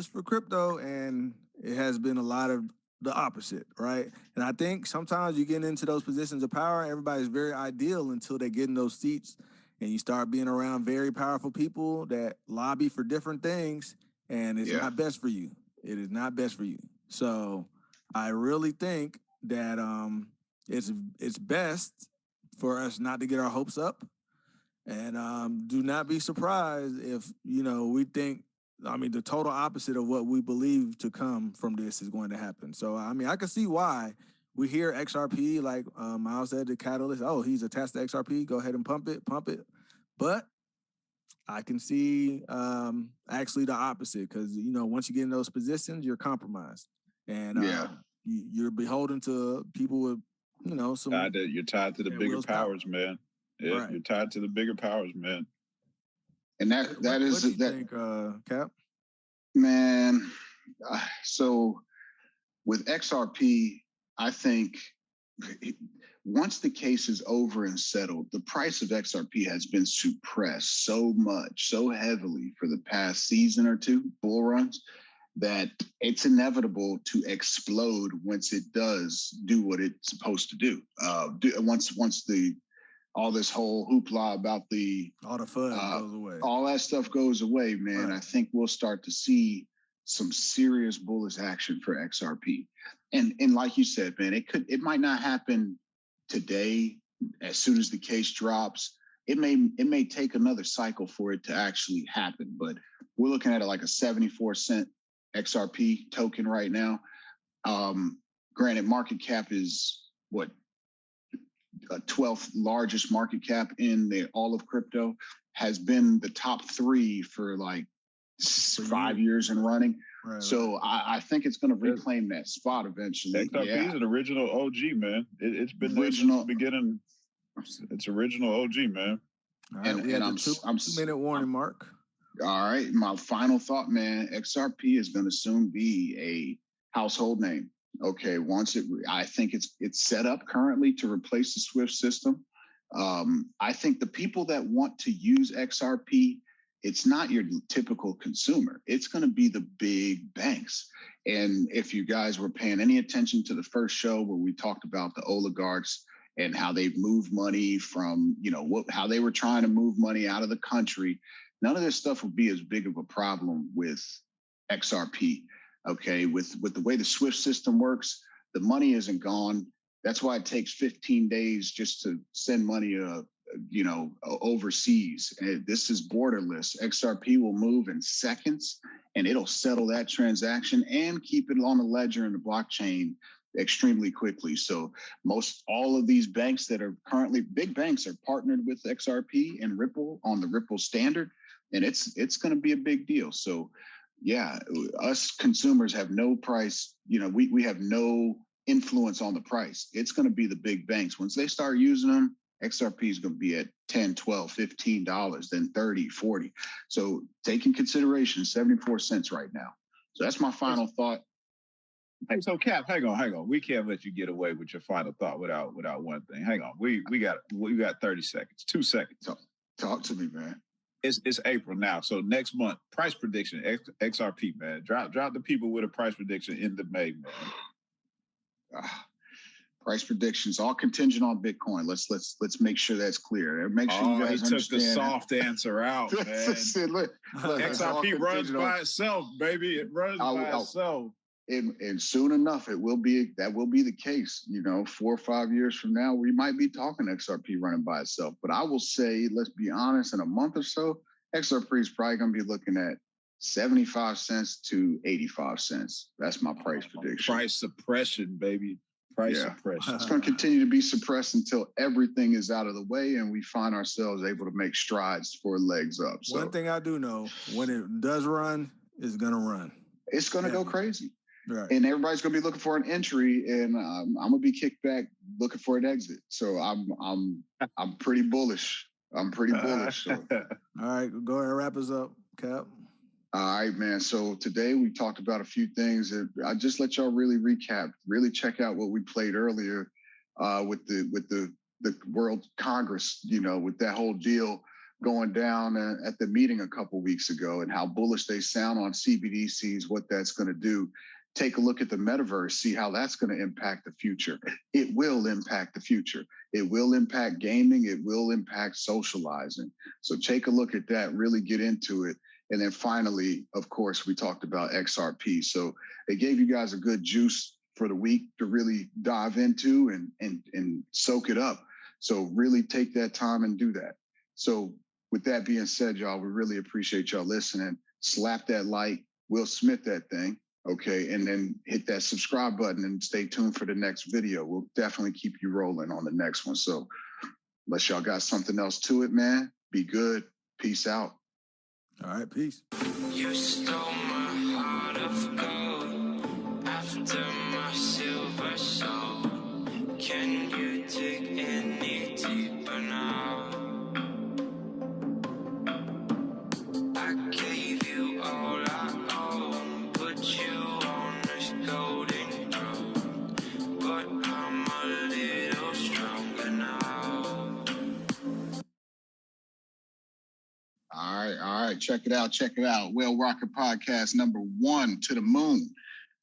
E: for crypto, and it has been a lot of the opposite, right? And I think sometimes you get into those positions of power, everybody's very ideal until they get in those seats and you start being around very powerful people that lobby for different things, and it's not best for you. It is not best for you. So I really think that it's best for us not to get our hopes up, and do not be surprised if, we think, the total opposite of what we believe to come from this is going to happen. So, I can see why we hear XRP, like Miles said, the catalyst, oh, he's attached to XRP, go ahead and pump it. But I can see actually the opposite, because, once you get in those positions, you're compromised. And you're beholden to people with,
H: you're tied to the bigger powers, man. Yeah,
E: right.
H: You're tied to the bigger powers, man.
C: And that is
E: what do you think, Cap?
C: Man, so with XRP, I think once the case is over and settled, the price of XRP has been suppressed so much, so heavily for the past season or two, bull runs, that it's inevitable to explode once it does do what it's supposed to do. Once all this whole hoopla about
E: all the fun goes away.
C: All that stuff goes away, man. Right. I think we'll start to see some serious bullish action for XRP. And like you said, man, it might not happen today as soon as the case drops. It may take another cycle for it to actually happen, but we're looking at it like a 74-cent XRP token right now. Granted, market cap is what? 12th largest market cap in all of crypto, has been the top 3 for like 5 years and running. Right, so I think it's going to reclaim that spot eventually.
H: XRP is an original OG, man. It's been original there since the beginning. It's original OG, man.
E: All right, we had the 2-minute warning mark.
C: All right, my final thought, man. XRP is going to soon be a household name. Okay, I think it's set up currently to replace the SWIFT system. I think the people that want to use XRP, it's not your typical consumer. It's going to be the big banks. And if you guys were paying any attention to the first show where we talked about the oligarchs and how they've moved money from, how they were trying to move money out of the country, none of this stuff would be as big of a problem with XRP. Okay, with the way the SWIFT system works, the money isn't gone. That's why it takes 15 days just to send money, overseas. And this is borderless. XRP will move in seconds, and it'll settle that transaction and keep it on the ledger and the blockchain extremely quickly. So all of these banks that are currently big banks are partnered with XRP and Ripple on the Ripple standard, and it's going to be a big deal. So. Yeah, us consumers have no price. We have no influence on the price. It's going to be the big banks. Once they start using them, XRP is going to be at $10, $12, $15, then 30, 40. So take in consideration 74 cents right now. So that's my final thought.
H: Hey, so Cap, hang on. We can't let you get away with your final thought without one thing. Hang on. We got 30 seconds, 2 seconds.
C: Talk to me, man.
H: It's April now, so next month, price prediction, XRP, man. Drop the people with a price prediction in the May, man.
C: Price predictions, all contingent on Bitcoin. Let's make sure that's clear. Make sure you guys understand.
H: He took the soft answer out, man.
C: look,
H: XRP runs by itself, baby. It runs by itself.
C: And soon enough, that will be the case. 4 or 5 years from now, we might be talking XRP running by itself. But I will say, let's be honest, in a month or so, XRP is probably going to be looking at 75 cents to 85 cents. That's my price prediction.
H: Price suppression, baby. Price
C: Yeah.
H: suppression.
C: It's going to continue to be suppressed until everything is out of the way and we find ourselves able to make strides for legs up. So
E: One thing I do know, when it does run, it's gonna run.
C: it's going to go crazy.
E: Right.
C: And everybody's going to be looking for an entry, and I'm going to be kicked back looking for an exit. So I'm pretty bullish. I'm pretty bullish. So.
E: All right, go ahead and wrap us up, Cap.
C: All right, man. So today we talked about a few things. I just let y'all really recap. Really check out what we played earlier with the World Congress. You know, with that whole deal going down at the meeting a couple weeks ago, and how bullish they sound on CBDCs, what that's going to do. Take a look at the metaverse, see how that's going to impact the future. It will impact the future. It will impact gaming. It will impact socializing. So take a look at that, really get into it. And then finally, of course, we talked about XRP. So it gave you guys a good juice for the week to really dive into and soak it up. So really take that time and do that. So with that being said, y'all, we really appreciate y'all listening. Slap that like, Will Smith that thing. Okay, and then hit that subscribe button and stay tuned for the next video. We'll definitely keep you rolling on the next one. So unless y'all got something else to it, man, be good. Peace out.
E: All right, peace.
K: You stole my heart of gold after my silver soul. Can you dig any deeper now? I gave you all I own, put you on this golden throne, but I'm a little stronger now.
C: All right. Check it out. Whale Rocket Podcast #1 to the moon.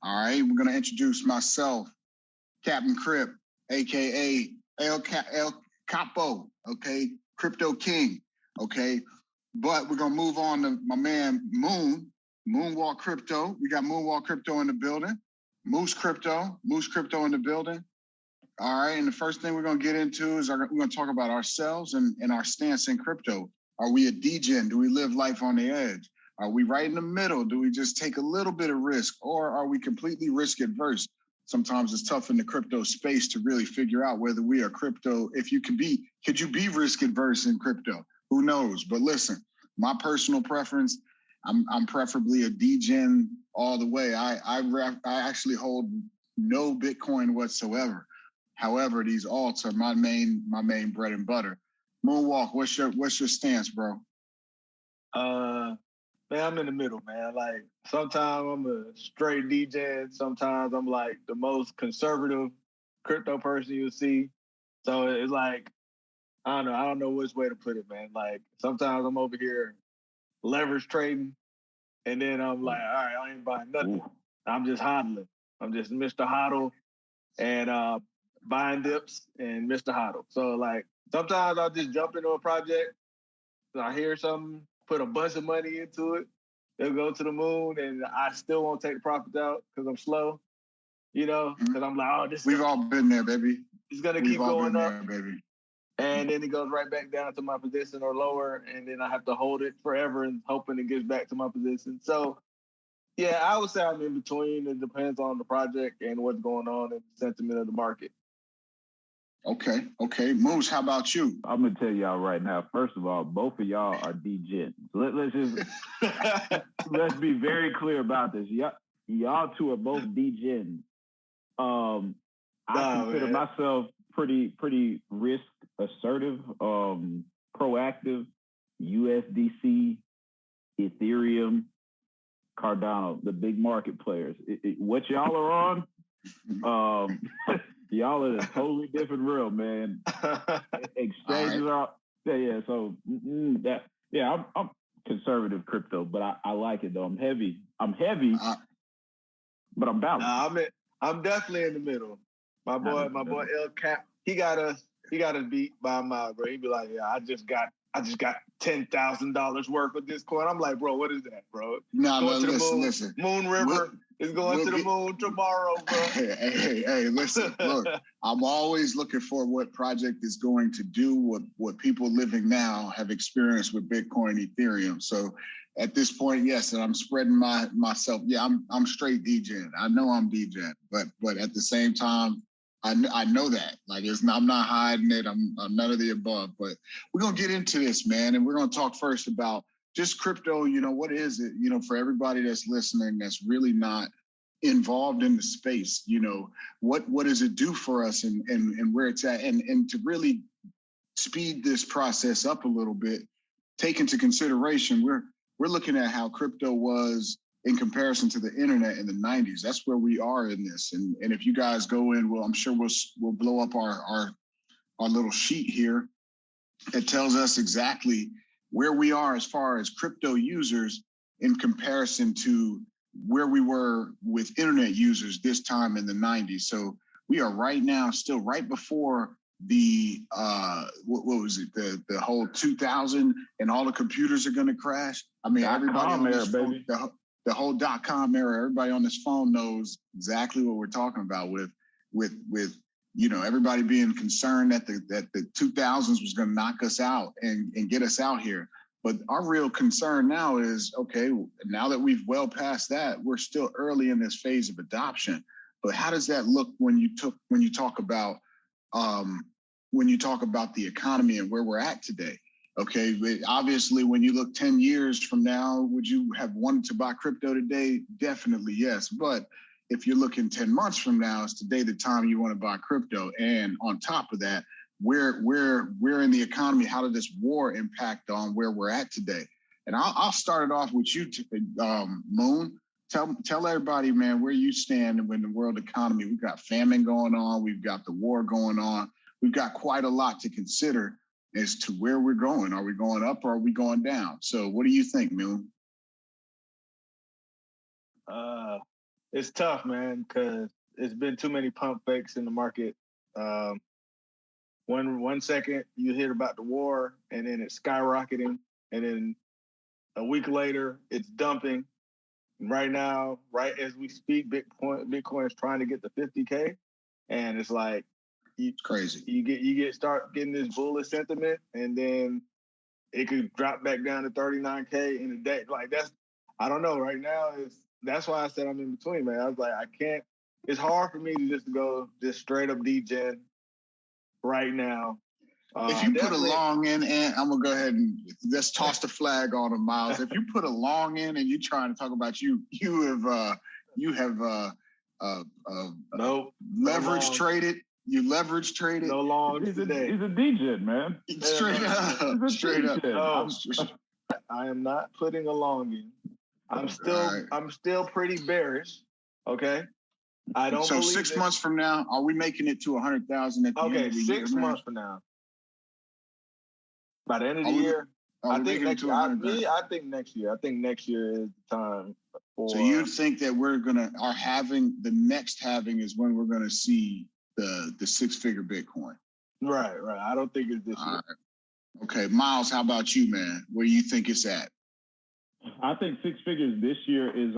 C: All right. We're going to introduce myself, Captain Crip, a.k.a. El Capo, okay? Crypto King, okay? But we're going to move on to my man, Moonwalk Crypto. We got Moonwalk Crypto in the building. Moose Crypto in the building. All right. And the first thing we're going to get into is we're going to talk about ourselves and our stance in crypto. Are we a degen? Do we live life on the edge? Are we right in the middle? Do we just take a little bit of risk, or are we completely risk adverse? Sometimes it's tough in the crypto space to really figure out whether we are crypto. Could you be risk adverse in crypto? Who knows? But listen, my personal preference, I'm preferably a degen all the way. I actually hold no Bitcoin whatsoever. However, these alts are my main bread and butter. Moonwalk, what's your stance, bro?
A: Man, I'm in the middle, man. Like sometimes I'm a straight DJ, sometimes I'm like the most conservative crypto person you'll see. So it's like I don't know which way to put it, man. Like sometimes I'm over here leverage trading, and then I'm like, all right, I ain't buying nothing. I'm just hodling. I'm just Mr. Hodl and buying dips and Mr. Hodl. So like sometimes I'll just jump into a project, I hear something, put a bunch of money into it, it'll go to the moon, and I still won't take the profits out because I'm slow, you know, because I'm like, oh, this.
C: We've all been there, baby.
A: It's gonna keep going up, baby. And then it goes right back down to my position or lower, and then I have to hold it forever and hoping it gets back to my position. So, yeah, I would say I'm in between. It depends on the project and what's going on and the sentiment of the market.
C: Okay. Moose, how about you?
B: I'm gonna tell y'all right now. First of all, both of y'all are degens. Let's be very clear about this. Y'all two are both degens. I consider myself pretty risk assertive, proactive. USDC, Ethereum, Cardano, the big market players. What y'all are on, y'all are a totally different realm, man. Exchanges are, So I'm conservative crypto, but I like it though. I'm heavy, but I'm balanced.
A: I'm definitely in the middle. My boy El Cap, he got us beat by a mile, bro. He'd be like, yeah, I just got $10,000 worth of this coin. I'm like, bro, what is that, bro?
C: No, listen.
A: Moon River, It's going to the moon tomorrow, bro.
C: Hey, listen, look, I'm always looking for what project is going to do what people living now have experienced with Bitcoin, Ethereum. So at this point, yes, and I'm spreading myself. Yeah, I'm straight DJing. I know I'm DJing, but at the same time, I know that. Like I'm not hiding it. I'm none of the above. But we're gonna get into this, man, and we're gonna talk first about just crypto. You know, what is it? You know, for everybody that's listening, that's really not involved in the space. You know, what does it do for us, and where it's at, and to really speed this process up a little bit, take into consideration we're looking at how crypto was in comparison to the internet in the 90s. That's where we are in this. And if you guys go in, well, I'm sure we'll blow up our little sheet here that tells us exactly where we are as far as crypto users in comparison to where we were with internet users this time in the 90s. So we are right now still right before the what was it, the whole 2000 and all the computers are going to crash. I mean, everybody on this phone, the whole .com era, everybody on this phone knows exactly what we're talking about with you know, everybody being concerned that the 2000s was going to knock us out and get us out here. But our real concern now is, okay, now that we've well past that, we're still early in this phase of adoption. But how does that look when you talk about the economy and where we're at today? Okay, obviously, when you look 10 years from now, would you have wanted to buy crypto today? Definitely, yes. But if you're looking 10 months from now, is today the time you want to buy crypto? And on top of that, where in the economy, how did this war impact on where we're at today? And I'll start it off with you, Moon. Tell everybody, man, where you stand in the world economy. We've got famine going on. We've got the war going on. We've got quite a lot to consider as to where we're going. Are we going up or are we going down? So what do you think, Moon?
A: It's tough, man, because it's been too many pump fakes in the market. One second you hear about the war and then it's skyrocketing, and then a week later it's dumping. Right now, right as we speak, Bitcoin is trying to get to 50K, and it's like
C: it's crazy.
A: You start getting this bullish sentiment, and then it could drop back down to 39K in a day. Like I don't know. Right now, that's why I said I'm in between, man. I was like, I can't. It's hard for me to just go straight up degen right now.
C: If you put a long in, and I'm gonna go ahead and let's toss the flag on them, Miles. If you put a long in and you're trying to talk about you have leverage traded. You leverage traded.
A: No long today.
B: He's a DJ, man.
C: Straight up.
A: No, I am not putting a long in. I'm still pretty bearish. Okay. I don't.
C: So 6 months from now, are we making it to 100,000 at the end of the year?
A: 6 months from now. By the end of the year, I think next year. I think next year. I think next year is the time.
C: So you think that the next halving is when we're gonna see the 6-figure Bitcoin?
A: Right. I don't think it's this year.
C: Right. Okay, Miles, how about you, man? Where do you think it's at?
B: I think 6 figures this year is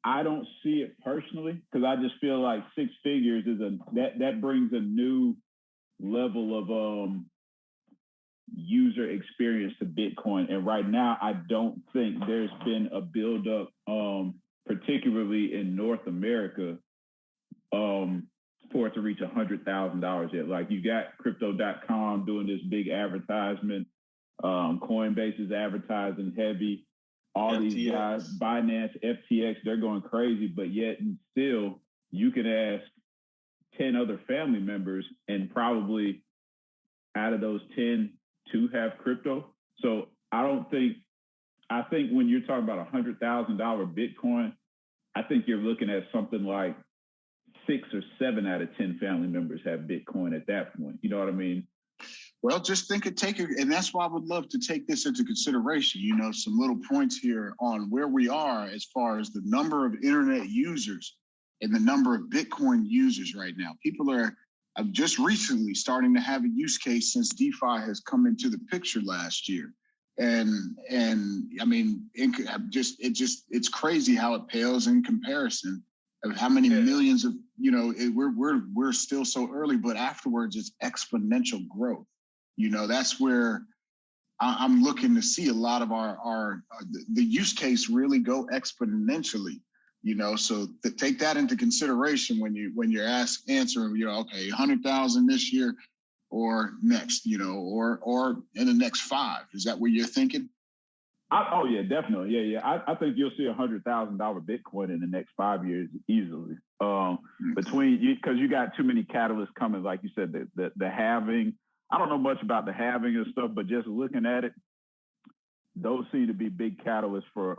B: I don't see it personally, because I just feel like 6 figures is that brings a new level of user experience to Bitcoin. And right now, I don't think there's been a buildup, particularly in North America, for it to reach $100,000 yet. Like, you got Crypto.com doing this big advertisement. Coinbase is advertising heavy. All FTX. These guys, Binance, FTX, they're going crazy. But yet, and still, you can ask 10 other family members, and probably out of those 10, 2 have crypto. So I think when you're talking about $100,000 Bitcoin, I think you're looking at something like 6 or 7 out of 10 family members have Bitcoin at that point. You know what I mean?
C: Well, just take it, and that's why I would love to take this into consideration. You know, some little points here on where we are as far as the number of internet users and the number of Bitcoin users right now. People are just recently starting to have a use case since DeFi has come into the picture last year. And I mean, it's crazy how it pales in comparison of how many millions of, we're still so early, but afterwards it's exponential growth. That's where I'm looking to see a lot of the use case really go exponentially. So to take that into consideration when you're answering, okay, 100,000 this year or next, or in the next 5. Is that what you're thinking?
B: Oh yeah, definitely. Yeah. I think you'll see $100,000 Bitcoin in the next 5 years easily. Because you got too many catalysts coming, like you said, the halving. I don't know much about the halving and stuff, but just looking at it, those seem to be big catalysts for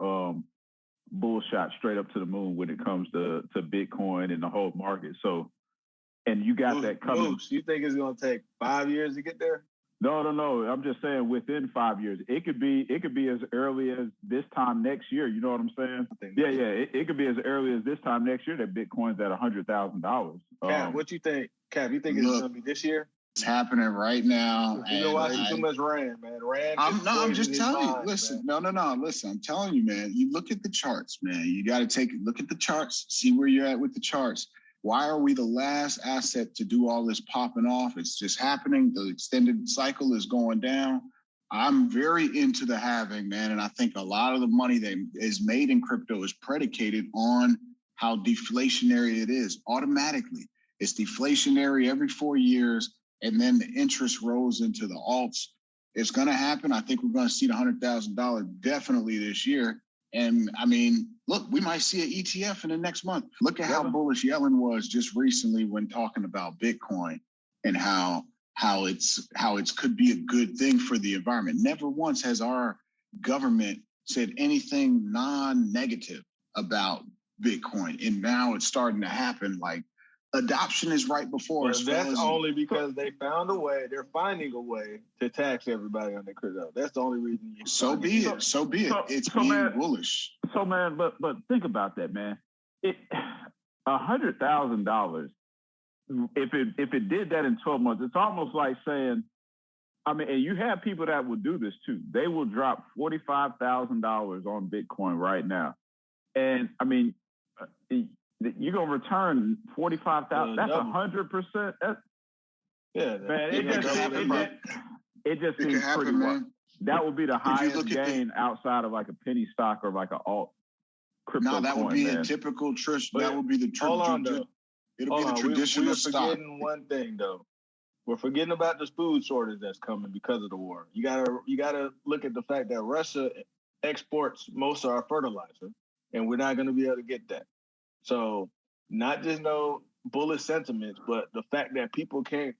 B: bull shot straight up to the moon when it comes to Bitcoin and the whole market. So, and you got that coming.
A: You think it's going to take 5 years to get there?
B: No. I'm just saying within 5 years. It could be as early as this time next year. You know what I'm saying? It could be as early as this time next year that Bitcoin's at $100,000.
A: Cap, what you think? Cap, you think it's going to be this year?
C: It's happening right now.
A: You're watching too much Rand, man.
C: I'm just telling you. Listen, no. Listen, I'm telling you, man. You look at the charts, man. You got to look at the charts, see where you're at with the charts. Why are we the last asset to do all this popping off? It's just happening. The extended cycle is going down. I'm very into the halving, man. And I think a lot of the money that is made in crypto is predicated on how deflationary it is automatically. It's deflationary every 4 years. And then the interest rolls into the alts. It's going to happen. I think we're going to see the $100,000 definitely this year. And I mean, look, we might see an ETF in the next month. Look at how bullish Yellen was just recently when talking about Bitcoin and how it could be a good thing for the environment. Never once has our government said anything non-negative about Bitcoin. And now it's starting to happen. Like, adoption is right before us.
A: That's only because they found a way. They're finding a way to tax everybody on their crypto. That's the only reason.
C: So be it. It's being bullish.
B: So man, but think about that, man. $100,000. If it did that in 12 months, it's almost like saying, I mean, and you have people that will do this too. They will drop $45,000 on Bitcoin right now, and I mean. You're gonna return 45,000. That's 100%.
A: Yeah,
B: man. It just seems pretty well. That would be the highest gain outside of like a penny stock or like an alt crypto.
C: No, that would be a typical That would be the traditional. It'll be the traditional stock.
A: We're forgetting one thing though. We're forgetting about this food shortage that's coming because of the war. You gotta look at the fact that Russia exports most of our fertilizer, and we're not gonna be able to get that. So not just no bullish sentiments, but the fact that people can't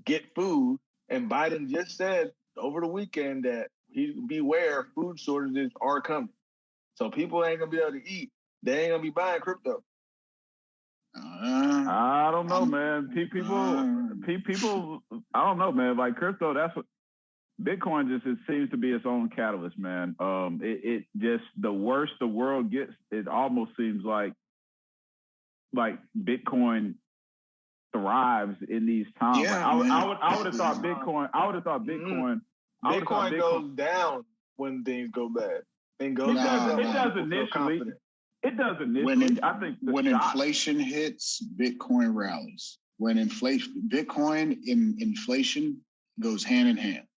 A: get food. And Biden just said over the weekend that beware, food shortages are coming. So people ain't going to be able to eat. They ain't going to be buying crypto.
B: I don't know, man. People, I don't know, man. Like crypto, that's what Bitcoin it seems to be its own catalyst, man. It just, the worse the world gets, it almost seems like Bitcoin thrives in these times.
A: Yeah,
B: I would have thought Bitcoin.
A: Bitcoin goes down when things go bad. It
B: does initially. I think
C: when inflation hits, Bitcoin rallies. When Bitcoin in inflation goes hand in hand.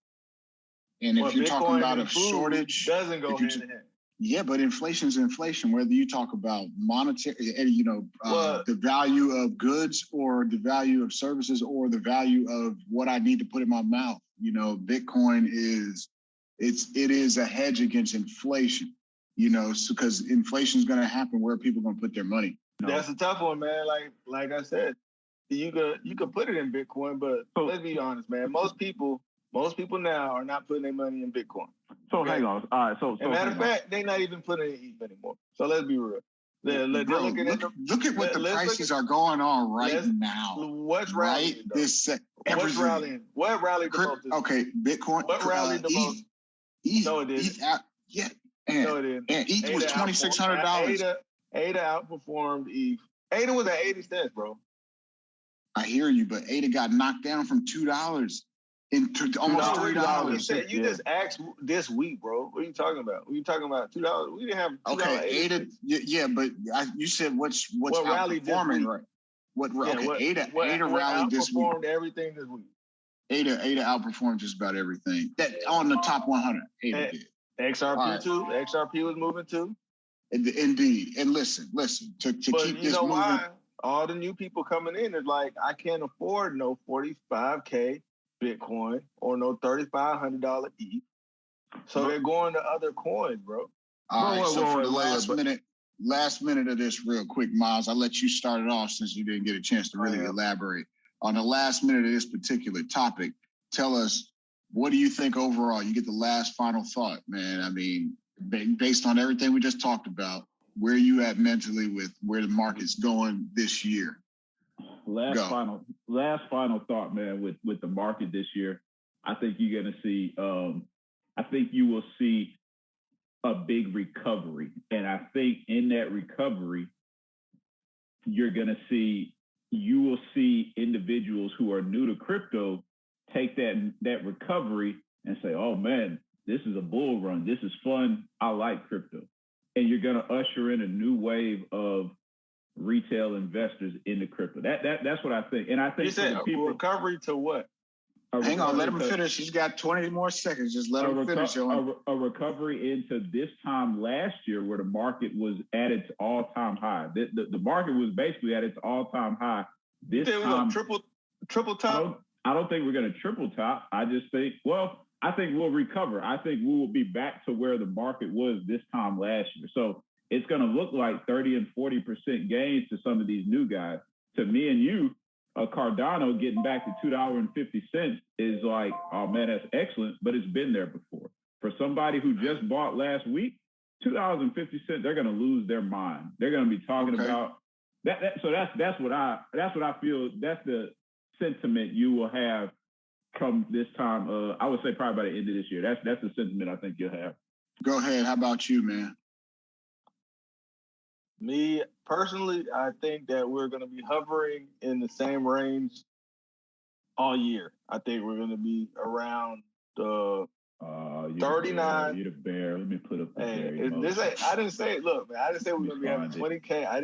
C: And if you're talking about a shortage,
A: doesn't go hand in hand.
C: Yeah, but inflation's inflation. Whether you talk about monetary, the value of goods or the value of services or the value of what I need to put in my mouth, Bitcoin it is a hedge against inflation. Because inflation is going to happen. Where are people going to put their money?
A: That's a tough one, man. Like I said, you could put it in Bitcoin, but let's be honest, man. Most people now are not putting their money in Bitcoin.
B: So hang on. All right. So
A: matter of fact, they're not even putting it in ETH anymore. So let's be real.
C: Look at what the prices are going on right now.
A: What's rallying? What's rallying? What rallied the most?
C: Okay, Bitcoin.
A: What rallied the most?
C: No, it didn't. No, it didn't. And ETH was $2,600.
A: ADA outperformed ETH. ADA was at 80 cents, bro.
C: I hear you, but ADA got knocked down from $2. almost
A: $2.
C: $3.
A: You said you just asked this week, bro. What are you talking about? What are you talking about? $2. We didn't have $2.
C: Okay, ADA, but you said what's
A: rally
C: outperforming, right? ADA rallied this week.
A: Outperformed everything this week.
C: ADA outperformed just about everything that on the top 100. ADA did.
A: XRP too. XRP was moving too.
C: Indeed. And listen. To keep this moving.
A: Why? All the new people coming in is like, I can't afford no 45K Bitcoin or no $3,500 ETH. So they're going to other coins, bro.
C: All right. So for the last minute of this, real quick, Miles, I'll let you start it off since you didn't get a chance to really elaborate on the last minute of this particular topic. Tell us, what do you think overall? You get the last final thought, man. I mean, based on everything we just talked about, where are you at mentally with where the market's going this year?
B: Last final thought, man, with the market this year. I think you're going to see, I think you will see a big recovery. And I think in that recovery, you will see individuals who are new to crypto take that recovery and say, oh man, this is a bull run. This is fun. I like crypto. And you're going to usher in a new wave of retail investors into crypto. That's what I think. And I think
A: you said recovery to what?
C: Hang on, let him finish. He's got 20 more seconds. Just let him finish.
B: A recovery into this time last year where the market was at its all-time high. The market was basically at its all-time high. This time,
A: triple top?
B: I don't think we're going to triple top. I just think, I think we'll recover. I think we will be back to where the market was this time last year. So it's going to look like 30 and 40% gains to some of these new guys. To me and you, Cardano getting back to $2.50 is like, oh man, that's excellent, but it's been there before. For somebody who just bought last week, $2.50, they're going to lose their mind. They're going to be talking about that. So that's what I feel. That's the sentiment you will have come this time. I would say probably by the end of this year. That's the sentiment I think you'll have.
C: Go ahead. How about you, man?
A: Me personally, I think that we're going to be hovering in the same range all year. I think we're going to be around the 39.
B: You're the bear. Let me put up the bear.
A: I didn't say it. Look, man, I didn't say we're going to be having 20K.